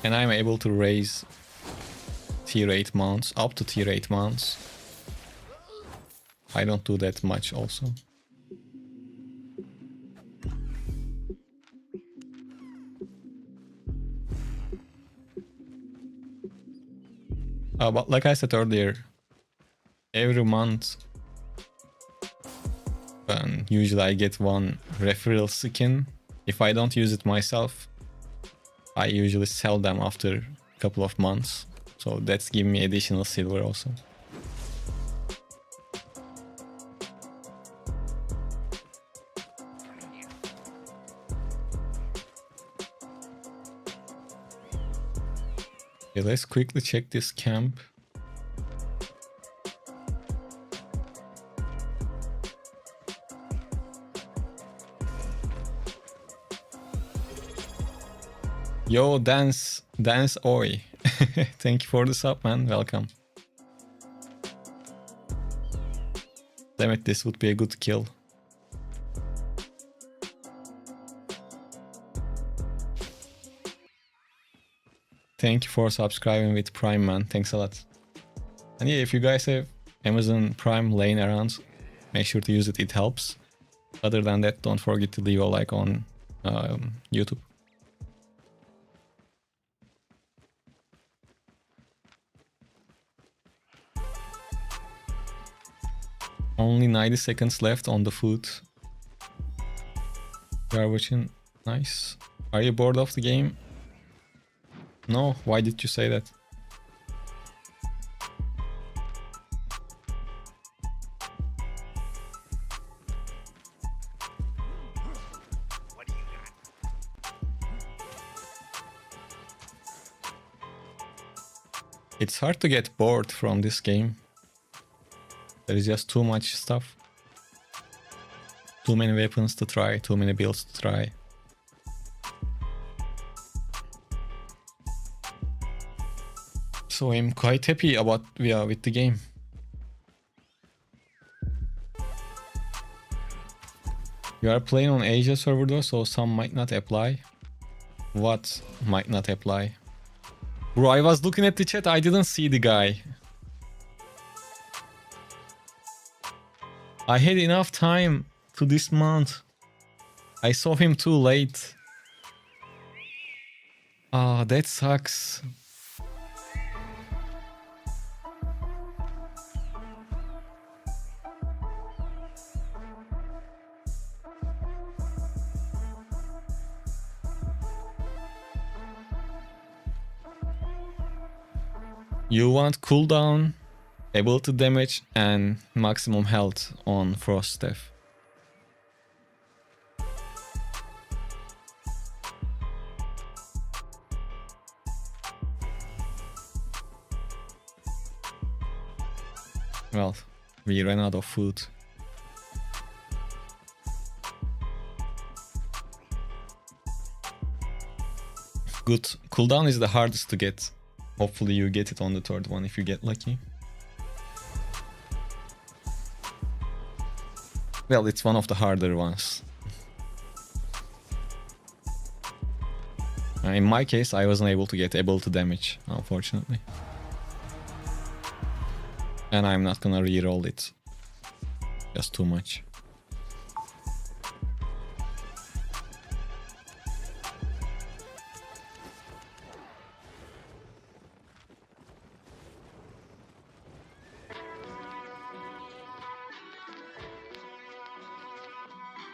And I'm able to raise tier 8 mounts, up to tier 8 mounts. I don't do that much also. But like I said earlier, every month, usually I get 1 referral skin. If I don't use it myself, I usually sell them after a couple of months. So that's giving me additional silver also. Okay, let's quickly check this camp. Yo, Dance Oi. Thank you for the sub, man. Welcome. Damn it, this would be a good kill. Thank you for subscribing with Prime, man. Thanks a lot. And yeah, if you guys have Amazon Prime laying around, make sure to use it. It helps. Other than that, don't forget to leave a like on YouTube. Only 90 seconds left on the food. You are watching. Nice. Are you bored of the game? No? Why did you say that? It's hard to get bored from this game. There is just too much stuff. Too many weapons to try, too many builds to try. So I'm quite happy about with the game. You are playing on Asia server though, so some might not apply. What might not apply? Bro, I was looking at the chat, I didn't see the guy. I had enough time to dismount. I saw him too late. Ah, that sucks. You want cooldown, ability damage, and maximum health on Frost Staff. Well, we ran out of food. Good. Cooldown is the hardest to get. Hopefully you get it on the third one if you get lucky. Well, it's one of the harder ones. In my case, I wasn't able to get ability damage, unfortunately. And I'm not gonna reroll it. Just too much.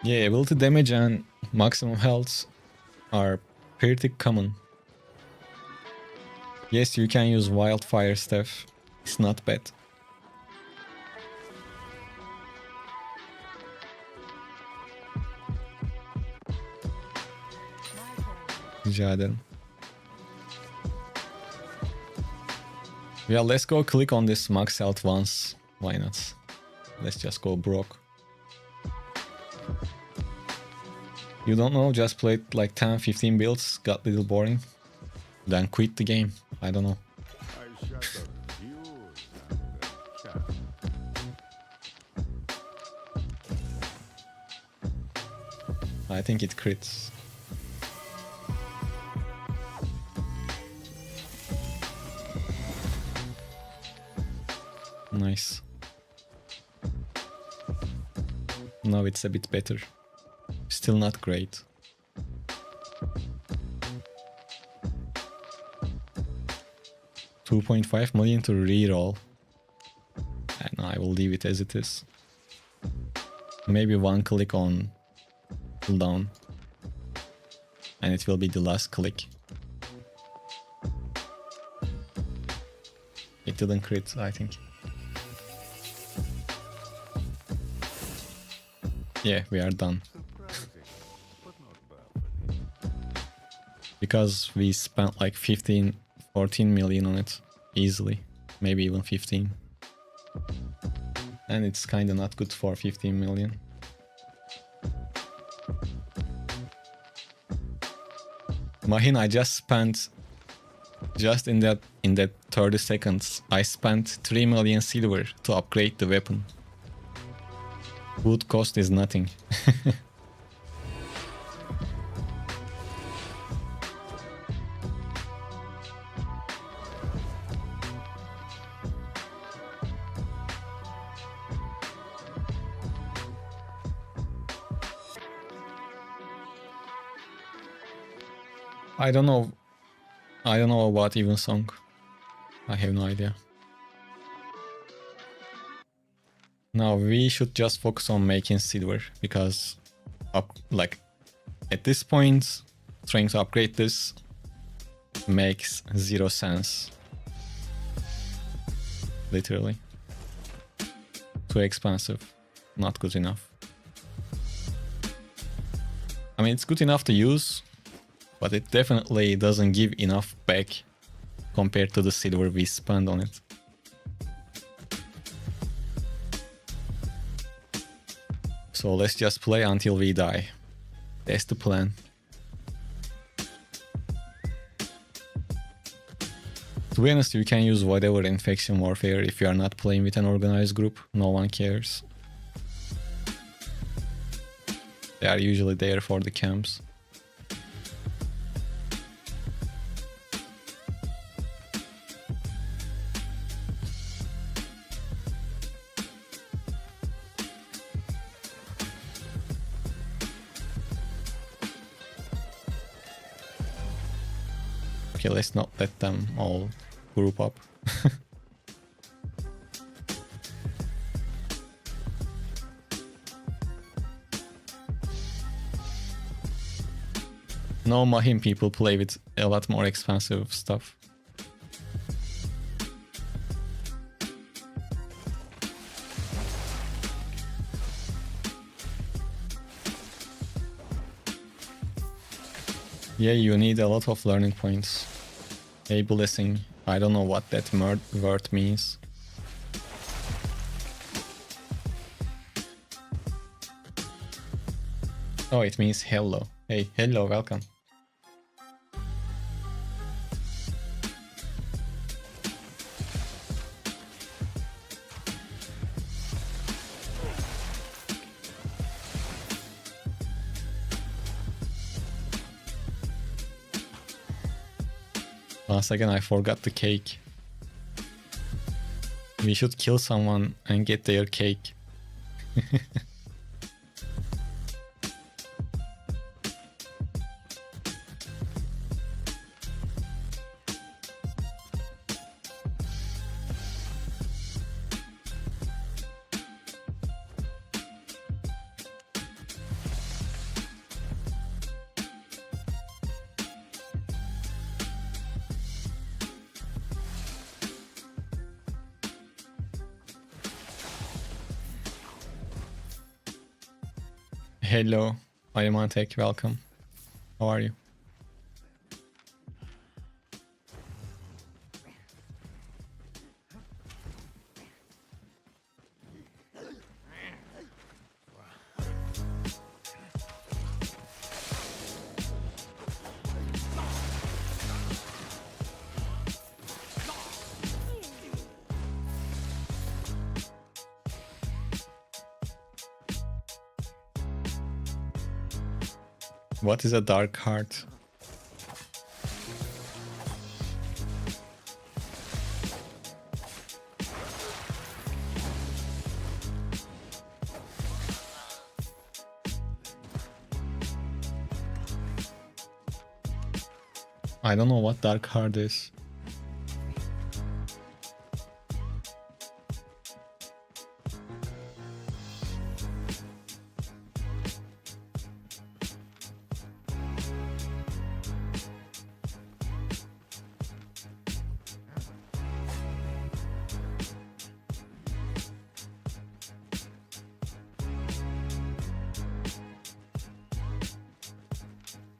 Yeah, ability damage and maximum health are pretty common. Yes, you can use wildfire stuff. It's not bad. Rica ederim. Yeah, let's go click on this max health once. Why not? Let's just go broke. You don't know, just played like 10-15 builds, got a little boring, then quit the game. I don't know. I think it crits. Nice. Now it's a bit better. Still not great. $2.5 million to reroll. And I will leave it as it is. Maybe one click on cooldown. And it will be the last click. It didn't crit, I think. Yeah, we are done. Because we spent like 14 million on it easily, maybe even 15. And it's kinda not good for 15 million. Mahin, I just spent, just in that 30 seconds, I spent 3 million silver to upgrade the weapon. Wood cost is nothing. I don't know about even song. I have no idea. Now we should just focus on making silver because like at this point trying to upgrade this makes 0 sense. Literally. Too expensive. Not good enough. I mean, it's good enough to use, but it definitely doesn't give enough back compared to the silver we spend on it. So let's just play until we die. That's the plan. To be honest, you can use whatever in faction warfare if you are not playing with an organized group. No one cares. They are usually there for the camps. Okay, let's not let them all group up. No, Mahim people play with a lot more expensive stuff. Yeah, you need a lot of learning points. A blessing. I don't know what that word means. Oh, it means hello. Hey, hello, welcome. Once again, I forgot the cake. We should kill someone and get their cake. Hello, I am Antek, welcome. How are you? What is a dark heart? I don't know what dark heart is.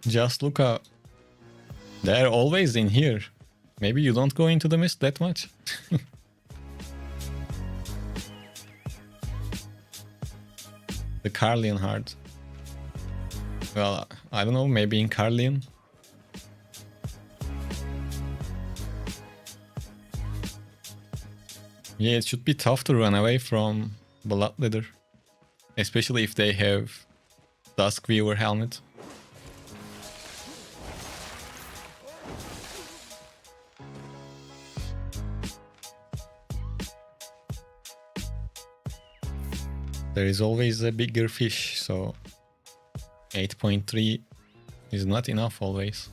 Just look up. They're always in here. Maybe you don't go into the mist that much. The Carlian heart. Well, I don't know, maybe in Carlian. Yeah, it should be tough to run away from Bloodletter. Especially if they have Duskweaver helmet. There is always a bigger fish, so 8.3 is not enough always.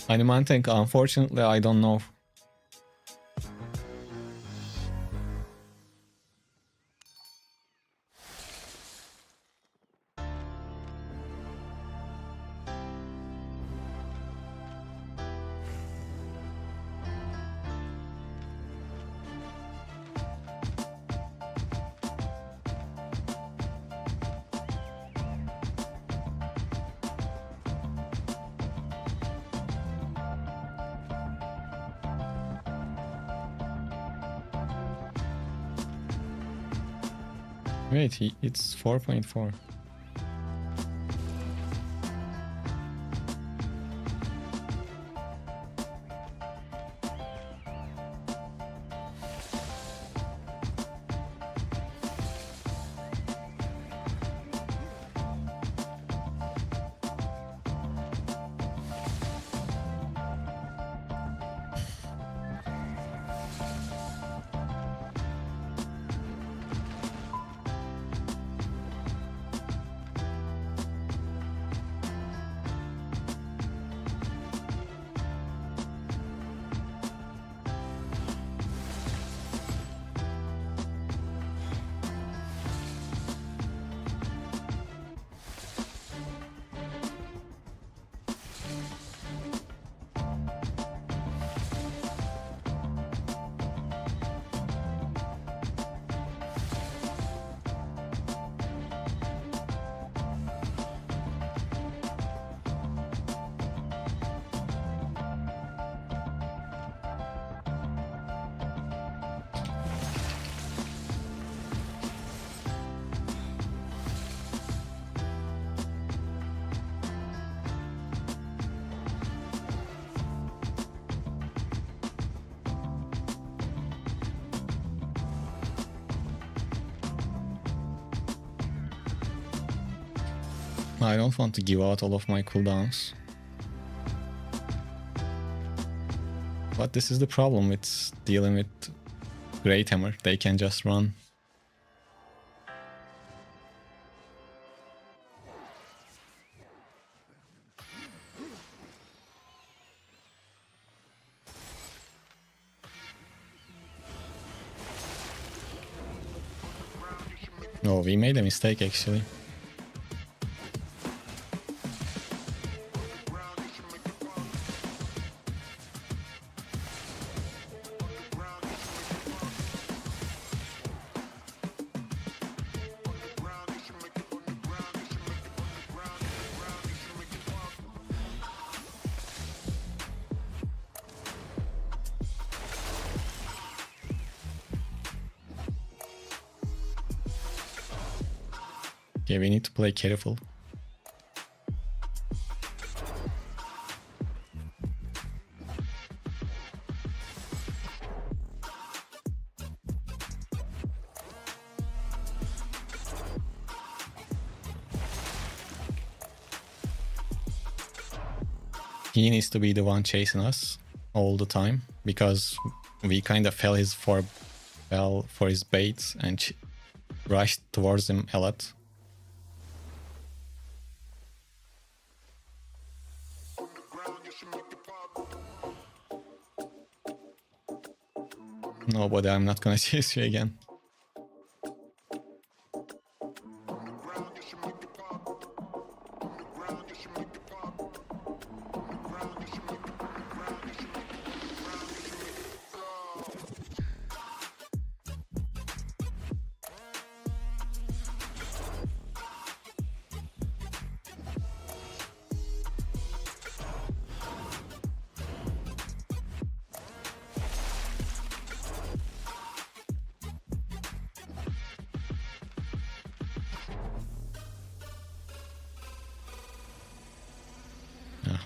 Animantank, unfortunately, I don't know. Wait, it's 4.4. I don't want to give out all of my cooldowns. But this is the problem with dealing with Great Hammer. They can just run. Oh, we made a mistake actually. Okay, we need to play careful. He needs to be the one chasing us all the time because we kind of fell for his bait and rushed towards him a lot. No, but I'm not gonna chase you again.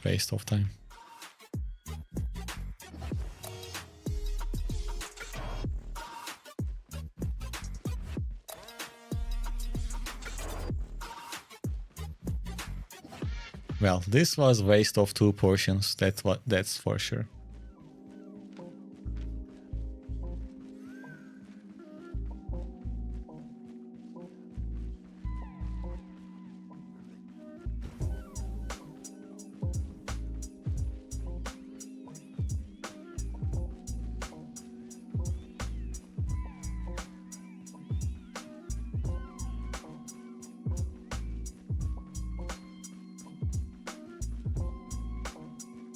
Waste of time. Well, this was waste of 2 potions, that's for sure.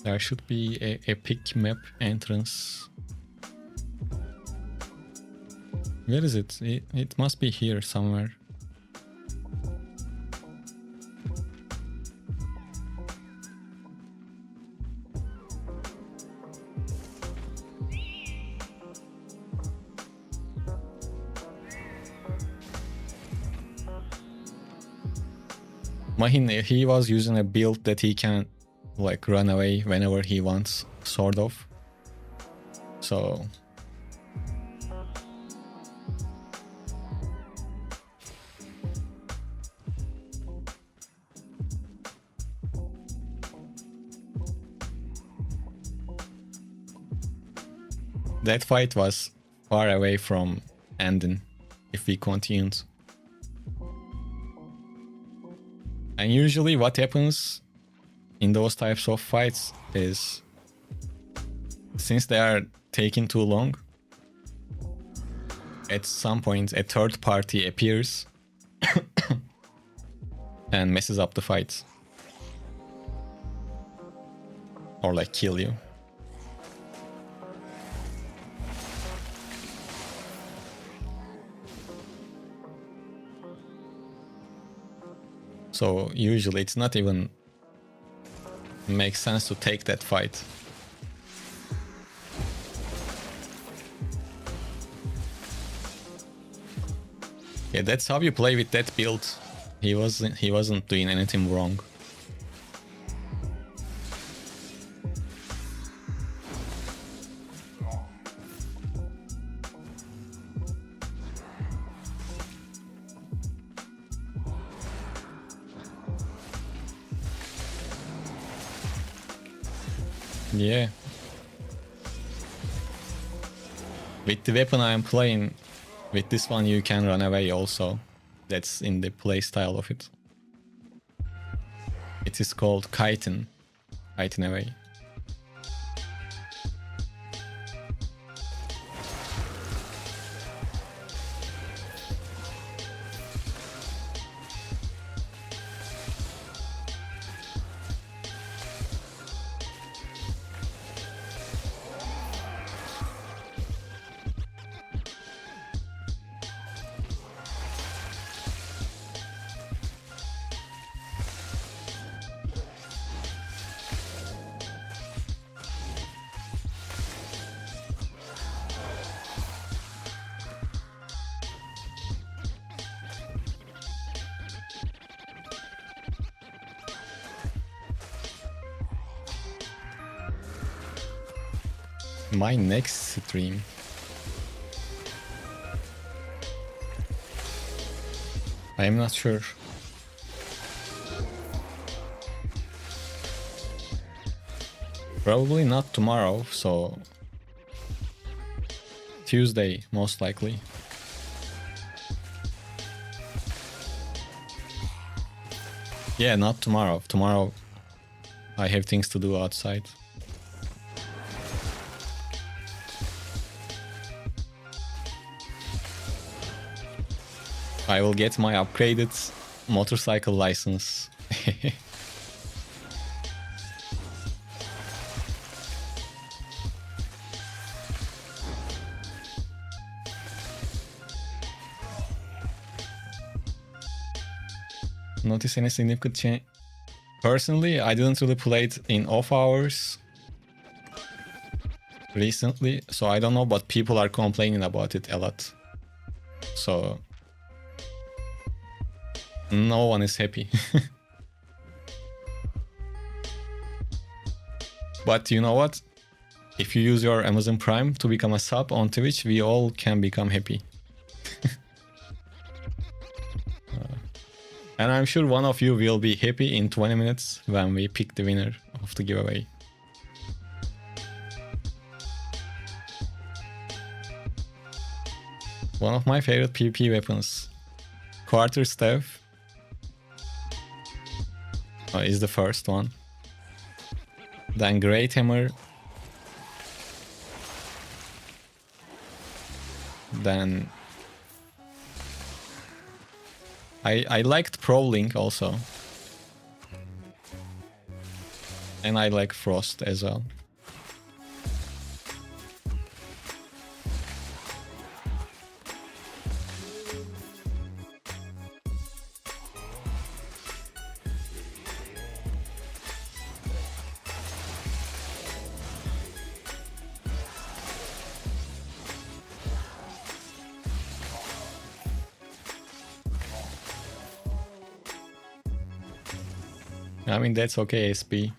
There should be a epic map entrance. Where is it? It must be here somewhere. Mahin, he was using a build that he can like run away whenever he wants, sort of. So that fight was far away from ending if we continued. And usually what happens in those types of fights is, since they are taking too long, at some point a third party appears and messes up the fight. Or like kill you. So usually it's not even makes sense to take that fight. Yeah, that's how you play with that build. He wasn't doing anything wrong. Yeah. With the weapon I'm playing, with this one you can run away also. That's in the play style of it. It is called kiten. Kiten away. My next stream. I am not sure. Probably not tomorrow, so Tuesday most likely. Yeah, not tomorrow. Tomorrow I have things to do outside. I will get my upgraded motorcycle license. Notice any significant change? Personally, I didn't really play it in off hours recently, so I don't know, but people are complaining about it a lot. So no one is happy. But you know what? If you use your Amazon Prime to become a sub on Twitch, we all can become happy. And I'm sure one of you will be happy in 20 minutes when we pick the winner of the giveaway. One of my favorite PvP weapons. Quarterstaff is the first one. Then Great Hammer. Then I liked Prowling also. And I like Frost as well. I mean, that's okay, SP.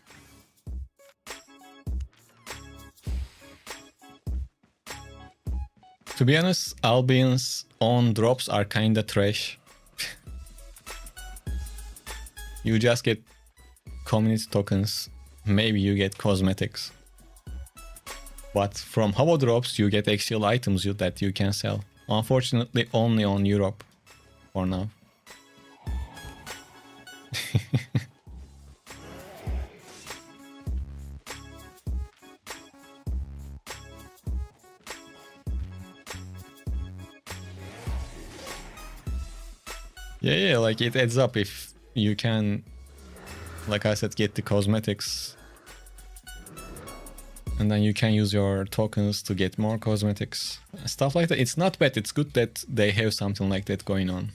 To be honest, Albion's own drops are kinda trash. You just get community tokens, maybe you get cosmetics. But from Hobo drops, you get actual items that you can sell. Unfortunately, only on Europe for now. Yeah, like it adds up if you can, like I said, get the cosmetics. And then you can use your tokens to get more cosmetics. Stuff like that. It's not bad. It's good that they have something like that going on.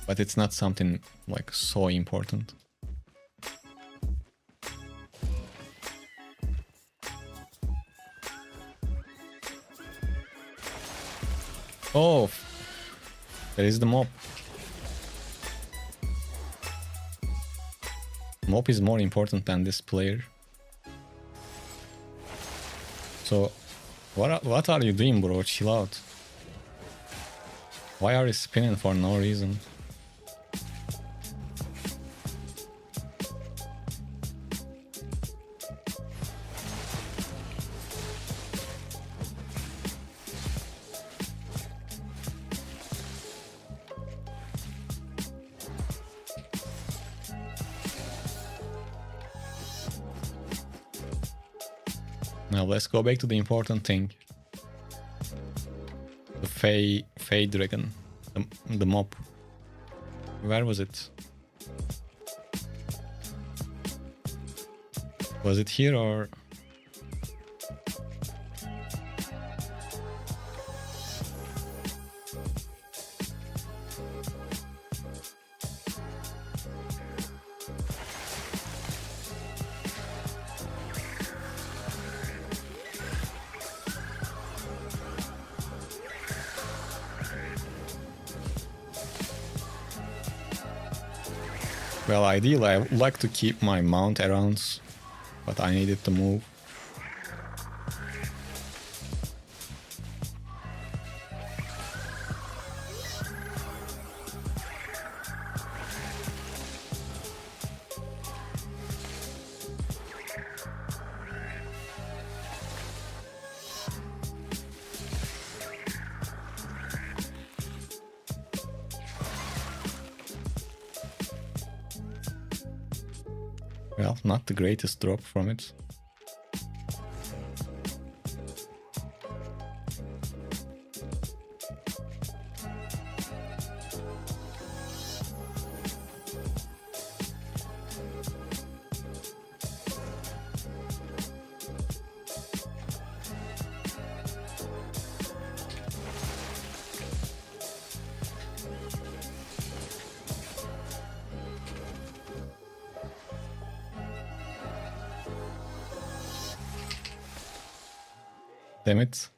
But it's not something like so important. Oh, there is the mob. Mob is more important than this player. So, what are you doing, bro? Chill out. Why are you spinning for no reason? Now let's go back to the important thing. The Fey Dragon. The mob. Where was it? Was it here or... Well, ideally I would like to keep my mount around, but I needed to move. Well, not the greatest drop from it. Damn it.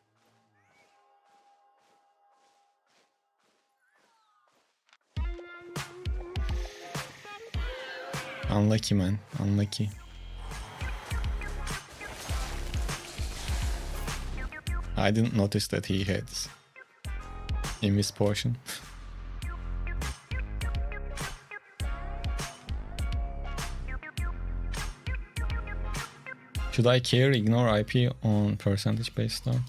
Unlucky, man. Unlucky. I didn't notice that he had Invis potion. Should I care ignore IP on percentage based now?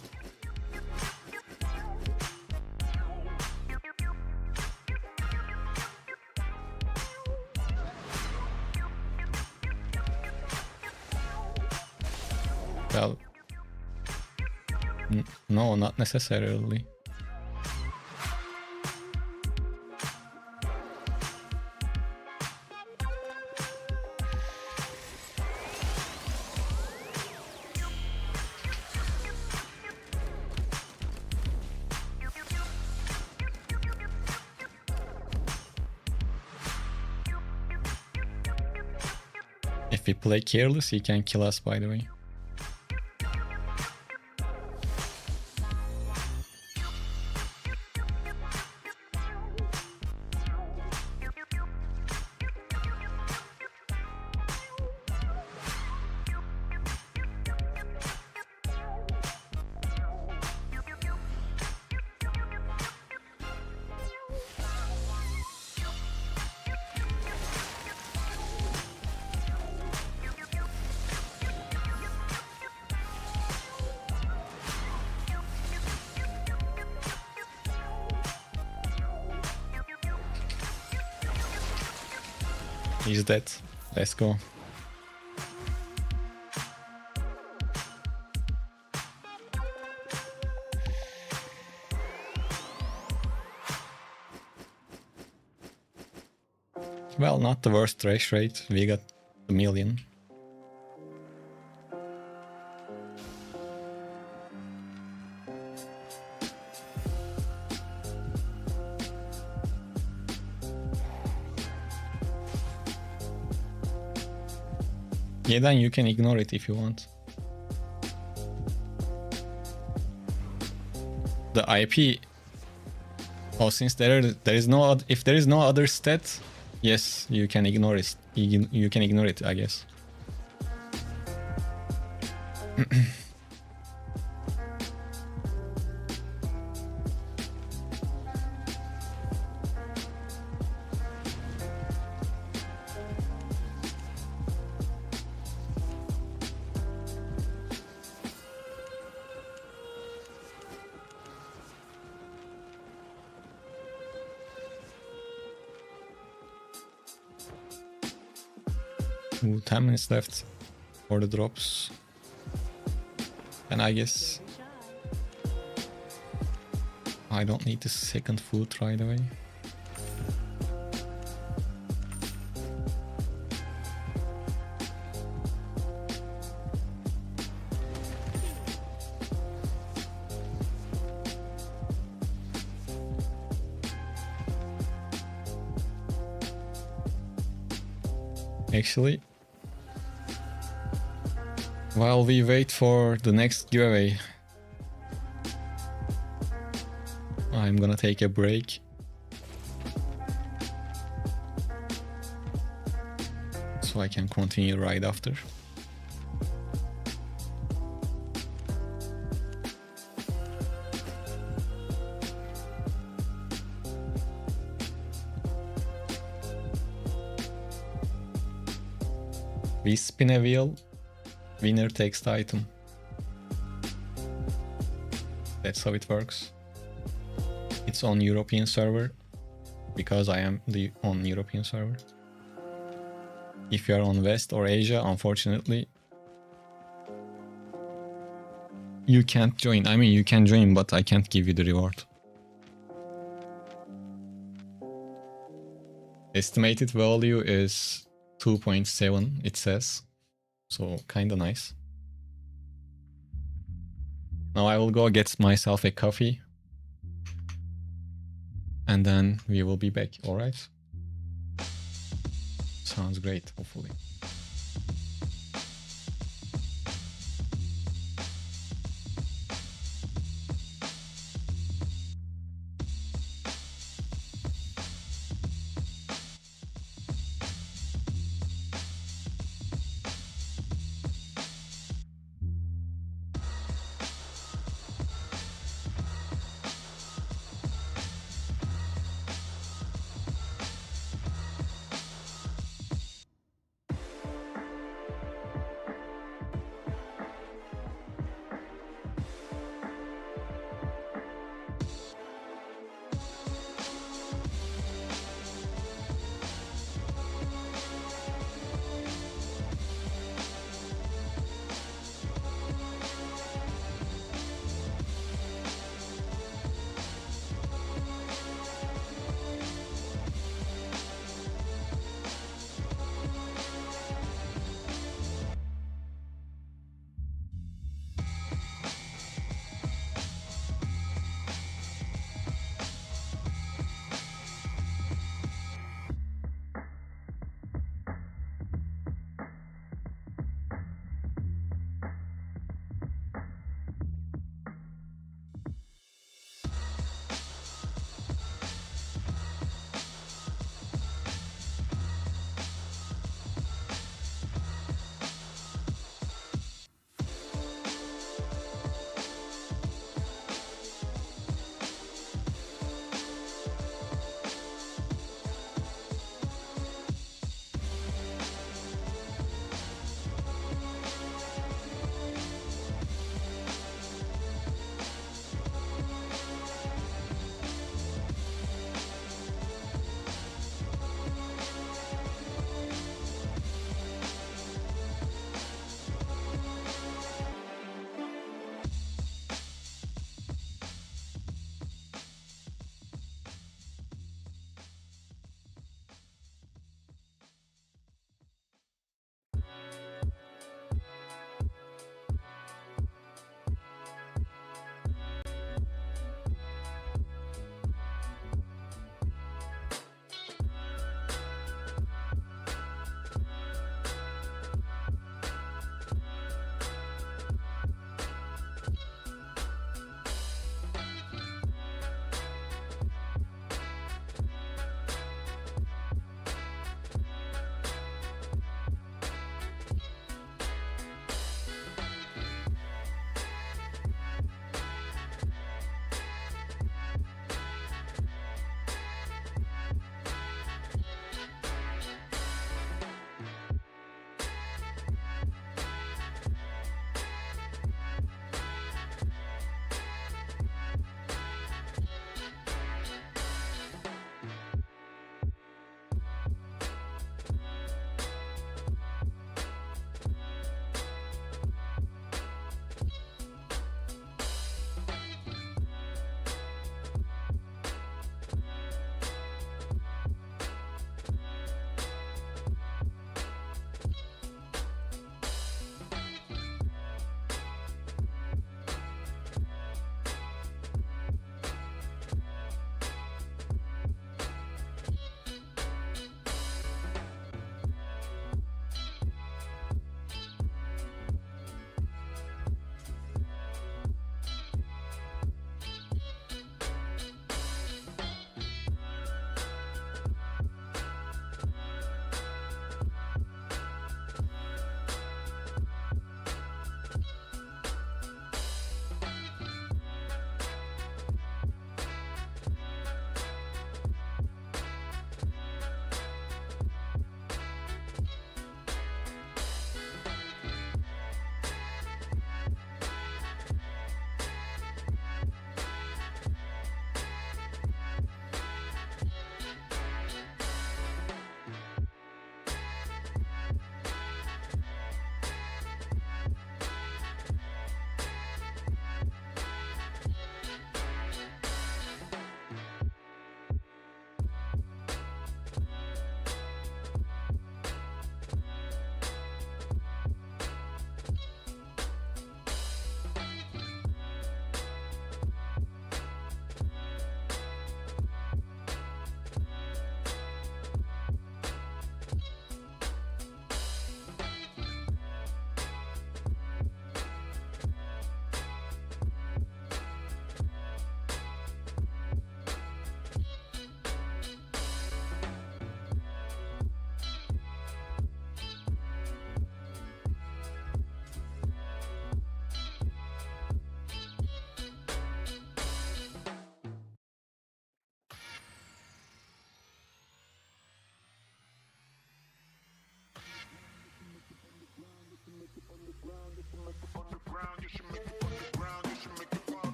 Well, no, not necessarily. If we play careless, he can kill us, by the way. He's dead. Let's go. Well, not the worst trash rate. We got a million. Yeah, then you can ignore it if you want. The IP. Oh, since there is no if there is no other stat, yes, you can ignore it. You can ignore it, I guess. Ooh, 10 minutes left for the drops. And I guess I don't need the second food right away. Actually, while we wait for the next giveaway, I'm gonna take a break. So I can continue right after. We spin a wheel, winner takes the item. That's how it works. It's on European server, because I am on European server. If you are on West or Asia, unfortunately, you can't join. I mean, you can join, but I can't give you the reward. Estimated value is 2.7, it says. So kinda nice. Now I will go get myself a coffee. And then we will be back, alright? Sounds great, hopefully.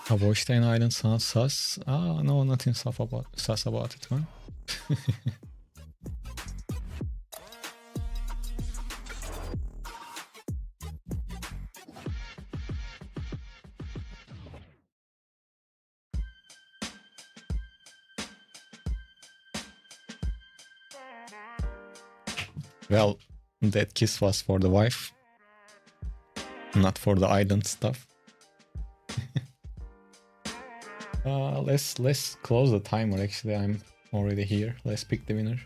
Avoidstein Island sounds sus. Ah, no, nothing sus about it, man. Well, that kiss was for the wife, not for the island stuff. Let's close the timer. Actually, I'm already here. Let's pick the winner.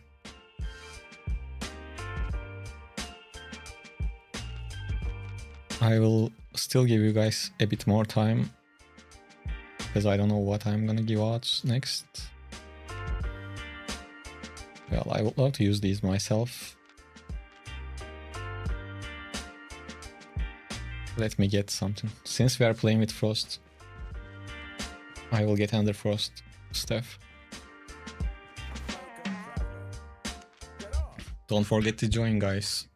I will still give you guys a bit more time because I don't know what I'm gonna give out next. Well, I would love to use these myself. Let me get something. Since we are playing with Frost, I will get Under Frost stuff. Don't forget to join, guys.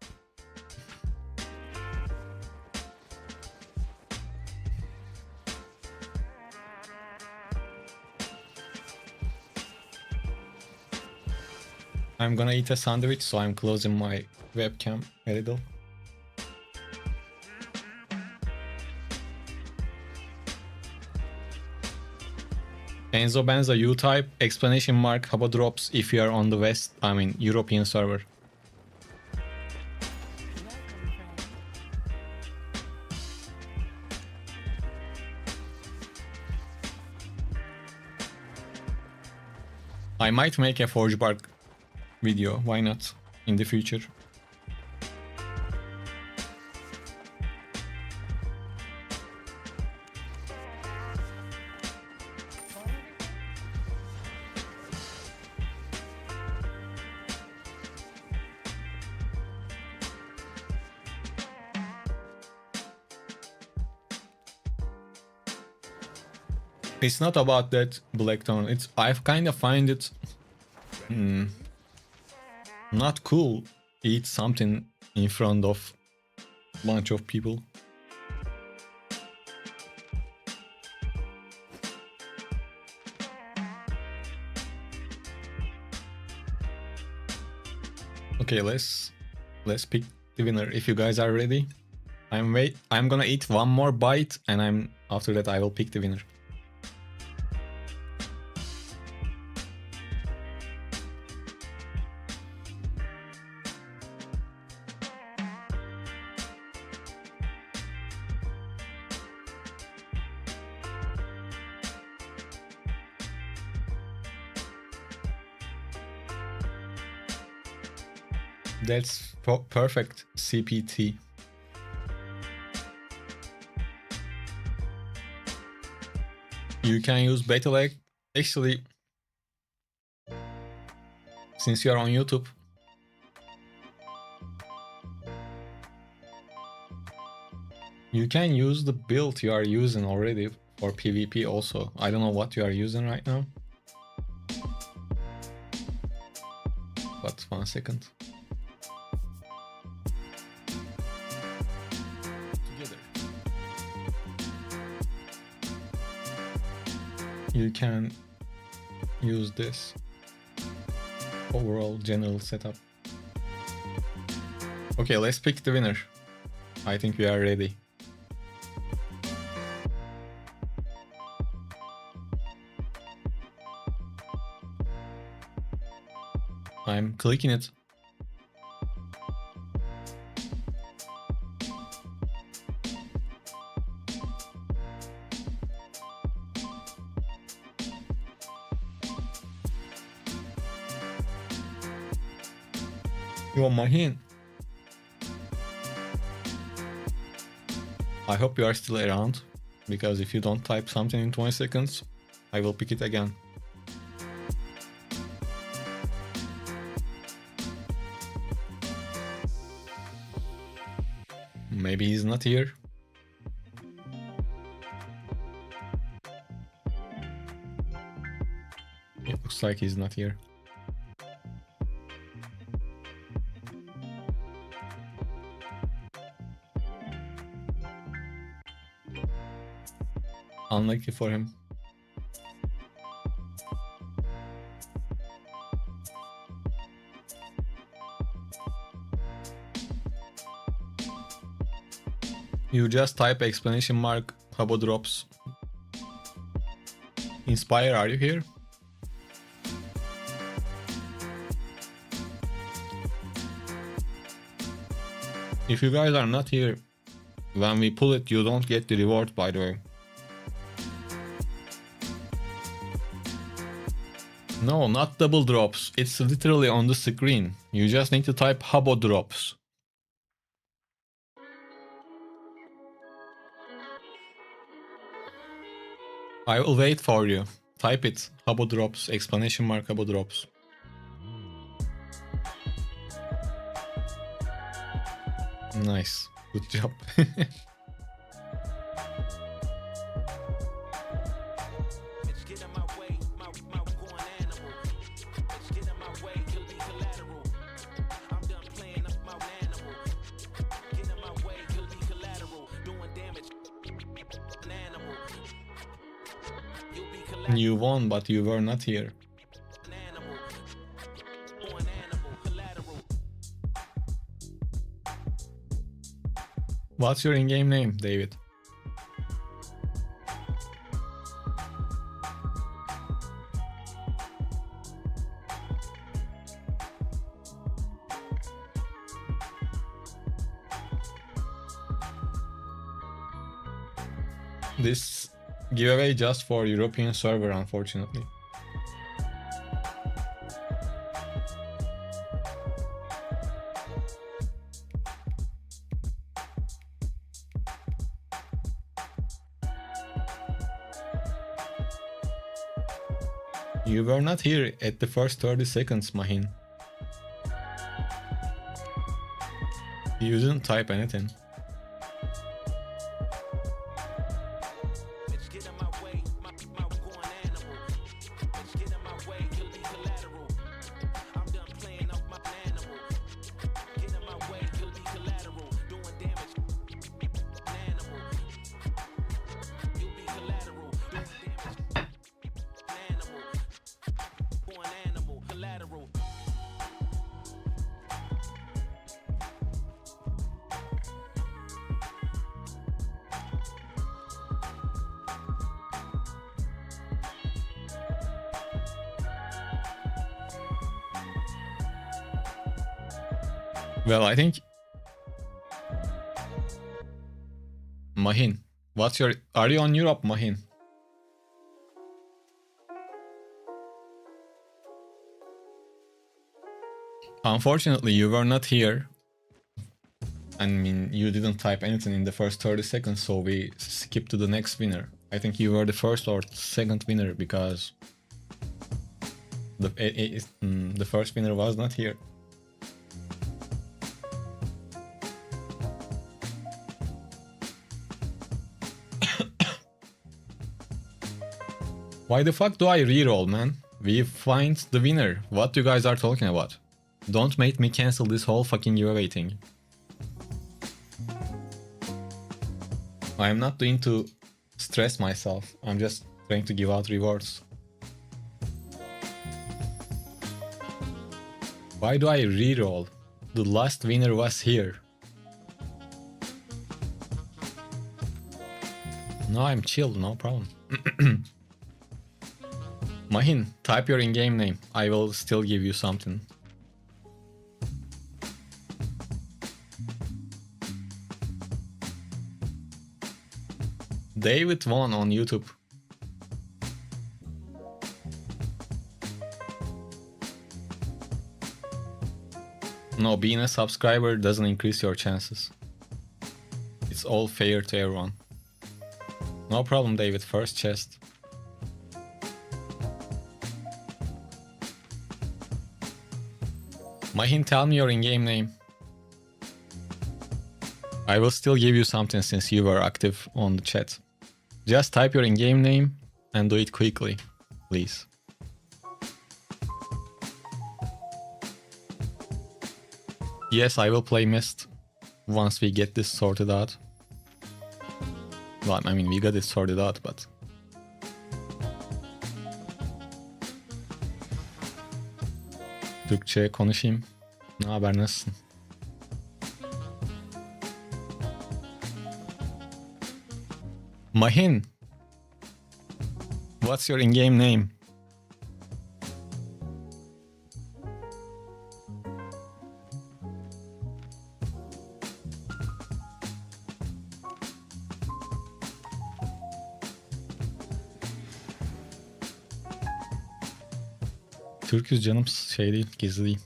I'm gonna eat a sandwich, so I'm closing my webcam a little. Enzo Benza U-type, explanation mark, Haba drops if you are on the West, European server. I might make a Forge Bark video, why not, in the future. It's not about that Blackthorn. It's I kind of find it not cool. Eat something in front of a bunch of people. Okay, let's pick the winner. If you guys are ready, I'm gonna eat one more bite, and after that I will pick the winner. That's perfect CPT. You can use Battle Egg. Actually, since you are on YouTube, you can use the build you are using already for PvP also. I don't know what you are using right now. But 1 second. You can use this overall general setup. Okay, let's pick the winner. I think we are ready. I'm clicking it. Yo, Mahin. I hope you are still around, because if you don't type something in 20 seconds, I will pick it again. Maybe he's not here. It looks like he's not here. Unlucky for him. You just type explanation mark Habo drops. Inspire, are you here? If you guys are not here, when we pull it, you don't get the reward, by the way. No, not double drops. It's literally on the screen. You just need to type Habo drops. I will wait for you. Type it. Habo drops. Explanation mark Habo drops. Nice. Good job. You won, but you were not here. What's your in-game name, David? This giveaway just for European server, unfortunately. You were not here at the first 30 seconds, Mahin. You didn't type anything. Well, I think... Mahin, what's your... Are you on Europe, Mahin? Unfortunately, you were not here. I mean, you didn't type anything in the first 30 seconds, so we skip to the next winner. I think you were the first or second winner, because the first winner was not here. Why the fuck do I reroll, man? We find the winner. What you guys are talking about? Don't make me cancel this whole fucking giveaway thing. I am not doing to stress myself. I'm just trying to give out rewards. Why do I reroll? The last winner was here. No, I'm chill, no problem. Mahin, type your in-game name. I will still give you something. David won on YouTube. No, being a subscriber doesn't increase your chances. It's all fair to everyone. No problem, David. First chest. Mahin, tell me your in-game name. I will still give you something since you were active on the chat. Just type your in-game name and do it quickly, please. Yes, I will play Mist once we get this sorted out. Well, I mean, we got it sorted out, but... Türkçe konuşayım. Ne haber, nasılsın? Mahin, what's your in-game name? Türküz canım, şey değil, gizli değil.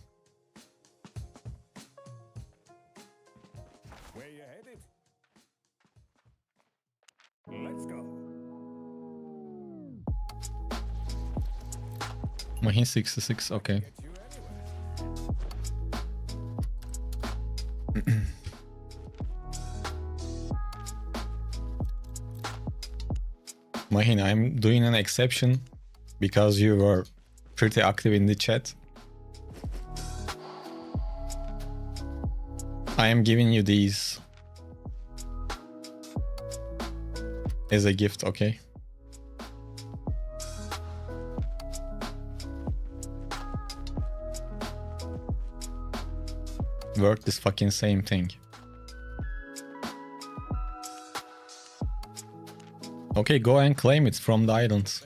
Mahin 66, okay. Mahin, I'm doing an exception because you were pretty active in the chat. I am giving you these as a gift, okay? Work this fucking same thing. Okay, go and claim it from the islands.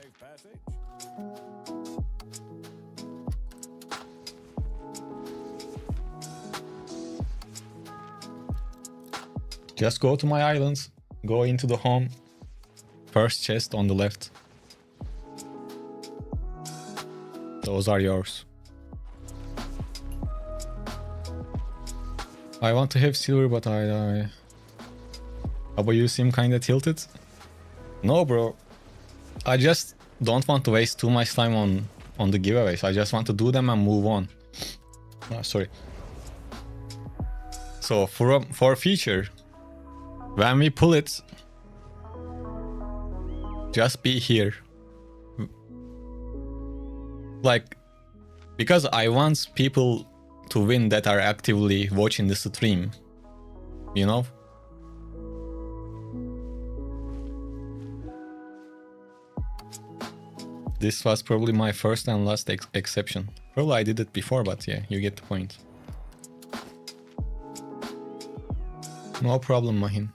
Just go to my islands, go into the home, first chest on the left. Those are yours. I want to have silver, but I... But you seem kinda tilted. No, bro. I just don't want to waste too much time on the giveaways. I just want to do them and move on. Oh, sorry. So for future, when we pull it, just be here. Like, because I want people to win that are actively watching the stream, you know? This was probably my first and last exception. Probably I did it before, but yeah, you get the point. No problem, Mahin.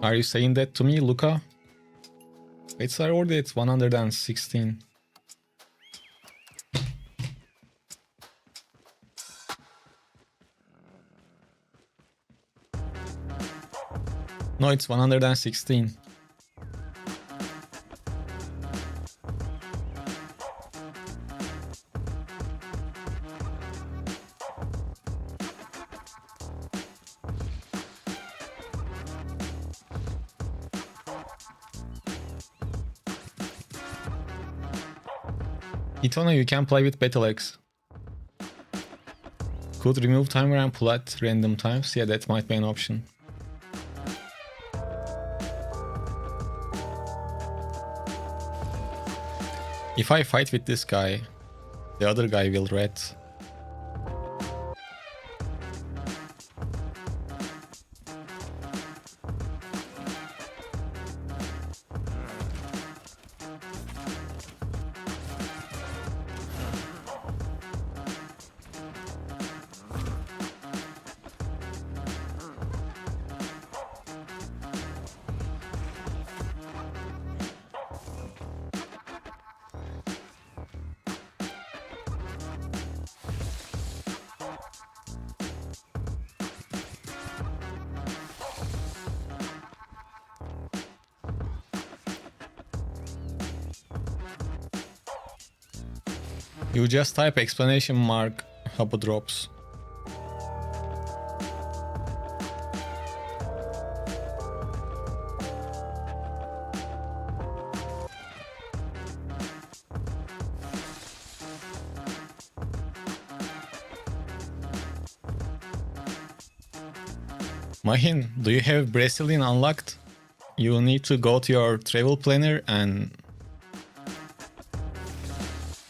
Are you saying that to me, Luca? It's already at 116. No, it's 116. Itona, you can play with Battle-X. Could remove timer and pull at random times. Yeah, that might be an option. If I fight with this guy, the other guy will red. You just type explanation mark Hubba drops. Mahin, do you have Brazilian unlocked? You need to go to your travel planner and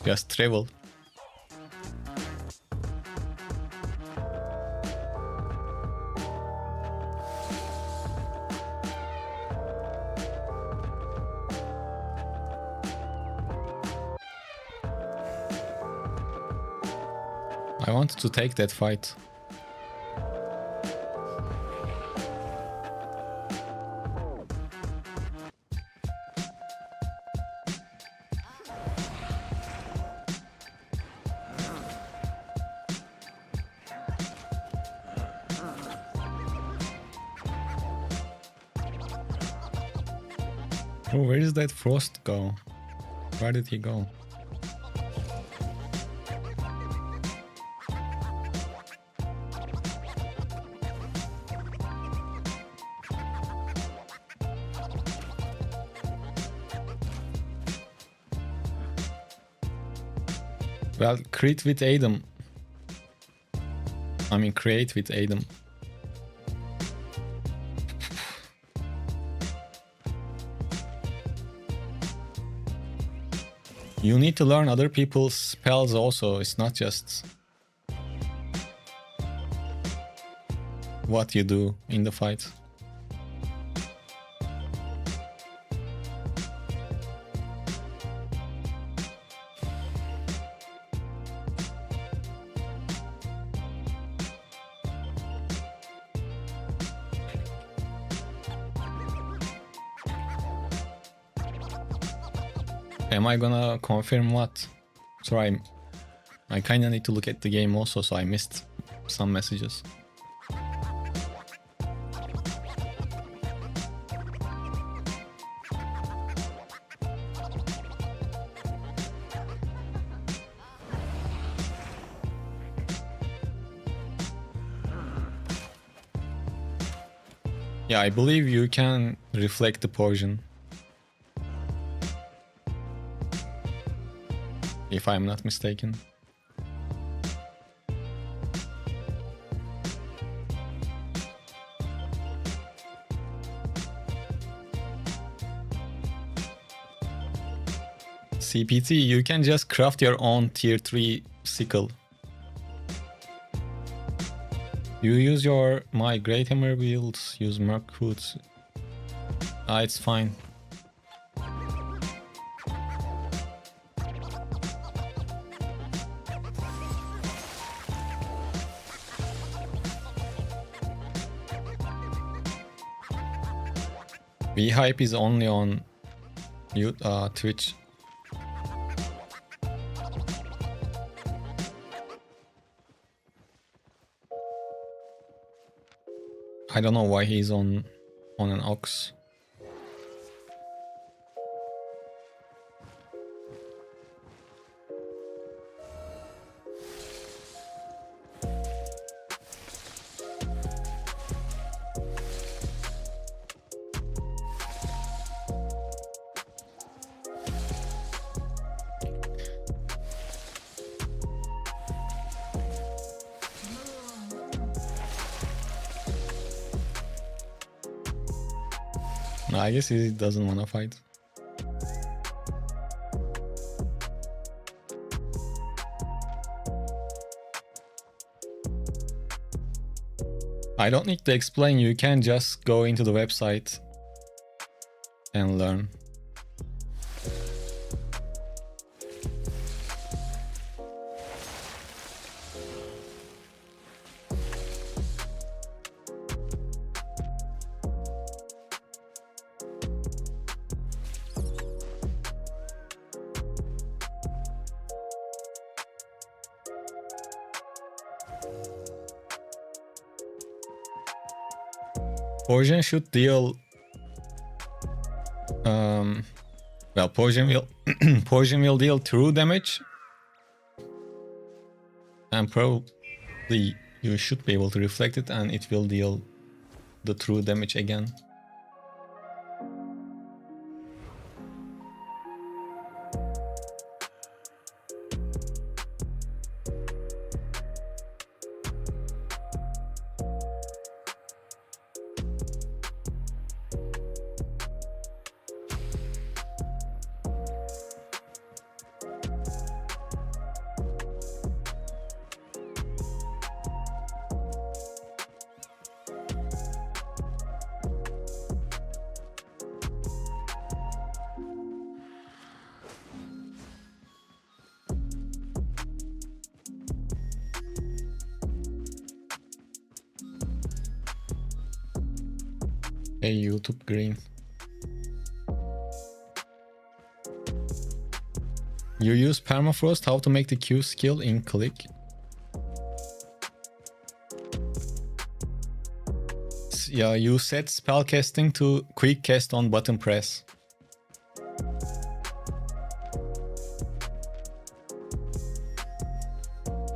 just travel. I wanted to take that fight. Oh, where does that Frost go? Where did he go? Well, crit with Adam. I mean, create with Adam. You need to learn other people's spells also. It's not just what you do in the fight. Am I gonna confirm what? Sorry, I kinda need to look at the game also, so I missed some messages. Yeah, I believe you can reflect the poison. If I'm not mistaken. CPT, you can just craft your own tier 3 sickle. You use my Great Hammer wields, use Merc Hoods. It's fine. V-Hype is only on Twitch. I don't know why he's on an Ox. I guess he doesn't want to fight. I don't need to explain, you can just go into the website and learn. Poison should deal well, poison will poison will deal true damage then probably you should be able to reflect it and it will deal the true damage again. Hey, YouTube Green. You use permafrost, how to make the Q skill in click? Yeah, you set spell casting to quick cast on button press.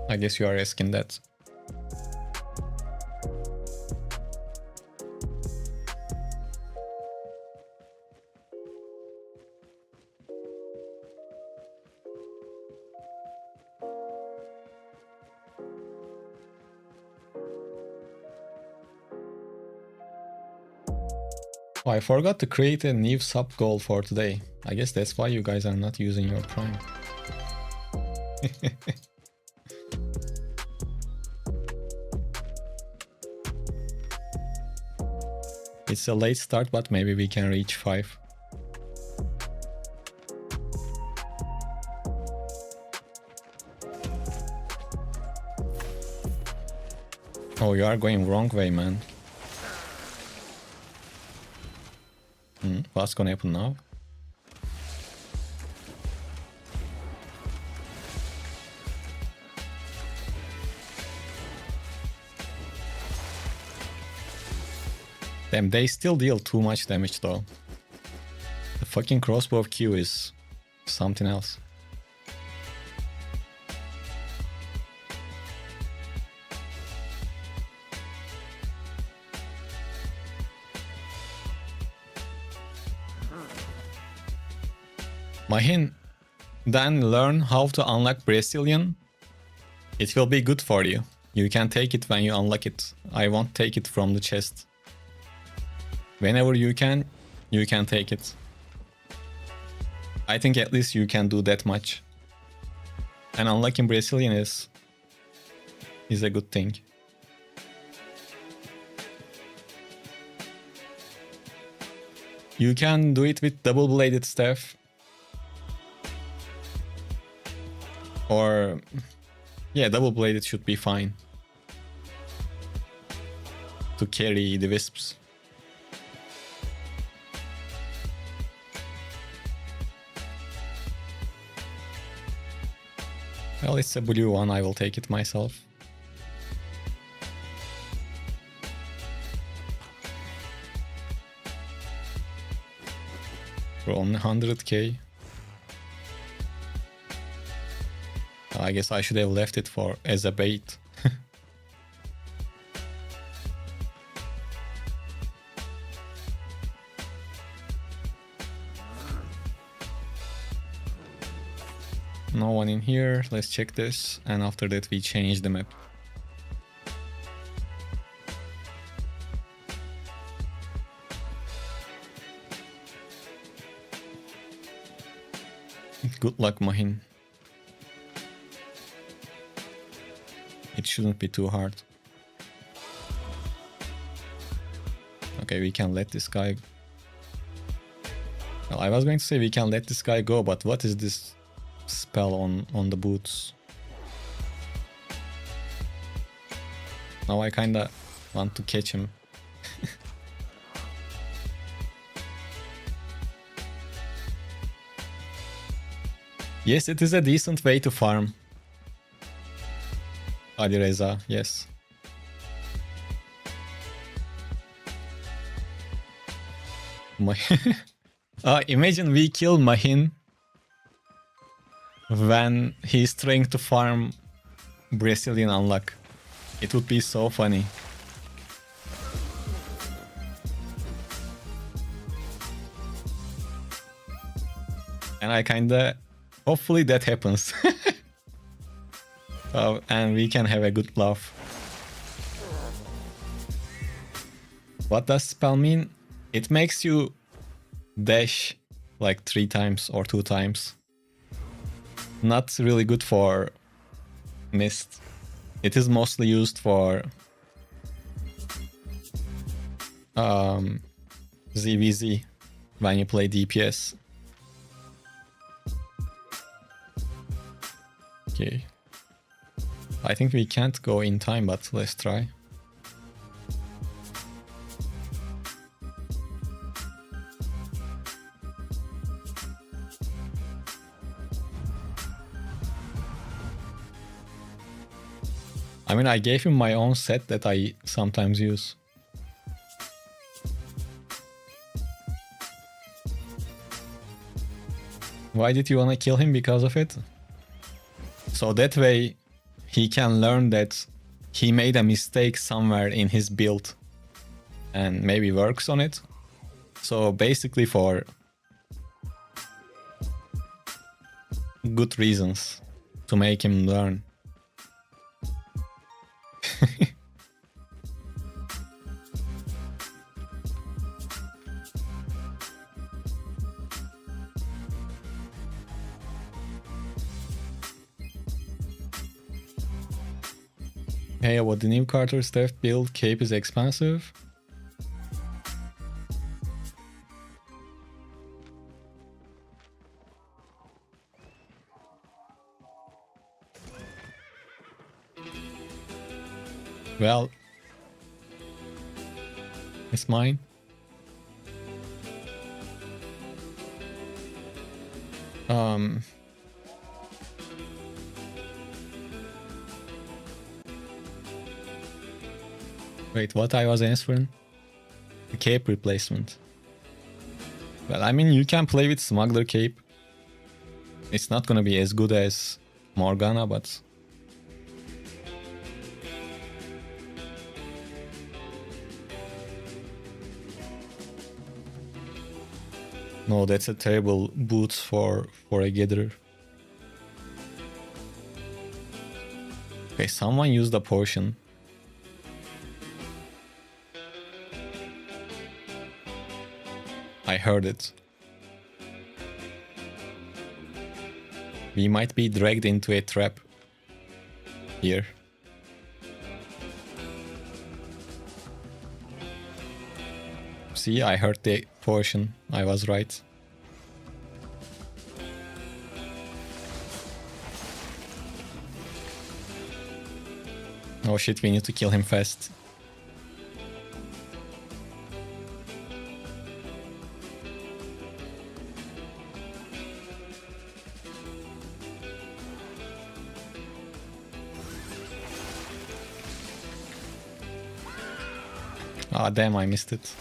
I guess you are asking that. Oh, I forgot to create a new sub goal for today. I guess that's why you guys are not using your Prime. It's a late start, but maybe we can reach 5. Oh, you are going wrong way, man. What's gonna happen now? Damn, they still deal too much damage though. The fucking crossbow of Q is something else. Mahin, then learn how to unlock Brazilian. It will be good for you. You can take it when you unlock it. I won't take it from the chest. Whenever you can take it. I think at least you can do that much. And unlocking Brazilian is a good thing. You can do it with double-bladed staff. Or, yeah, double-bladed should be fine. To carry the wisps. Well, it's a blue one, I will take it myself. For only 100k. I guess I should have left it for as a bait. No one in here. Let's check this, and after that we change the map. Good luck, Mahin. It shouldn't be too hard. Okay, we can let this guy... Well, I was going to say we can let this guy go, but what is this spell on the boots? Now I kinda want to catch him. Yes, it is a decent way to farm. Ali Reza, yes. Imagine we kill Mahin when he's trying to farm Brazilian unlock. It would be so funny. And I kinda... Hopefully that happens. And we can have a good laugh. What does spell mean? It makes you dash like 3 times or 2 times. Not really good for mist. It is mostly used for ZVZ when you play DPS. Okay. I think we can't go in time, but let's try. I mean, I gave him my own set that I sometimes use. Why did you want to kill him because of it? So that way he can learn that he made a mistake somewhere in his build and maybe works on it. So basically for good reasons to make him learn. Hey, what the new Carter staff build cape is expensive? Well, it's mine. Wait, what I was answering? The cape replacement. Well, I mean, you can play with Smuggler cape. It's not gonna be as good as Morgana, but... No, that's a terrible boot for a Gatherer. Okay, someone used a potion. I heard it. We might be dragged into a trap here. See, I heard the potion. I was right. Oh shit, we need to kill him fast. Ah, damn, I missed it.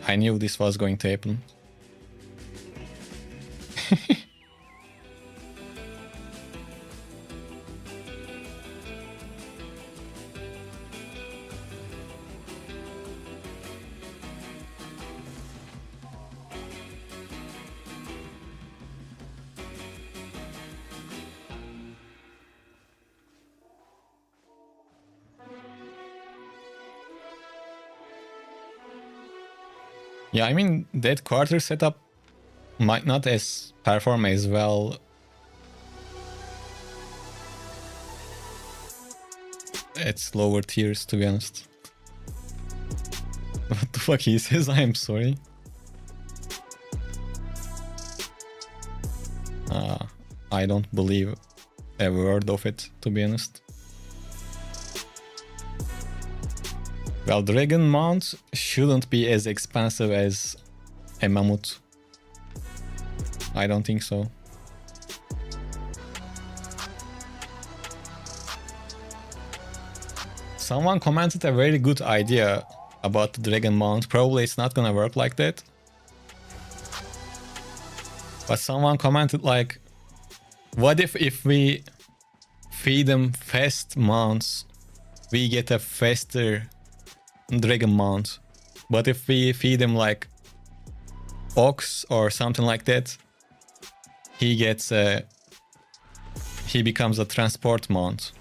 I knew this was going to happen. Yeah, I mean, that quarter setup might not perform as well at lower tiers, to be honest. What the fuck he says? I am sorry. I don't believe a word of it, to be honest. Well, Dragon Mount shouldn't be as expensive as a Mammoth. I don't think so. Someone commented a very good idea about the dragon mount. Probably it's not gonna work like that. But someone commented like, what if we feed them fast mounts, we get a faster dragon mount. But if we feed him like ox or something like that, he becomes a transport mount.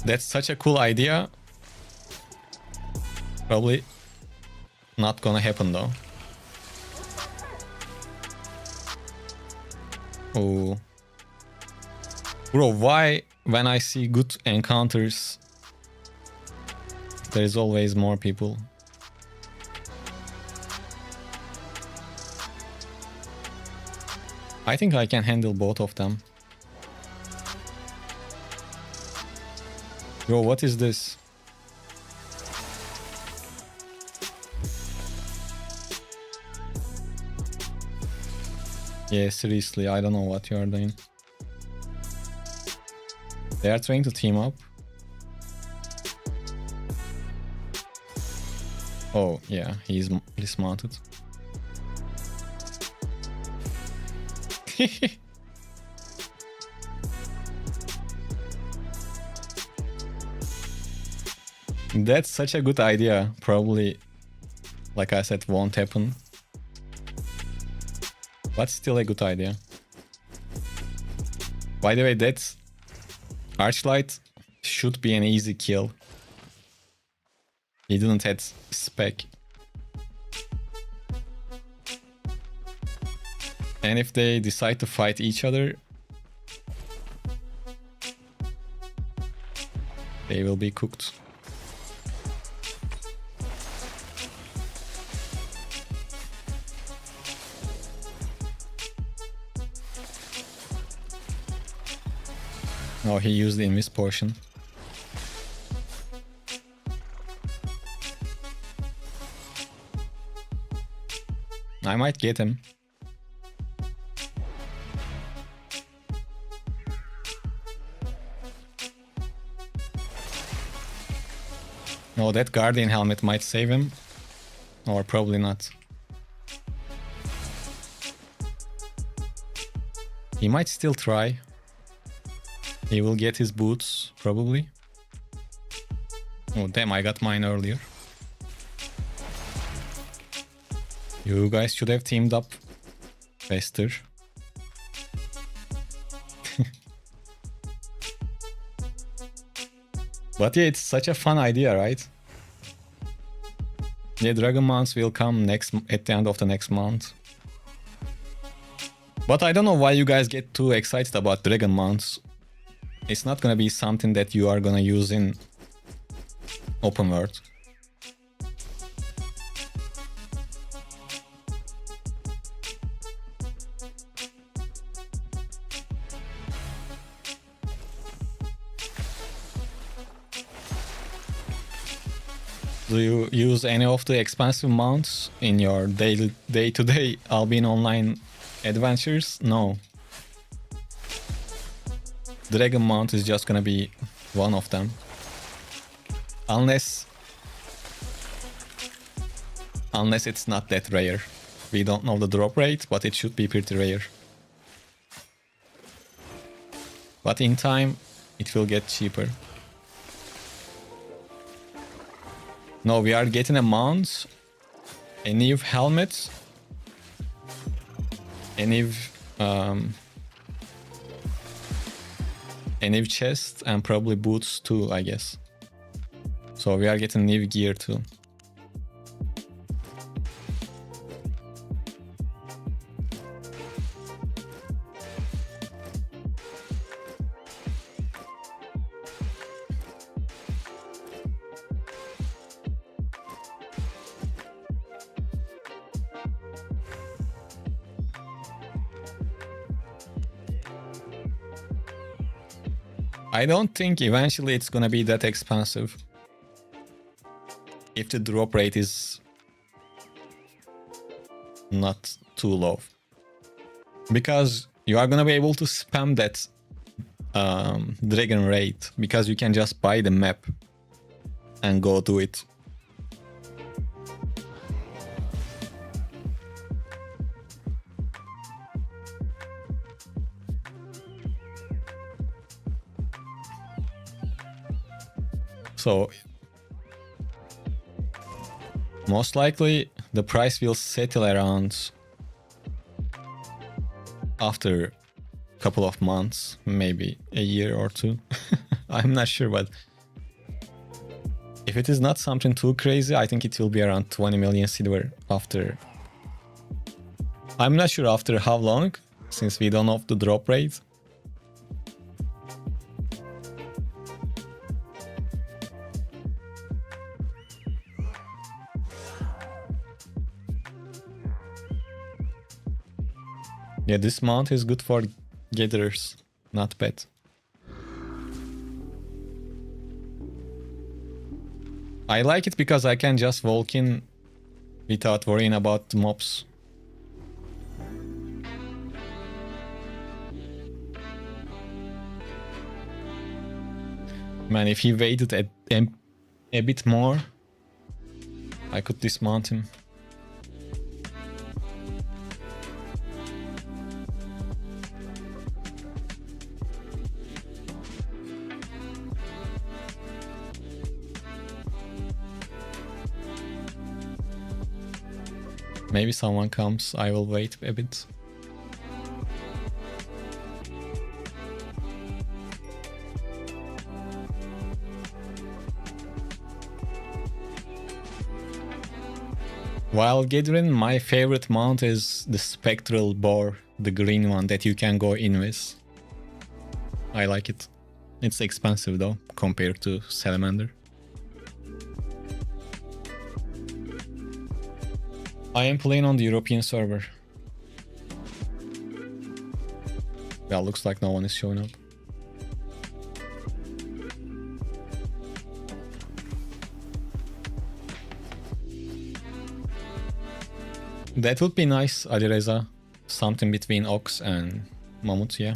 That's such a cool idea. Probably not gonna happen though. Oh, bro, why when I see good encounters there is always more people? I think I can handle both of them. Bro, what is this? Yeah, seriously, I don't know what you are doing. They are trying to team up. Oh, yeah, he's dismounted. That's such a good idea. Probably, like I said, won't happen. But still a good idea. By the way, that Archlight should be an easy kill. He didn't have spec. And if they decide to fight each other, they will be cooked. Oh, he used the invis potion. I might get him. No, that Guardian helmet might save him. Or probably not. He might still try. He will get his boots, probably. Oh, damn, I got mine earlier. You guys should have teamed up faster. But yeah, it's such a fun idea, right? Yeah, Dragon Mounts will come at the end of the next month. But I don't know why you guys get too excited about Dragon Mounts. It's not gonna be something that you are gonna use in open world. Do you use any of the expensive mounts in your day-to-day Albion Online adventures? No. Dragon Mount is just gonna be one of them. Unless it's not that rare. We don't know the drop rate, but it should be pretty rare. But in time, it will get cheaper. No, we are getting a mount, a new helmet, a new chest, and probably boots too, I guess. So we are getting new gear too. I don't think eventually it's gonna be that expensive if the drop rate is not too low. Because you are gonna be able to spam that dragon raid, because you can just buy the map and go do it So most likely the price will settle around after a couple of months, maybe a year or two. I'm not sure, but if it is not something too crazy, I think it will be around 20 million silver after. I'm not sure after how long, since we don't know the drop rate. Yeah, this mount is good for gatherers, not bad. I like it because I can just walk in without worrying about the mobs. Man, if he waited a bit more, I could dismount him. Maybe someone comes, I will wait a bit. While gathering, my favorite mount is the spectral boar, the green one that you can go in with. I like it. It's expensive though, compared to salamander. I am playing on the European server. Well, looks like no one is showing up. That would be nice, Alireza. Something between Ox and Mammoth, yeah.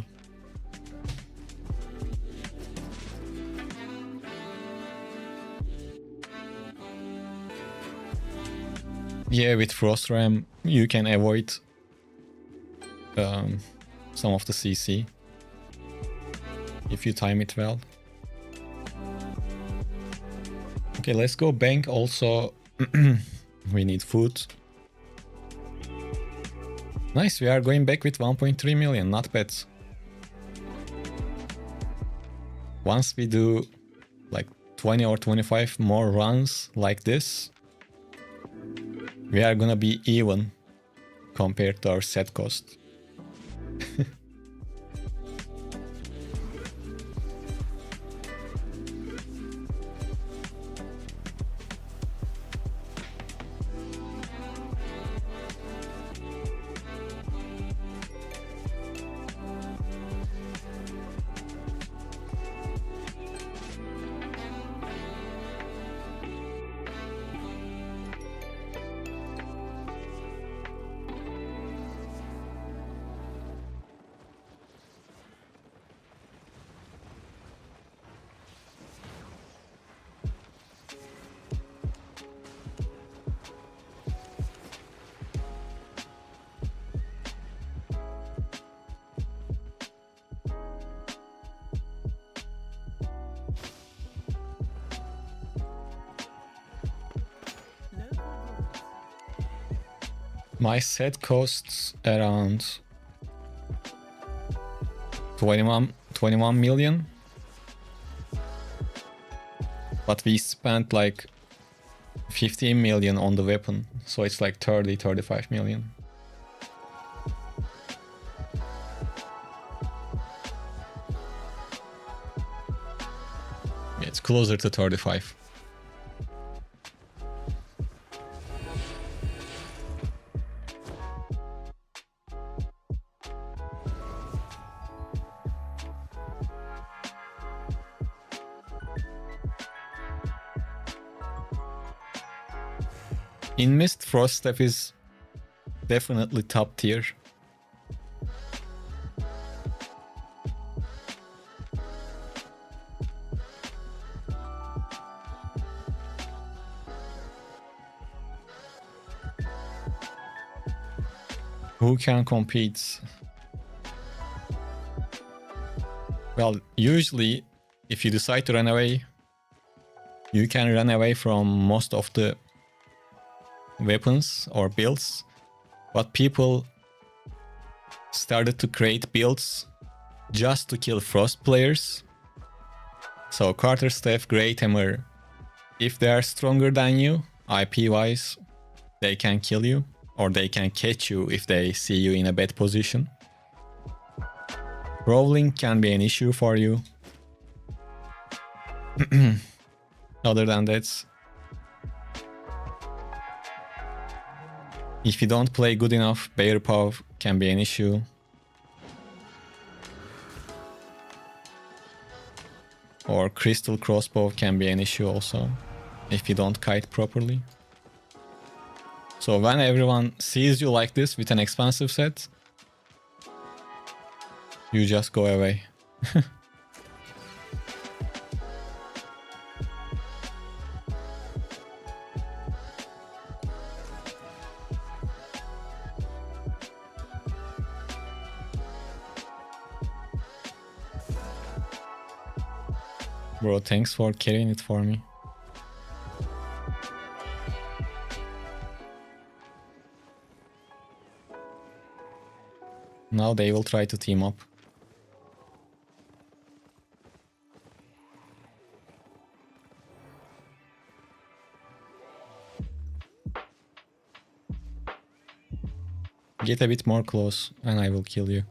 Yeah, with Frost Ram, you can avoid some of the CC if you time it well. Okay, let's go bank also. We need food. Nice, we are going back with 1.3 million, not bad. Once we do like 20 or 25 more runs like this, we are gonna be even compared to our set cost. My set costs around 21 million. But we spent like 15 million on the weapon. So it's like 35 million. Yeah, it's closer to 35. In Mist, Frost Step is definitely top tier. Who can compete? Well, usually, if you decide to run away, You can run away from most of the weapons or builds, but people started to create builds just to kill Frost players. So Quarterstaff, Great Hammer, if they are stronger than you, IP wise, they can kill you, or they can catch you if they see you in a bad position. Rolling can be an issue for you. Other than that, if you don't play good enough, Bear Paw can be an issue. Or Crystal Crossbow can be an issue also, if you don't kite properly. So when everyone sees you like this with an expensive set, you just go away. Bro, thanks for carrying it for me. Now they will try to team up. Get a bit more close and I will kill you.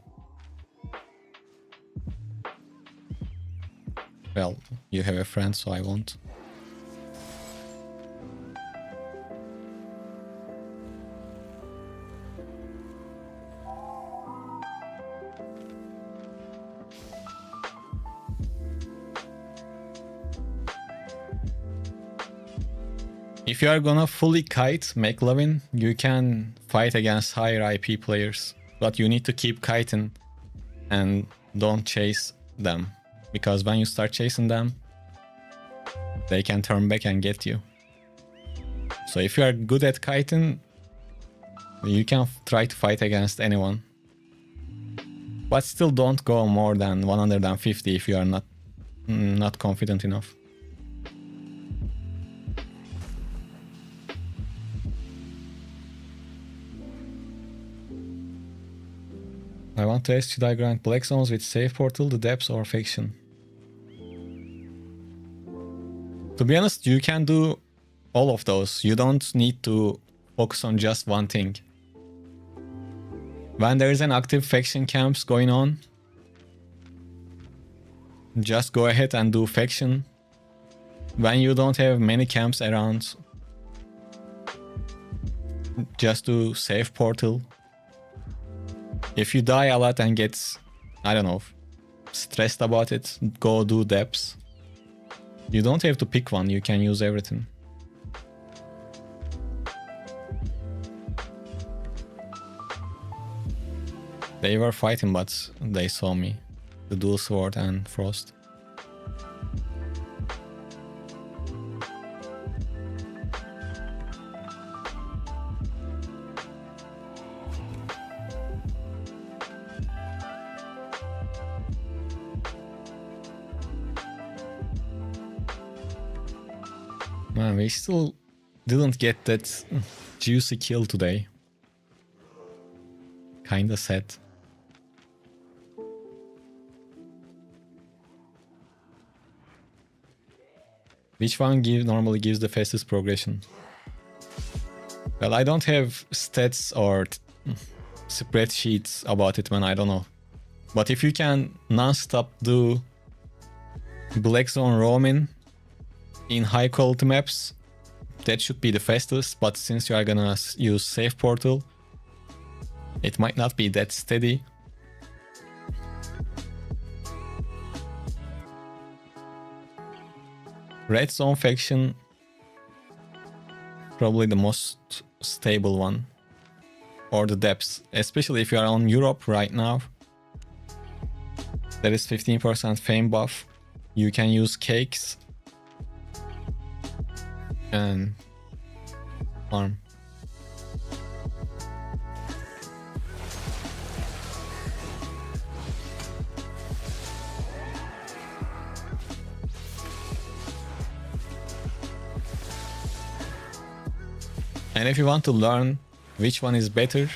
Well, you have a friend, so I won't. If you are gonna fully kite McLovin, you can fight against higher IP players, but you need to keep kiting and don't chase them, because when you start chasing them, they can turn back and get you. So if you are good at kiting, you can try to fight against anyone, but still don't go more than 150 if you are not confident enough. I want to ask, should I grind black zones with Save Portal, the depths, or Faction? To be honest, you can do all of those. You don't need to focus on just one thing. When there is an active faction camps going on, just go ahead and do faction. When you don't have many camps around, just do Save Portal. If you die a lot and get, I don't know, stressed about it, go do depths. You don't have to pick one, you can use everything. They were fighting, but they saw me. The dual sword and frost. Man, we still didn't get that juicy kill today. Kinda sad. Which one normally gives the fastest progression? Well, I don't have stats or spreadsheets about it, man, I don't know. But if you can non-stop do Black Zone roaming in high quality maps, that should be the fastest, but since you are gonna use Save Portal, it might not be that steady. Red Zone faction, probably the most stable one. Or the depths, especially if you are on Europe right now. There is 15% fame buff. You can use cakes and farm. And if you want to learn which one is better,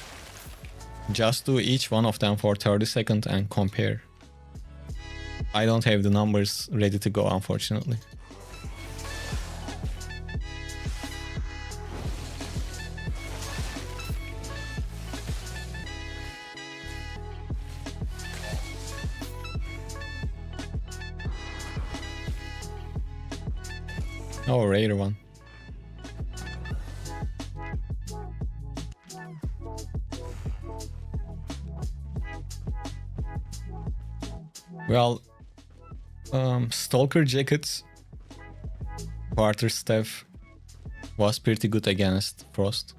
just do each one of them for 30 seconds and compare. I don't have the numbers ready to go, unfortunately. Oh, rare one. Well, Stalker Jacket, Quarter Staff was pretty good against Frost.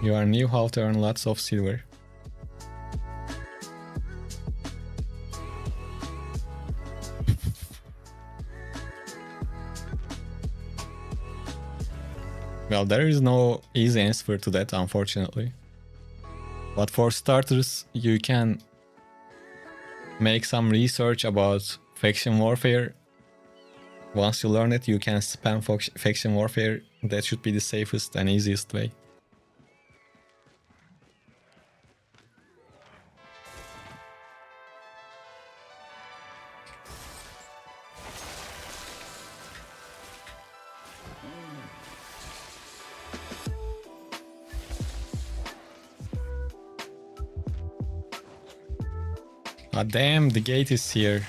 You are new how to earn lots of silver. Well, there is no easy answer to that, unfortunately. But for starters, you can make some research about faction warfare. Once you learn it, you can spam faction warfare. That should be the safest and easiest way. Ah, damn, the gate is here.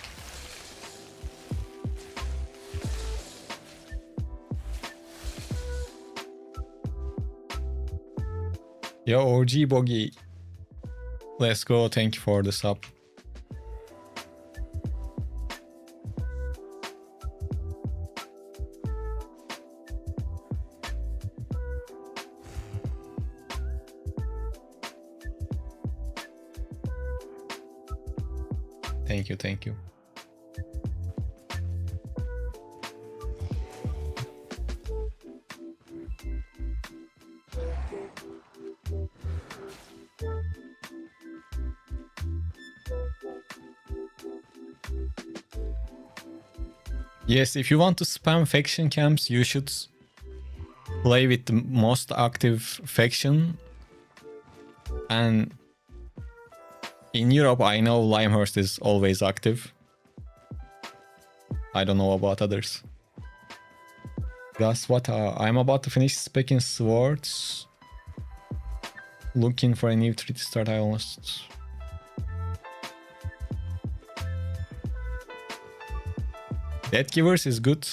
Yo, OG Bogey. Let's go, thank you for the sub. Thank you, thank you. Yes, if you want to spam faction camps, you should play with the most active faction. And in Europe, I know Limehurst is always active. I don't know about others. Guess what? I'm about to finish specking swords. Looking for a new tree to start. I almost... Death Givers is good.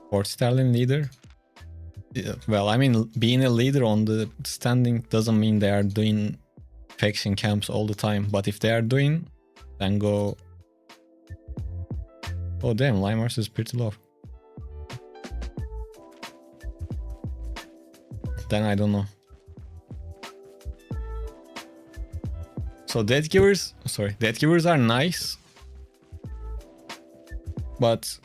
Fort Stalin leader. Yeah, well, I mean, being a leader on the standing doesn't mean they are doing faction camps all the time. But if they are doing, then go... Oh damn, Limers is pretty low. Then I don't know. So Death Givers, sorry, Death Givers are nice. But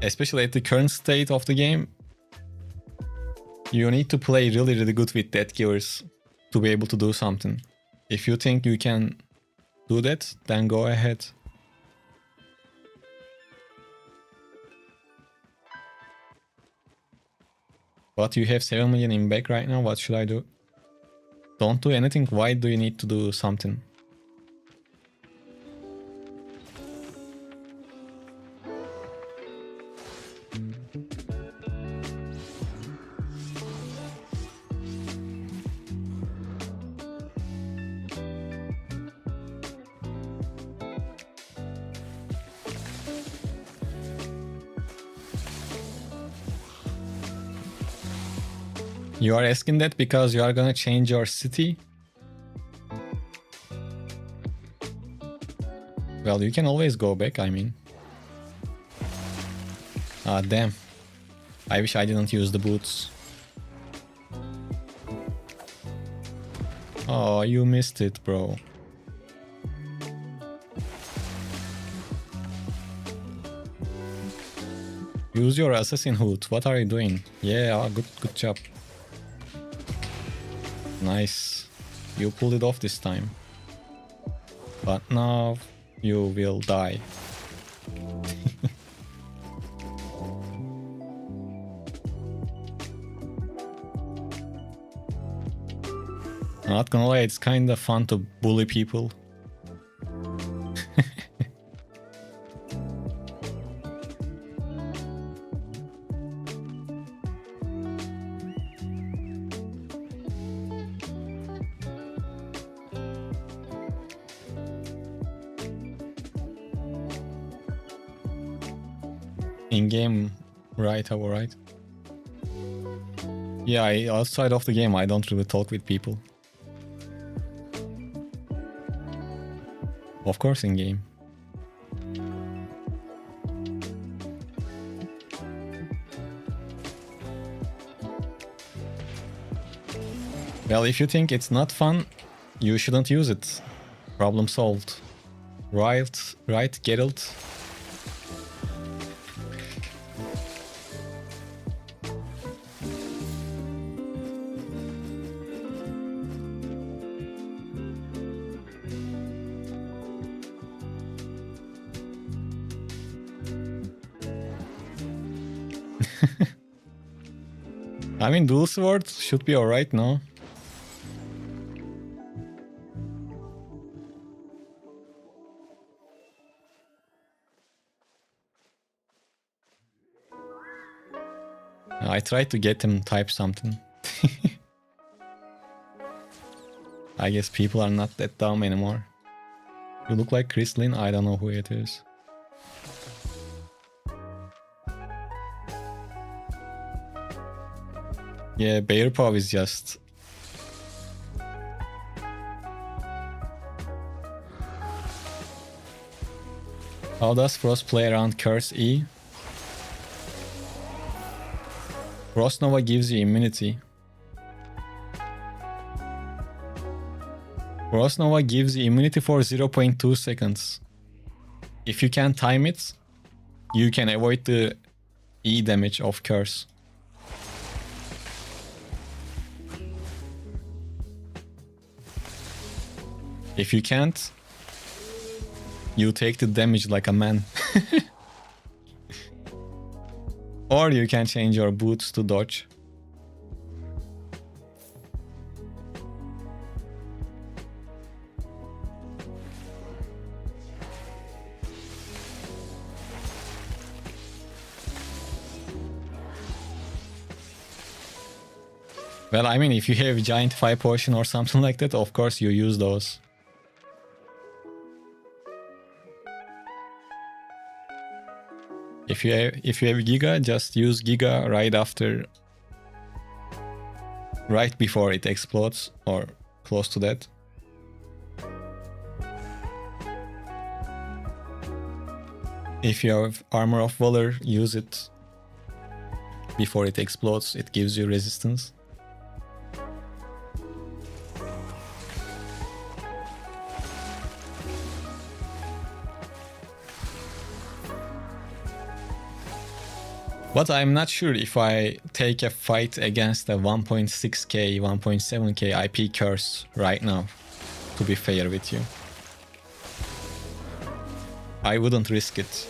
especially at the current state of the game, you need to play really, really good with Death Givers to be able to do something. If you think you can do that, then go ahead. But you have 7 million in back right now, what should I do? Don't do anything, why do you need to do something? You are asking that because you are gonna change your city? Well, you can always go back, I mean. Ah, damn. I wish I didn't use the boots. Oh, you missed it, bro. Use your assassin hood. What are you doing? Yeah, good job. Nice. You pulled it off this time. But now you will die. Not gonna lie, it's kinda fun to bully people. In game, right? How right? Yeah, outside of the game, I don't really talk with people. Of course, in game. Well, if you think it's not fun, you shouldn't use it. Problem solved. Right, Geralt? I mean, dual sword should be alright, no? I tried to get him type something. I guess people are not that dumb anymore. You look like Chrislyn, I don't know who it is. Yeah, Bear Paw is just... How does Frost play around Curse E? Frost Nova gives you immunity. Frost Nova gives you immunity for 0.2 seconds. If you can time it, you can avoid the E damage of Curse. If you can't, you take the damage like a man. Or you can change your boots to dodge. Well, I mean, if you have giant fire potion or something like that, of course you use those. If you have Giga, just use Giga right before it explodes or close to that. If you have Armor of Valor, use it before it explodes. It gives you resistance. But I'm not sure if I take a fight against a 1.6k, 1.7k IP curse right now, to be fair with you. I wouldn't risk it.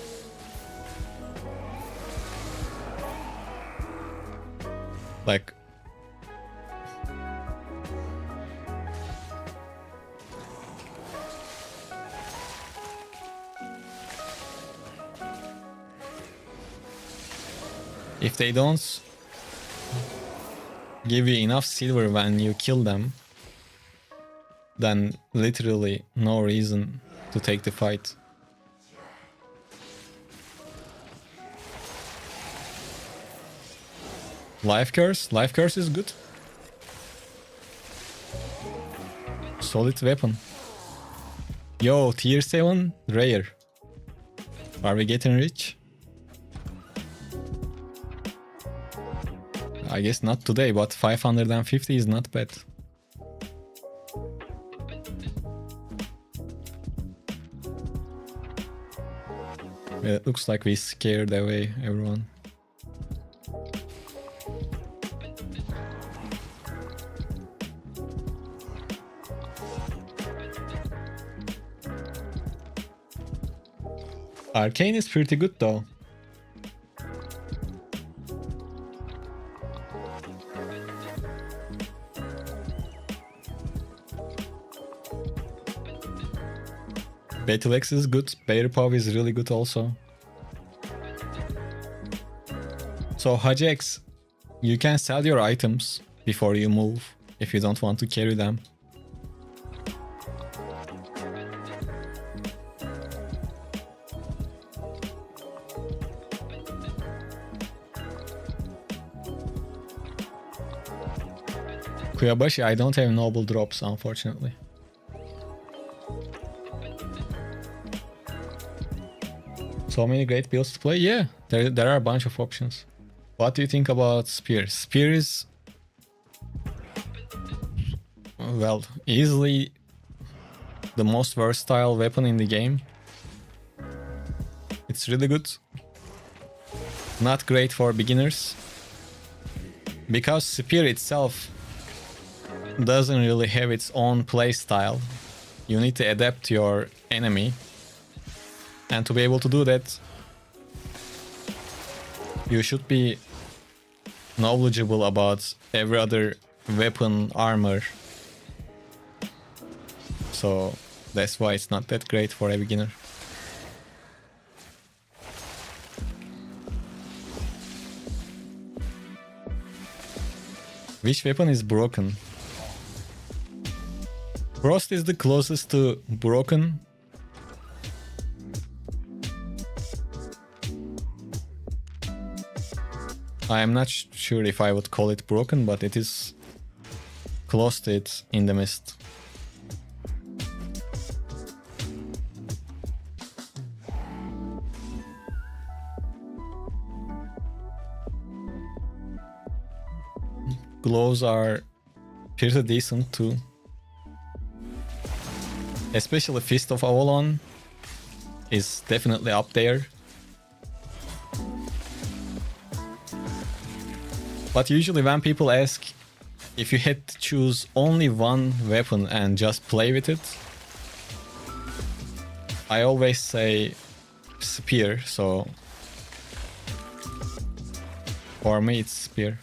Like... If they don't give you enough silver when you kill them, then literally no reason to take the fight. Life Curse is good. Solid weapon. Yo, tier 7, rare. Are we getting rich? I guess not today, but 550 is not bad. Well, it looks like we scared away everyone. Arcane is pretty good though. Battle-X is good. Bear Paw is really good also. So Hajex, you can sell your items before you move if you don't want to carry them. Kuyabashi, I don't have noble drops, unfortunately. So many great builds to play. Yeah, there are a bunch of options. What do you think about Spear? Spear is, well, easily the most versatile weapon in the game. It's really good. Not great for beginners, because Spear itself doesn't really have its own playstyle. You need to adapt to your enemy, and to be able to do that, you should be knowledgeable about every other weapon, armor. So that's why it's not that great for a beginner. Which weapon is broken? Frost is the closest to broken. I am not sure if I would call it broken, but it is close to it in the mist. Glows are pretty decent too. Especially Fist of Avalon is definitely up there. But usually when people ask if you had to choose only one weapon and just play with it, I always say Spear, so for me it's Spear.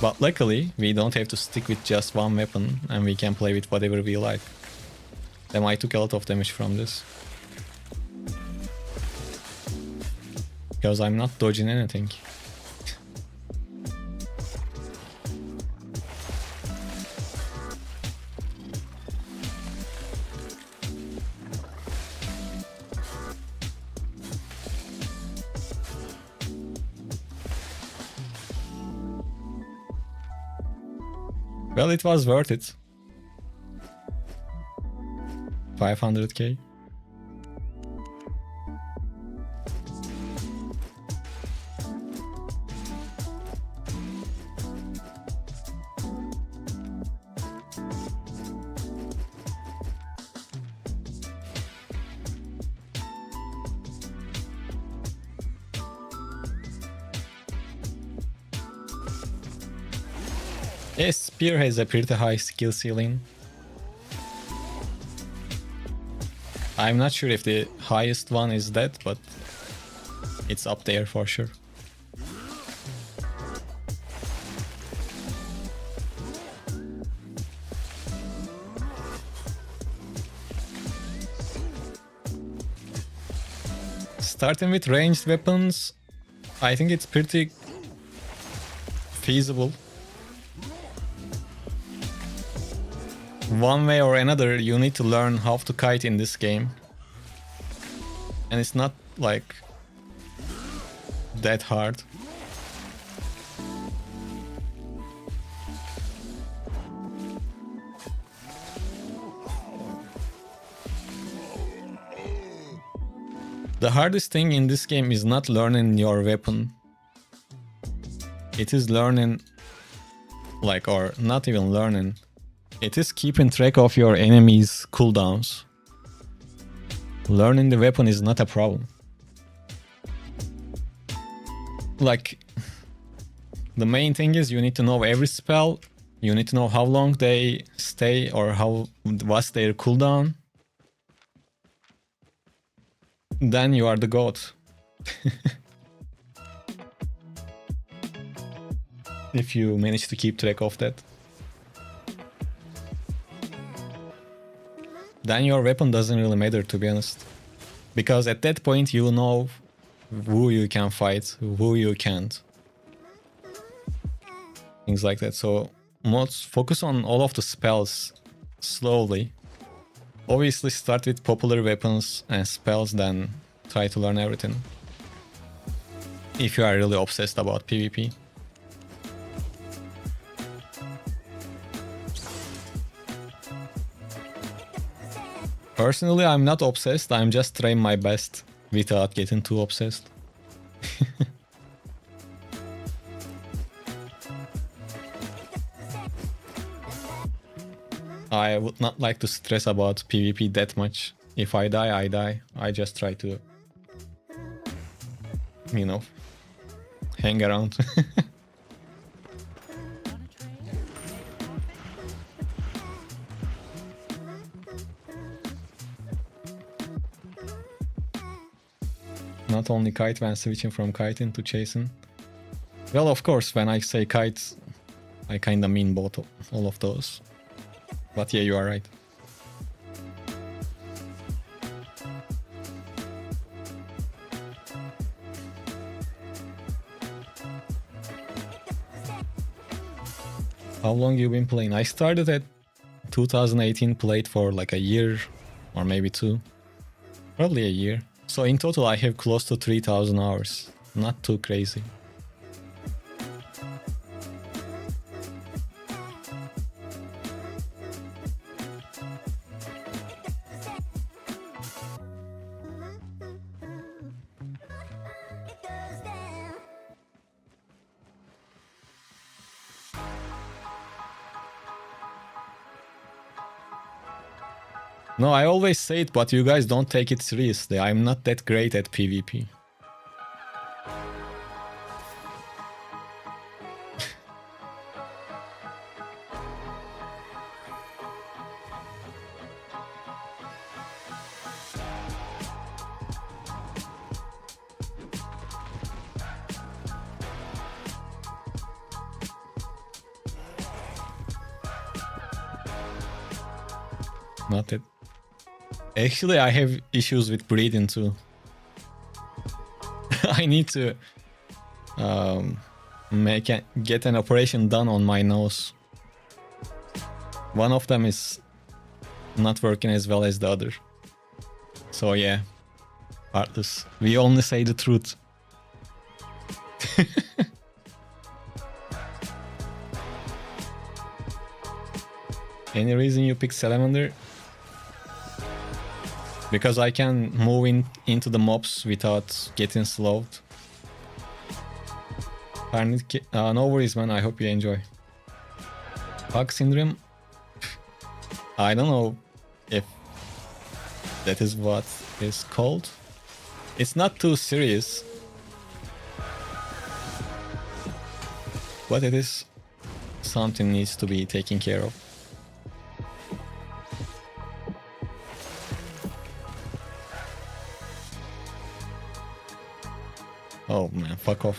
But luckily we don't have to stick with just one weapon and we can play with whatever we like. Then I took a lot of damage from this. Because I'm not dodging anything. Well, it was worth it. 500k. Yes, Spear has a pretty high skill ceiling. I'm not sure if the highest one is that, but it's up there for sure. Starting with ranged weapons, I think it's pretty feasible. One way or another, you need to learn how to kite in this game. And it's not like that hard. The hardest thing in this game is not learning your weapon. It is learning, like, or not even learning. It is keeping track of your enemy's cooldowns. Learning the weapon is not a problem. Like, the main thing is you need to know every spell. You need to know how long they stay or what's their cooldown. then you are the goat. If you manage to keep track of that. Then your weapon doesn't really matter, to be honest. Because at that point you know who you can fight, who you can't. Things like that. So most focus on all of the spells slowly. Obviously start with popular weapons and spells, then try to learn everything. If you are really obsessed about PvP. Personally, I'm not obsessed, I'm just trying my best without getting too obsessed. I would not like to stress about PvP that much. If I die, I die. I just try to, you know, hang around. Not only kite when switching from kiting to chasing. Well, of course, when I say kite, I kinda mean both, all of those. But yeah, you are right. How long you been playing? I started at 2018, played for like a year or maybe two. Probably a year. So in total I have close to 3000 hours. Not too crazy. No, I always say it, but you guys don't take it seriously. I'm not that great at PvP. Not that. Actually, I have issues with breathing too. I need to get an operation done on my nose. One of them is not working as well as the other. So yeah, heartless. We only say the truth. Any reason you pick Salamander? Because I can move into the mobs without getting slowed. No worries, man. I hope you enjoy. Bug syndrome? I don't know if that is what is called. It's not too serious. But it is something needs to be taken care of. Oh man, fuck off.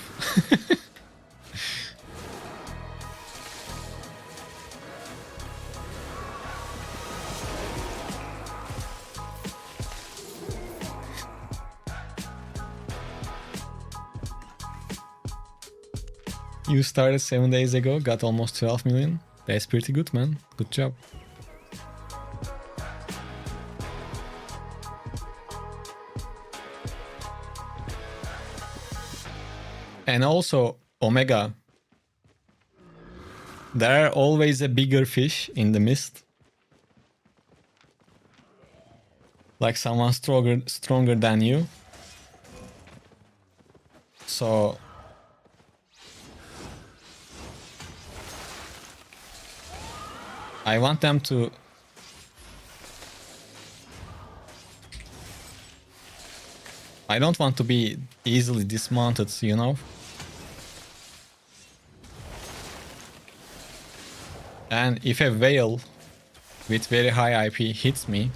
You started 7 days ago, got almost 12 million. That's pretty good, man. Good job. And also, Omega. There are always a bigger fish in the mist. Like someone stronger than you. So I want them to I don't want to be easily dismounted, you know? And if a whale with very high IP hits me,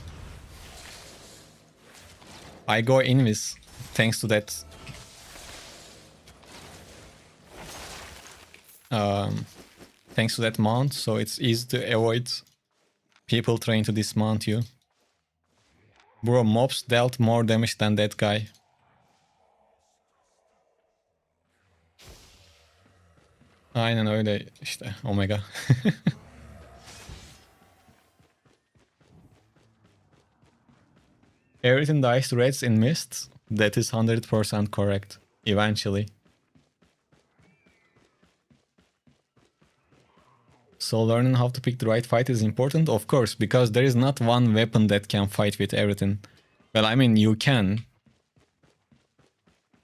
I go invis thanks to that thanks to that mount, so it's easy to avoid people trying to dismount you. Bro, mobs dealt more damage than that guy. Aynen öyle işte Omega. Everything dies to reds in mist. That is 100% correct. Eventually. So learning how to pick the right fight is important, of course, because there is not one weapon that can fight with everything. Well, I mean, you can.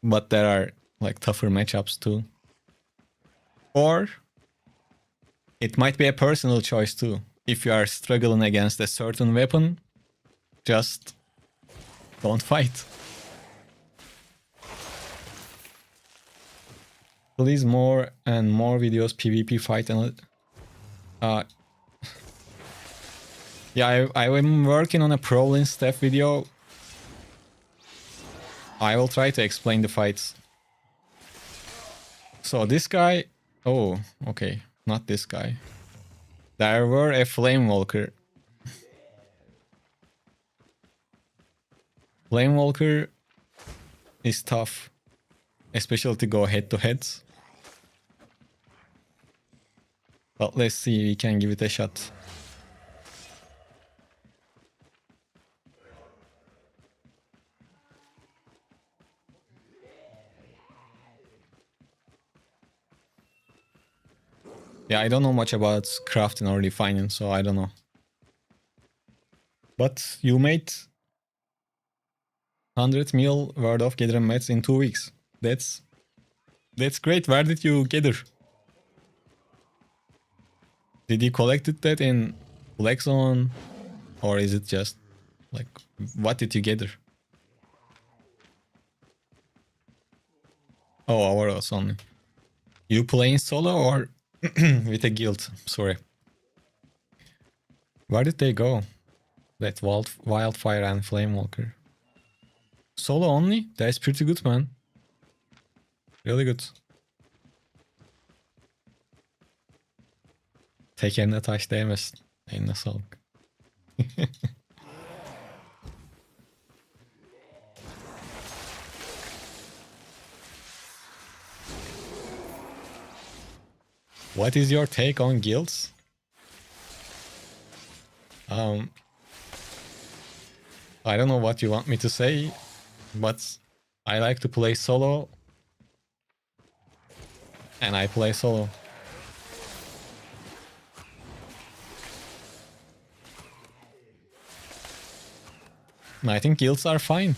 But there are like tougher matchups too. Or it might be a personal choice too. If you are struggling against a certain weapon, just don't fight. Please more and more videos PvP fight and yeah, I'm working on a Prowling Steph video. I will try to explain the fights. So this guy, oh, okay, not this guy. There were a Flamewalker. Flamewalker is tough, especially to go head to head. But let's see, we can give it a shot. Yeah, I don't know much about crafting or refining, so I don't know. But you made 100 mil worth of gathering mats in 2 weeks. That's great. Where did you gather? Did you collect that in Black Zone? Or is it just like, what did you gather? Oh, overalls only. You playing solo or with a guild? Sorry. Where did they go? That Wildfire and Flamewalker. Solo only? That's pretty good, man. Really good. Tekerine taş değmesin. Eline sağlık. What is your take on guilds? I don't know what you want me to say, but I like to play solo. And I play solo. I think guilds are fine.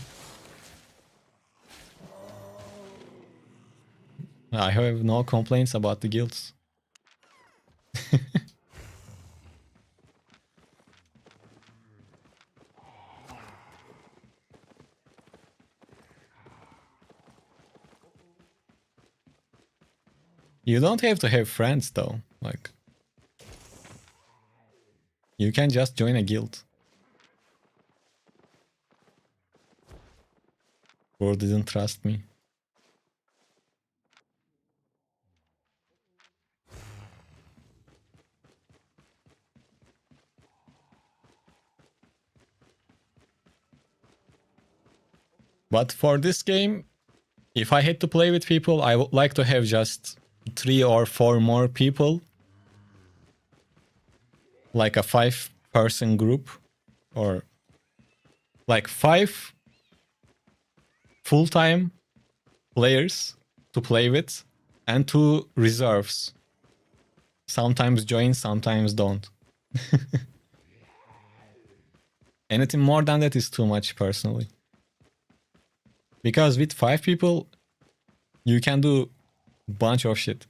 I have no complaints about the guilds. You don't have to have friends though, like you can just join a guild. Or didn't trust me. But for this game, if I had to play with people, I would like to have just 3 or 4 more people. Like a 5-person group. Or like 5 full-time players to play with. And 2 reserves. Sometimes join, sometimes don't. Anything more than that is too much personally. Because with 5 people, you can do a bunch of shit.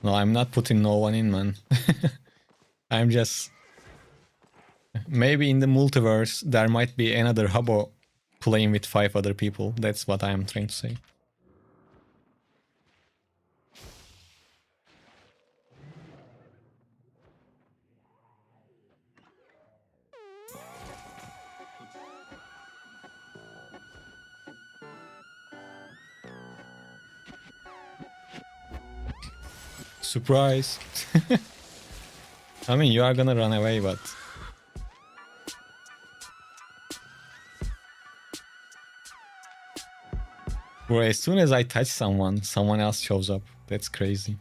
No, I'm not putting no one in, man. I'm just... Maybe in the multiverse, there might be another Habbo playing with 5 other people. That's what I am trying to say. Surprise! I mean, you are gonna run away, but... Bro, as soon as I touch someone, someone else shows up. That's crazy.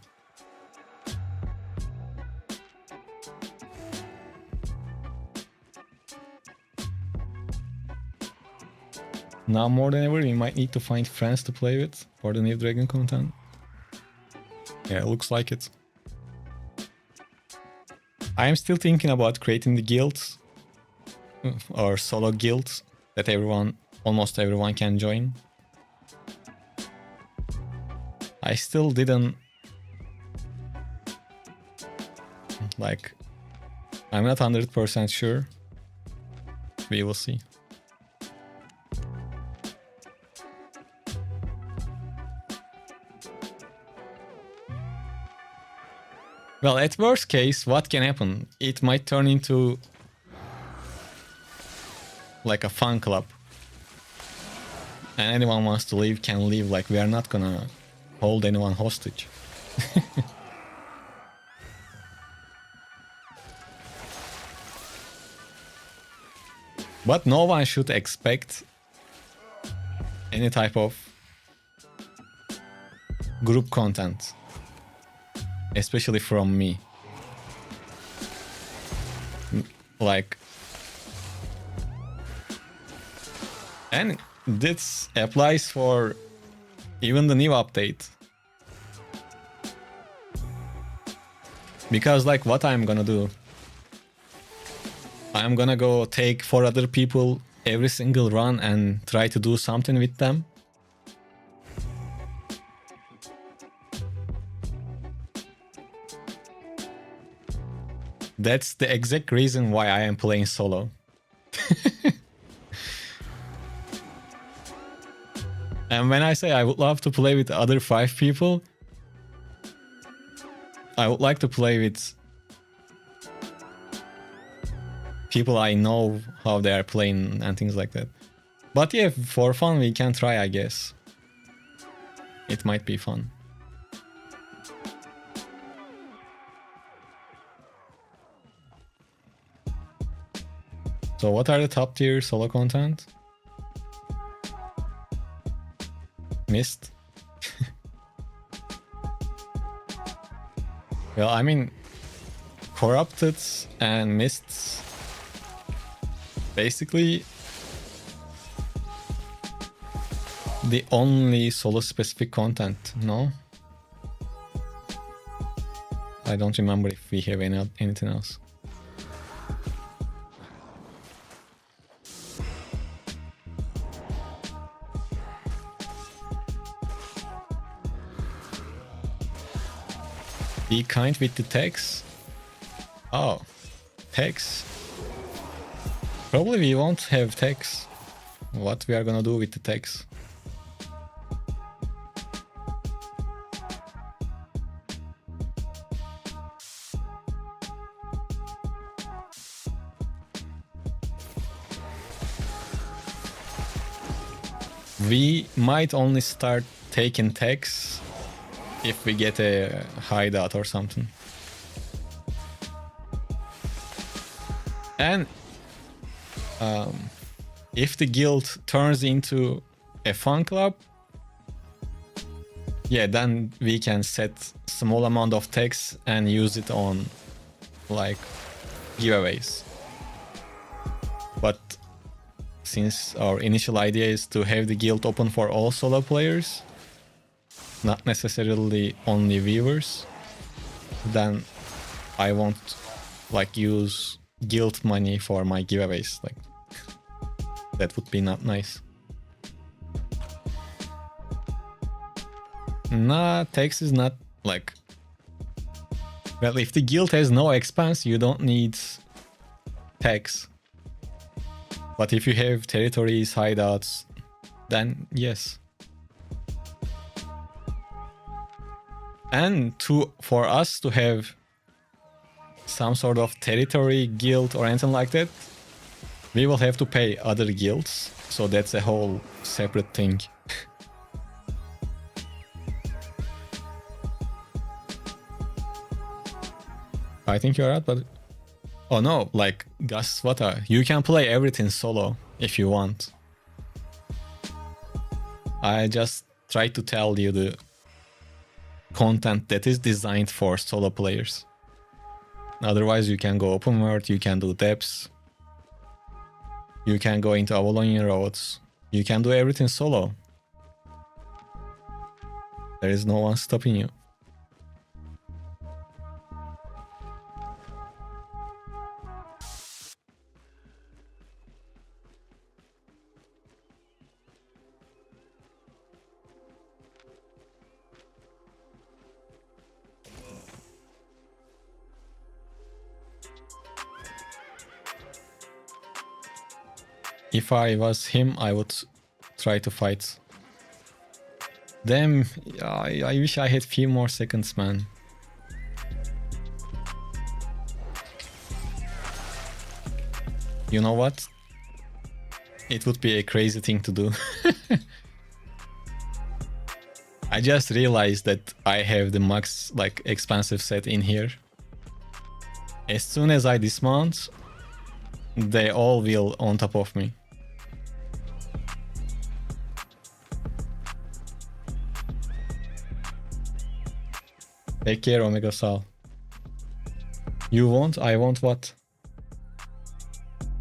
Now more than ever, we might need to find friends to play with for the new Dragon content. Yeah, it looks like it. I am still thinking about creating the guilds or solo guilds that almost everyone can join. I still didn't like, I'm not 100% sure. We will see. Well, at worst case, what can happen? It might turn into like a fun club. And anyone wants to leave can leave. Like, we are not gonna hold anyone hostage. But no one should expect any type of group content. Especially from me. Like... And this applies for even the new update. Because like what I'm gonna do, I'm gonna go take 4 other people every single run and try to do something with them. That's the exact reason why I am playing solo. And when I say I would love to play with the other 5 people, I would like to play with people I know how they are playing and things like that. But yeah, for fun we can try, I guess. It might be fun. So what are the top tier solo content? Mist. Well, I mean, Corrupted and Mists. Basically, the only solo specific content, no? I don't remember if we have anything else. Be kind with the text. Oh, text. Probably we won't have text. What we are gonna do with the text? We might only start taking text if we get a hideout or something. And if the guild turns into a fun club, yeah, then we can set small amount of text and use it on like giveaways. But since our initial idea is to have the guild open for all solo players, not necessarily only viewers, then I won't like use guild money for my giveaways. Like, that would be not nice. Nah, text is not like... Well, if the guild has no expense, you don't need text. But if you have territories, hideouts, then yes. And for us to have some sort of territory, guild, or anything like that, we will have to pay other guilds. So that's a whole separate thing. I think you're right, but... Oh no, like, Gaswata, you can play everything solo if you want. I just try to tell you the content that is designed for solo players. Otherwise, you can go open world, you can do depths, you can go into Avalonian roads, you can do everything solo. There is no one stopping you. If I was him, I would try to fight. Damn, I wish I had few more seconds, man. You know what? It would be a crazy thing to do. I just realized that I have the max, like, expansive set in here. As soon as I dismount, they all will on top of me. Take care, Omega Sal. You want? I want what?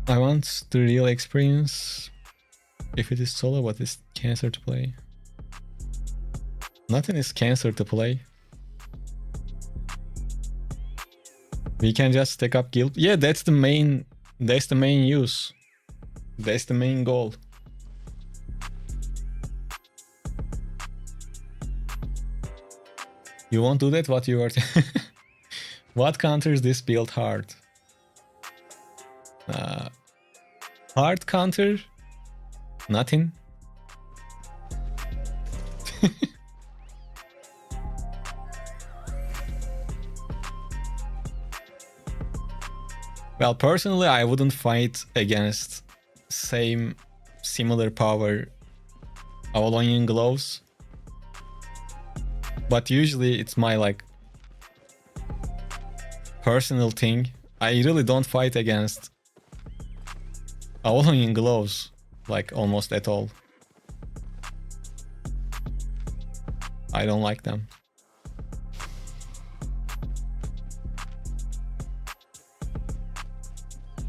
I want the real experience. If it is solo, what is cancer to play? Nothing is cancer to play. We can just stack up guild. Yeah, that's the main use. That's the main goal. You won't do that? What you are... What counters this build hard? Hard counter? Nothing. Well, personally, I wouldn't fight against similar power Avalonian gloves. But usually it's my, like, personal thing. I really don't fight against Avalonian gloves, like, almost at all. I don't like them.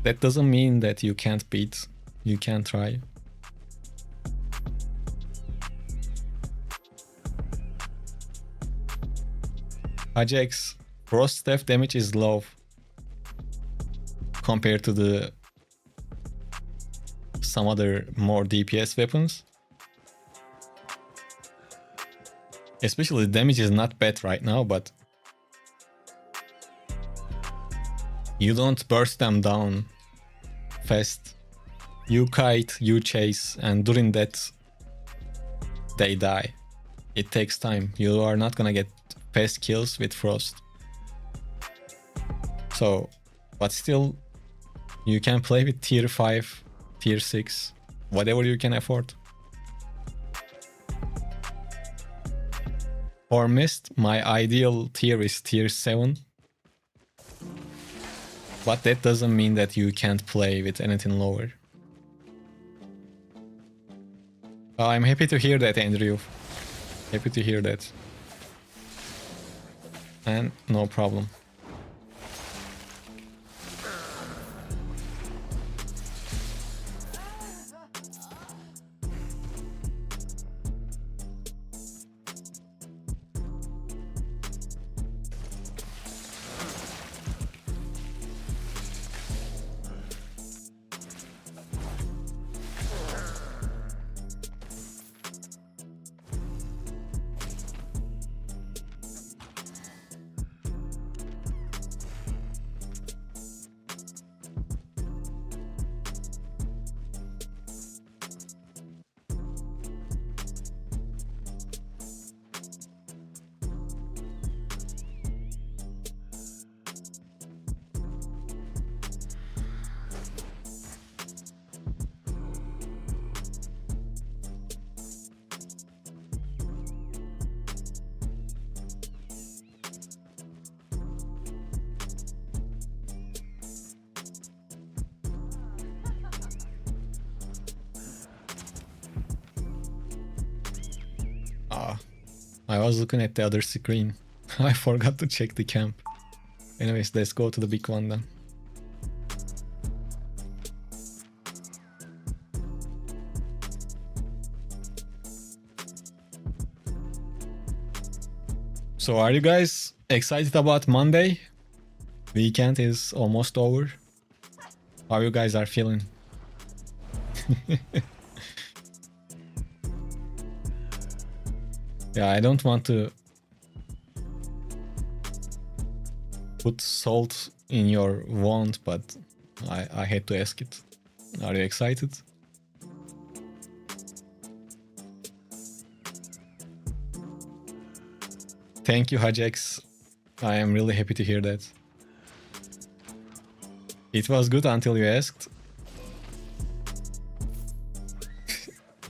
That doesn't mean that you can't beat. You can try. Ajax, frost staff damage is low compared to some other more DPS weapons. Especially the damage is not bad right now, but you don't burst them down fast. You kite, you chase, and during that they die. It takes time. You are not gonna get fast kills with frost. So, but still, you can play with tier 5, tier 6, whatever you can afford. For Mist, my ideal tier is tier 7. But that doesn't mean that you can't play with anything lower. I'm happy to hear that, Andrew. Happy to hear that. And no problem. I was looking at the other screen. I forgot to check the camp. Anyways, let's go to the big one then. So are you guys excited about Monday? Weekend is almost over. How you guys are feeling? Yeah, I don't want to put salt in your wound, but I had to ask it. Are you excited? Thank you, Hajex. I am really happy to hear that. It was good until you asked.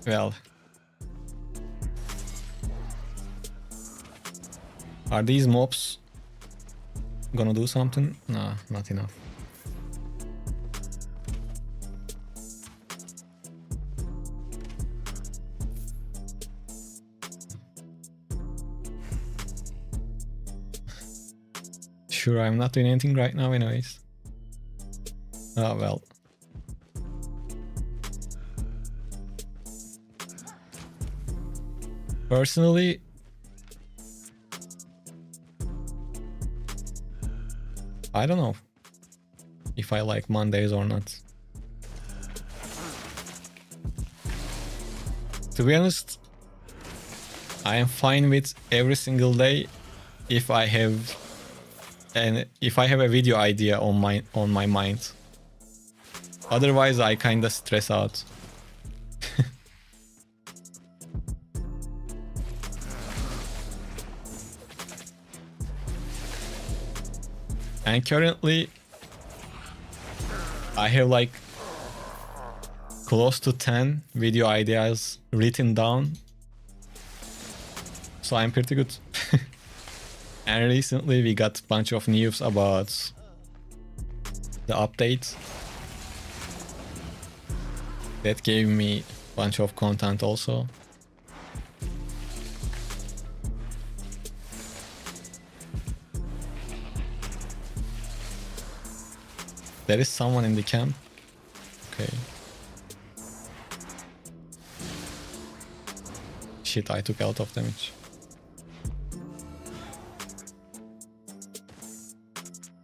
Well. Are these mobs gonna do something? Nah, not enough. Sure, I'm not doing anything right now anyways. Oh well. Personally, I don't know if I like Mondays or not. To be honest, I am fine with every single day if I have a video idea on my mind. Otherwise, I kinda stress out. And currently, I have like close to 10 video ideas written down. So I'm pretty good. And recently we got a bunch of news about the update. That gave me a bunch of content also. There is someone in the camp. Okay. Shit, I took a lot of damage.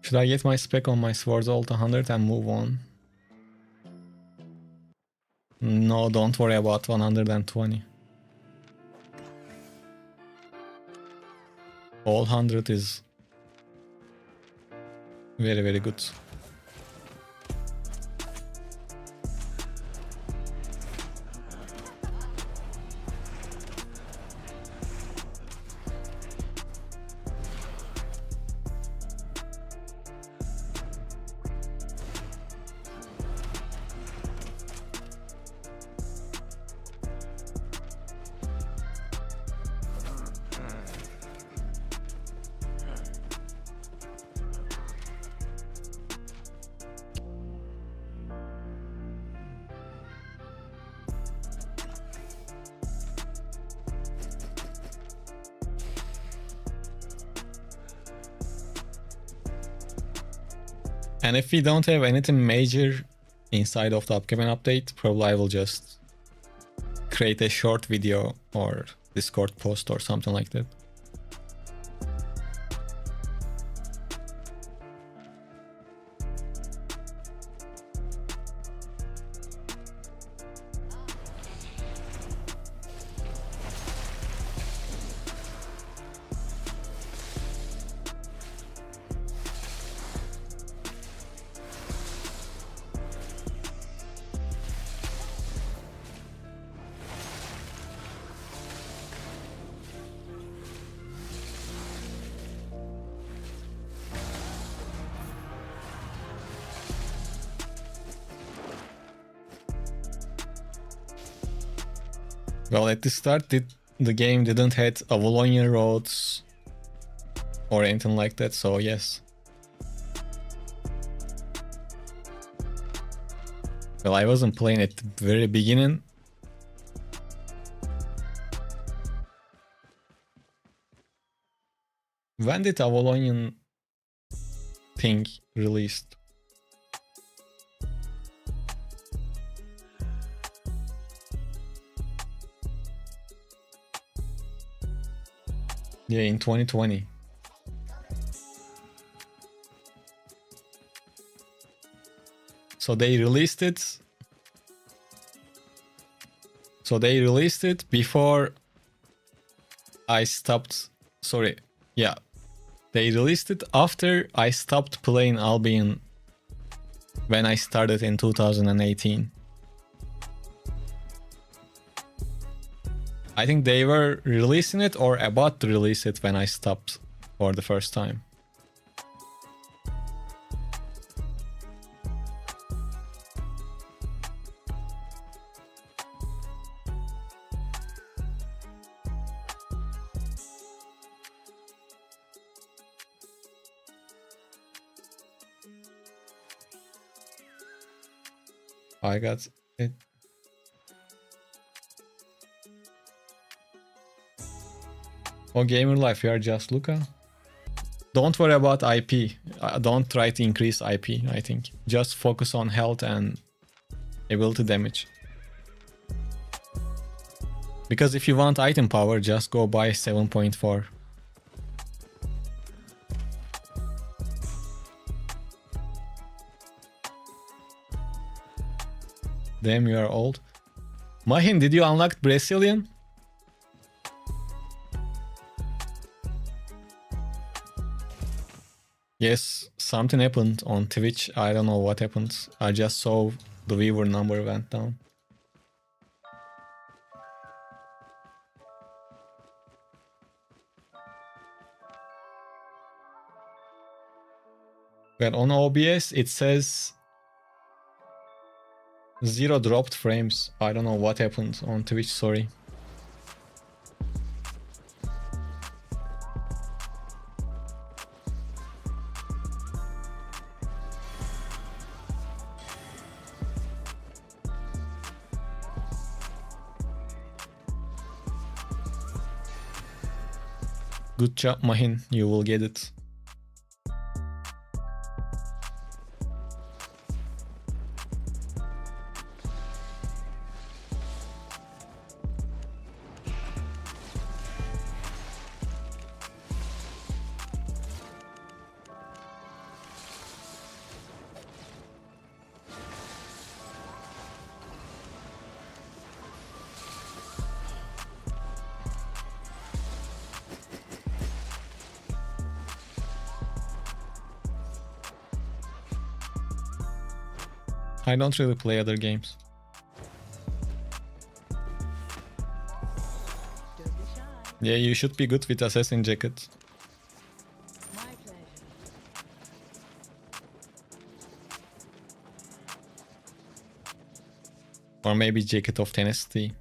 Should I get my spec on my swords all to 100 and move on? No, don't worry about 120. All 100 is very, very good. And if we don't have anything major inside of the upcoming update, probably I will just create a short video or Discord post or something like that. Well, at the start, the game didn't have Avalonian roads or anything like that, so yes. Well, I wasn't playing at the very beginning. When did Avalonian thing released? Yeah, in 2020. So they released it. So they released it before I stopped. Sorry. Yeah. They released it after I stopped playing Albion when I started in 2018. I think they were releasing it or about to release it when I stopped for the first time. I got it. Oh, gamer life, you are just Luca. Don't worry about IP. Don't try to increase IP, I think. Just focus on health and ability damage. Because if you want item power, just go buy 7.4. Damn, you are old. Mahin, did you unlock Brazilian? Yes, something happened on Twitch. I don't know what happened. I just saw the viewer number went down. But on OBS, it says 0 dropped frames. I don't know what happened on Twitch, sorry. Good job, Mahin. You will get it. I don't really play other games. Yeah, you should be good with Assassin Jacket. Or maybe Jacket of Tenacity.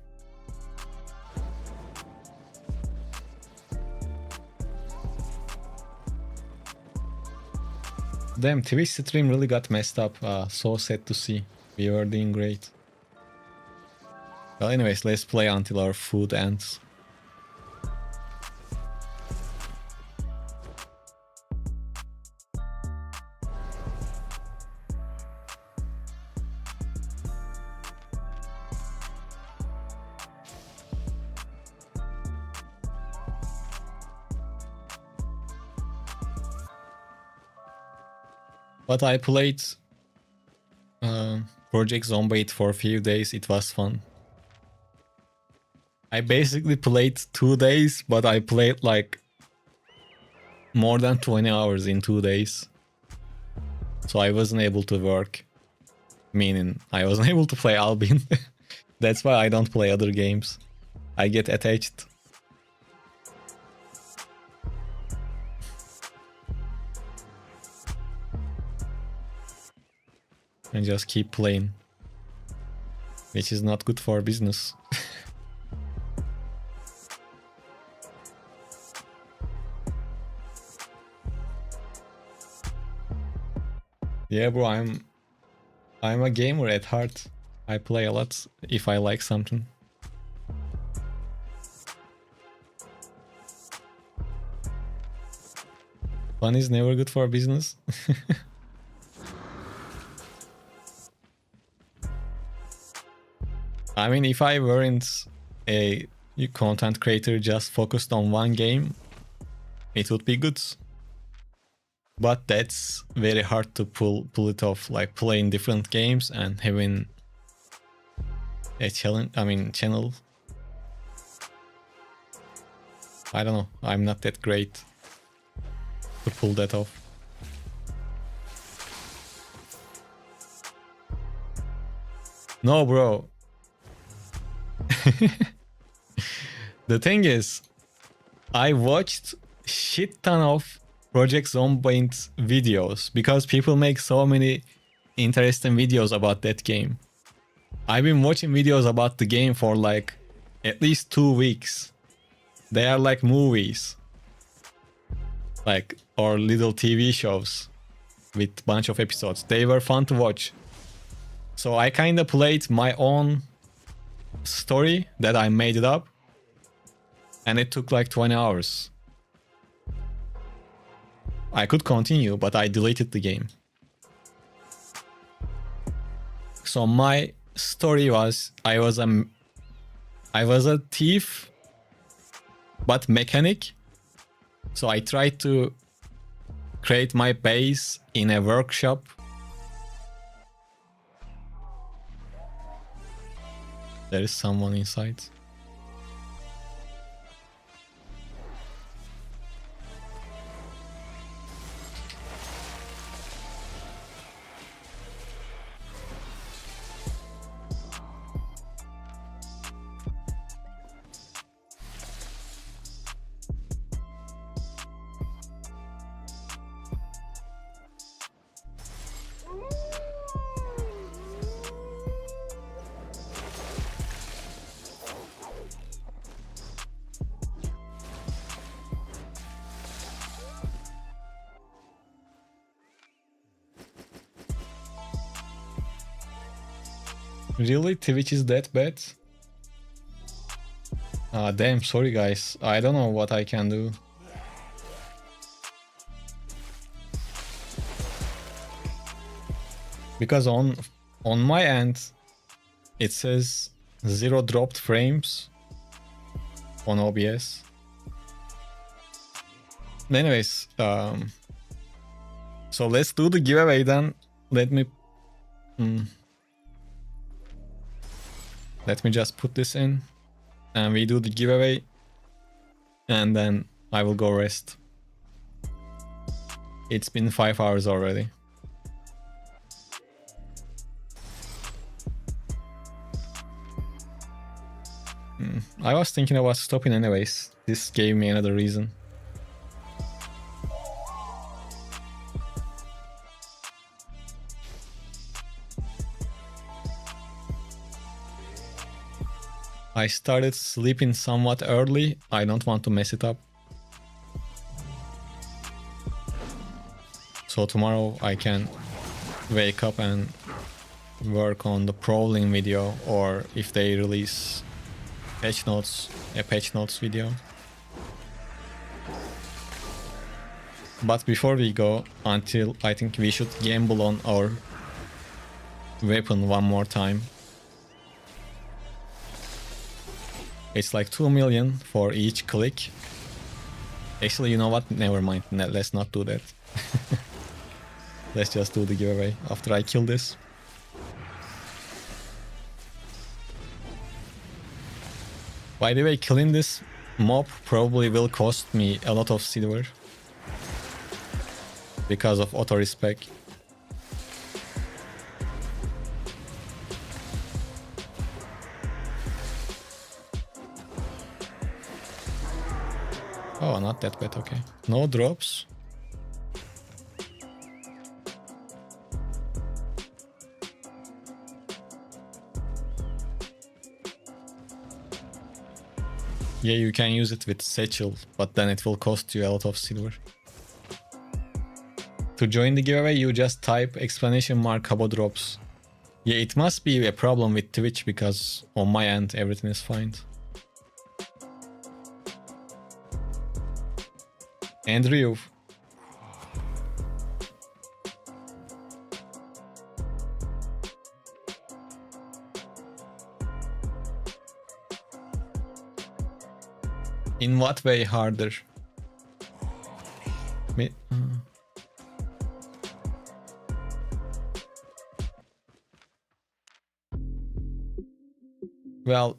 Damn, Twitch stream really got messed up. So sad to see. We were doing great. Well, anyways, let's play until our food ends. But I played Project Zomboid for a few days. It was fun. I basically played 2 days, but I played like more than 20 hours in 2 days. So I wasn't able to work. Meaning I wasn't able to play Albion. That's why I don't play other games. I get attached. And just keep playing. Which is not good for business. Yeah, bro, I'm a gamer at heart. I play a lot if I like something. Fun is never good for business. I mean, if I weren't a content creator just focused on one game, it would be good. But that's very hard to pull it off, like playing different games and having a channel. I don't know, I'm not that great to pull that off. No, bro. The thing is, I watched shit ton of Project Zombies videos because people make so many interesting videos about that game. I've been watching videos about the game for like at least 2 weeks. They are like movies, like, or little TV shows with bunch of episodes. They were fun to watch. So I kind of played my own story that I made it up, and it took like 20 hours. I could continue, but I deleted the game. So my story was, I was a thief, but mechanic. So I tried to create my base in a workshop. There is someone inside. Really? Twitch is that bad? Damn, sorry guys. I don't know what I can do. Because on my end, it says 0 dropped frames on OBS. Anyways, so let's do the giveaway then. Let me just put this in, and we do the giveaway, and then I will go rest. It's been 5 hours already. I was thinking about stopping anyways. This gave me another reason. I started sleeping somewhat early. I don't want to mess it up. So tomorrow I can wake up and work on the prowling video, or if they release a patch notes video. But before we go, I think we should gamble on our weapon one more time. It's like 2 million for each click. Actually, you know what? Never mind. Let's not do that. Let's just do the giveaway after I kill this. By the way, killing this mob probably will cost me a lot of silver because of auto respec. Oh, not that bad, okay. No drops. Yeah, you can use it with satchel, but then it will cost you a lot of silver. To join the giveaway, you just type !Habo drops. Yeah, it must be a problem with Twitch because on my end everything is fine. Andrew, In what way harder? Well,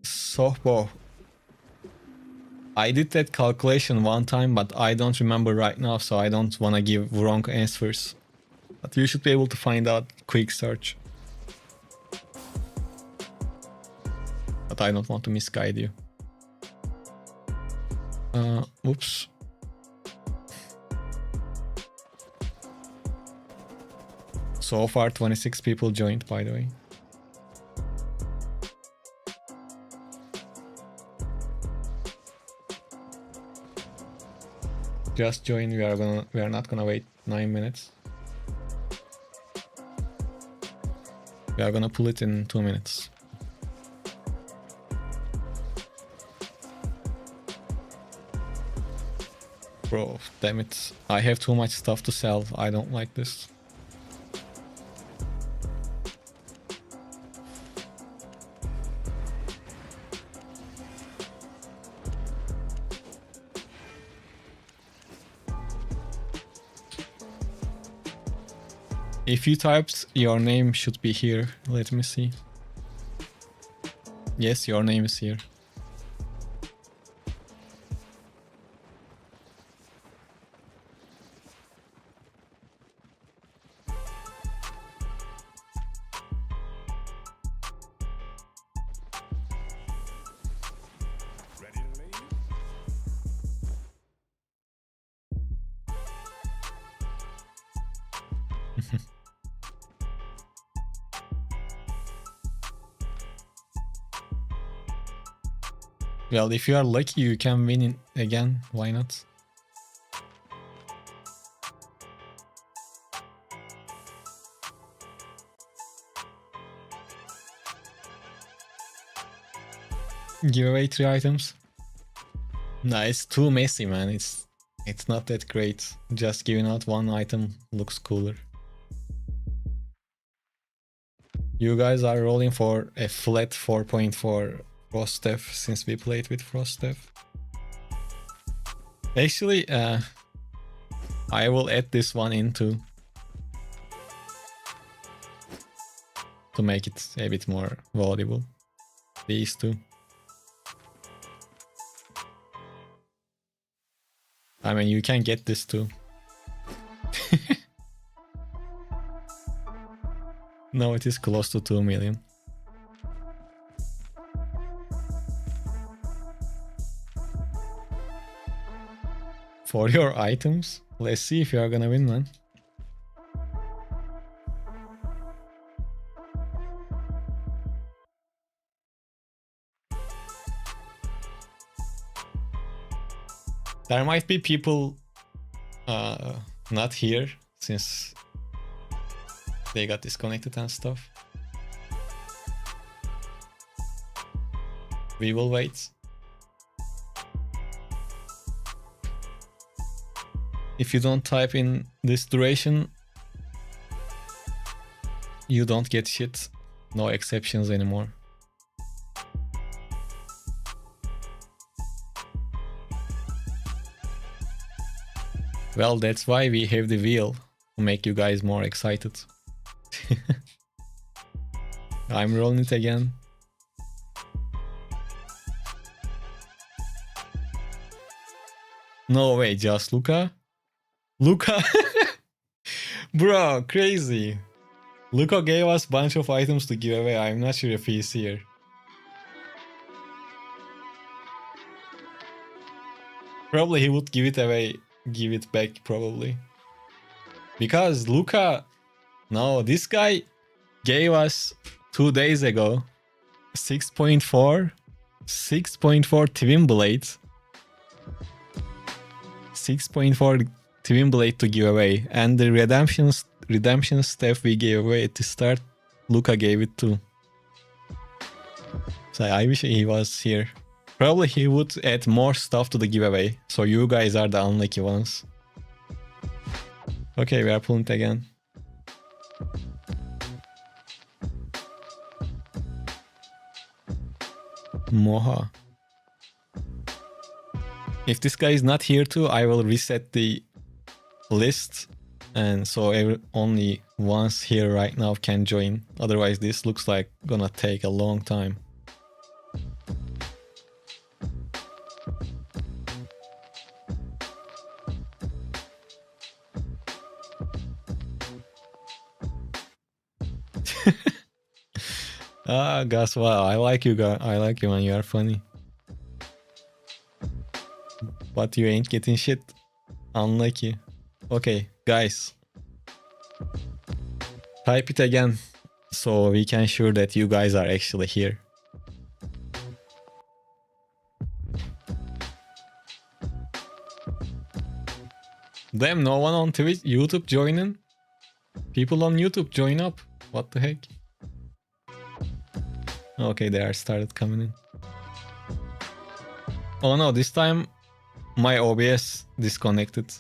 softball. I did that calculation one time, but I don't remember right now, so I don't want to give wrong answers. But you should be able to find out quick search. But I don't want to misguide you. Oops. So far 26 people joined, by the way. Just join, we are not gonna wait 9 minutes. We are gonna pull it in 2 minutes. Bro, damn it. I have too much stuff to sell. I don't like this. If you typed, your name should be here. Let me see. Yes, your name is here. Well, if you are lucky, you can win it again. Why not? Give away 3 items. Nah, it's too messy, man. It's not that great. Just giving out 1 item looks cooler. You guys are rolling for a flat 4.4 Frost Def since we played with Frost Def. Actually, I will add this one into to make it a bit more valuable. These two. I mean, you can get this too. No, it is close to 2 million. For your items, let's see if you are gonna win, man. There might be people not here since they got disconnected and stuff. We will wait. If you don't type in this duration, you don't get shit. No exceptions anymore. Well, that's why we have the wheel, to make you guys more excited. I'm rolling it again. No way, just Luca? Luca? Bro, crazy. Luca gave us a bunch of items to give away. I'm not sure if he's here. Probably he would give it away, give it back probably. Because Luca, no, this guy gave us 2 days ago 6.4 Twin Blade. 6.4 Twin Blade to give away, and the redemption stuff we gave away at the start, Luca gave it too. So I wish he was here. Probably he would add more stuff to the giveaway, so you guys are the unlucky ones. Okay, we are pulling it again. Moha. If this guy is not here too, I will reset the list. And so only once here right now can join. Otherwise this looks like gonna take a long time. Gus, wow, I like you, guy. I like you, man. You are funny. But you ain't getting shit. Unlucky. Okay, guys. Type it again so we can sure that you guys are actually here. Damn, no one on Twitch, YouTube joining? People on YouTube join up. What the heck? Okay, they are started coming in. Oh no, this time my OBS disconnected.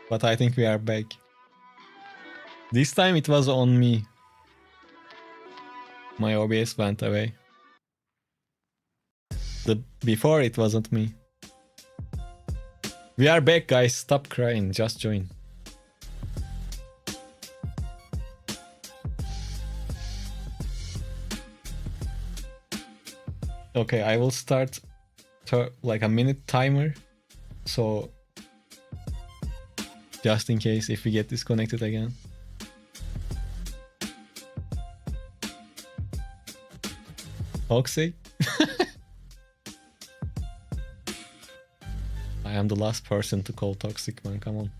But I think we are back. This time it was on me. My OBS went away. Before it wasn't me. We are back, guys. Stop crying. Just join. Okay, I will start like a minute timer. So just in case if we get disconnected again. Toxic? I am the last person to call toxic, man. Come on.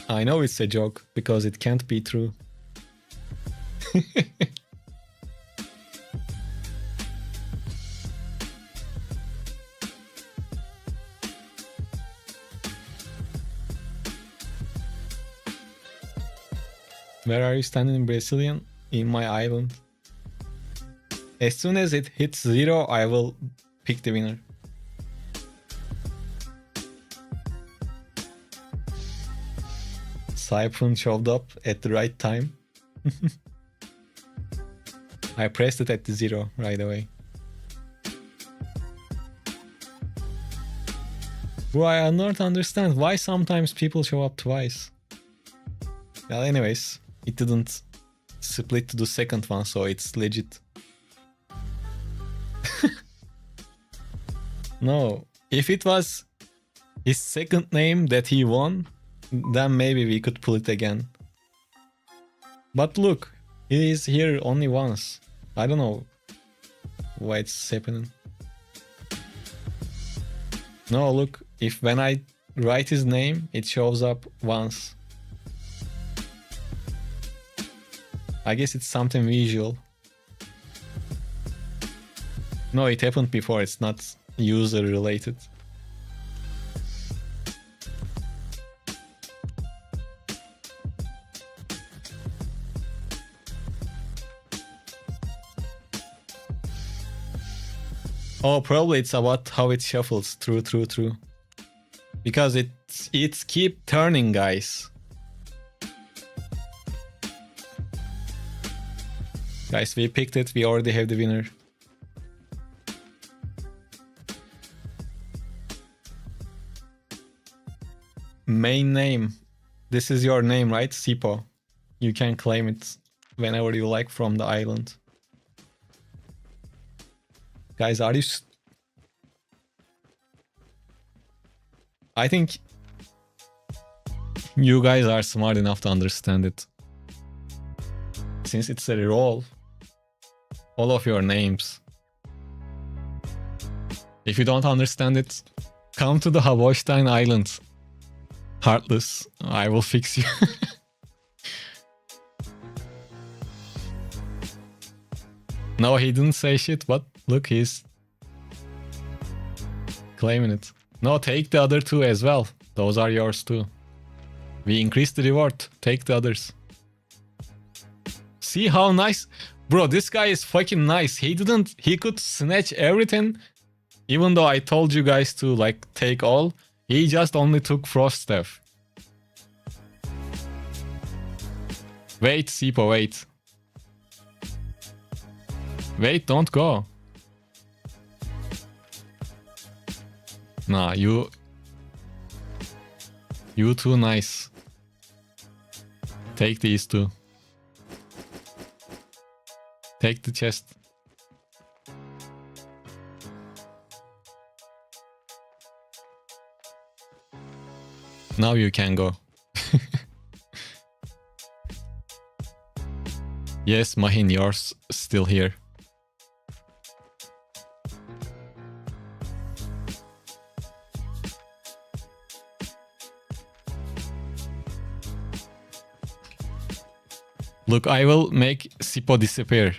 I know it's a joke because it can't be true. Where are you standing in Brazilian? In my island. As soon as it hits 0, I will pick the winner. Siphon showed up at the right time. I pressed it at the 0 right away. Bro, I don't understand why sometimes people show up twice. Well, anyways, it didn't split to the second one, so it's legit. No, if it was his second name that he won, then maybe we could pull it again. But look, he is here only once. I don't know why it's happening. No, look, if when I write his name, it shows up once. I guess it's something visual. No, it happened before, it's not user related. Oh, probably it's about how it shuffles. True. Because it's keep turning, guys. Guys, we picked it. We already have the winner. Main name. This is your name, right? Sipo. You can claim it whenever you like from the island. Guys, are you... I think you guys are smart enough to understand it. Since it's a roll, all of your names. If you don't understand it, come to the Havostein Island. Heartless, I will fix you. No, he didn't say shit, but look, he's claiming it. No, take the other two as well. Those are yours too. We increased the reward. Take the others. See how nice? Bro, this guy is fucking nice. He could snatch everything Even though I told you guys to like take all, he just only took Frost Staff. Wait, Sipo, wait. Wait, don't go. Nah, you too nice. Take these two. Take the chest. Now you can go. Yes, Mahin, you're still here. Look, I will make Sipo disappear.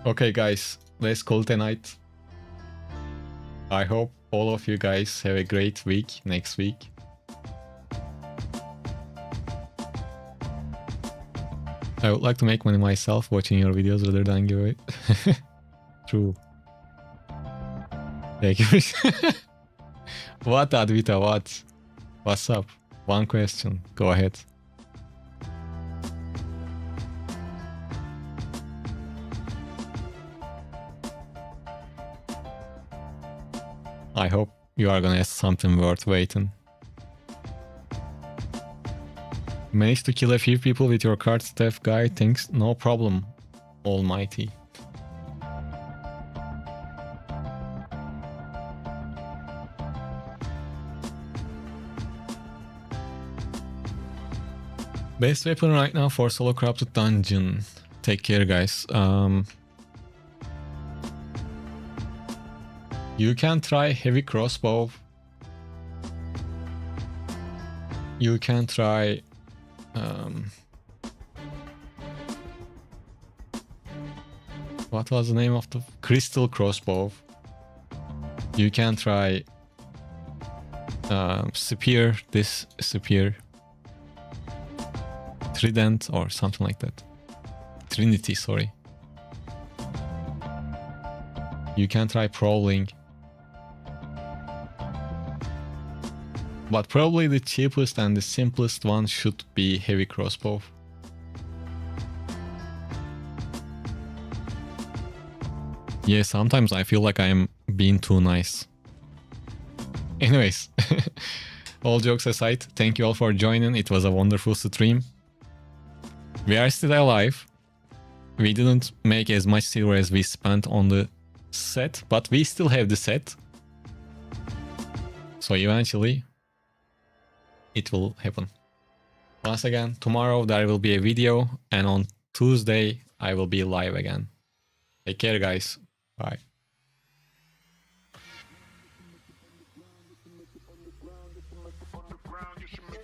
Okay, guys, let's call it a night. I hope all of you guys have a great week next week. I would like to make money myself watching your videos rather than give away. True. Thank you. What, Advita? What? What's up? One question. Go ahead. I hope you are gonna ask something worth waiting. Managed to kill a few people with your card staff guy, thanks. No problem, almighty. Best weapon right now for solo corrupted dungeon. Take care, guys. You can try heavy crossbow. You can try what was the name of the crystal crossbow? You can try spear, this spear, trident or something like that. Trinity, sorry. You can try prowling. But probably the cheapest and the simplest one should be heavy crossbow. Yeah, sometimes I feel like I'm being too nice. Anyways, all jokes aside, thank you all for joining. It was a wonderful stream. We are still alive. We didn't make as much silver as we spent on the set, but we still have the set. So eventually it will happen. Once again, tomorrow there will be a video, and on Tuesday I will be live again. Take care, guys. Bye. On the ground, you should make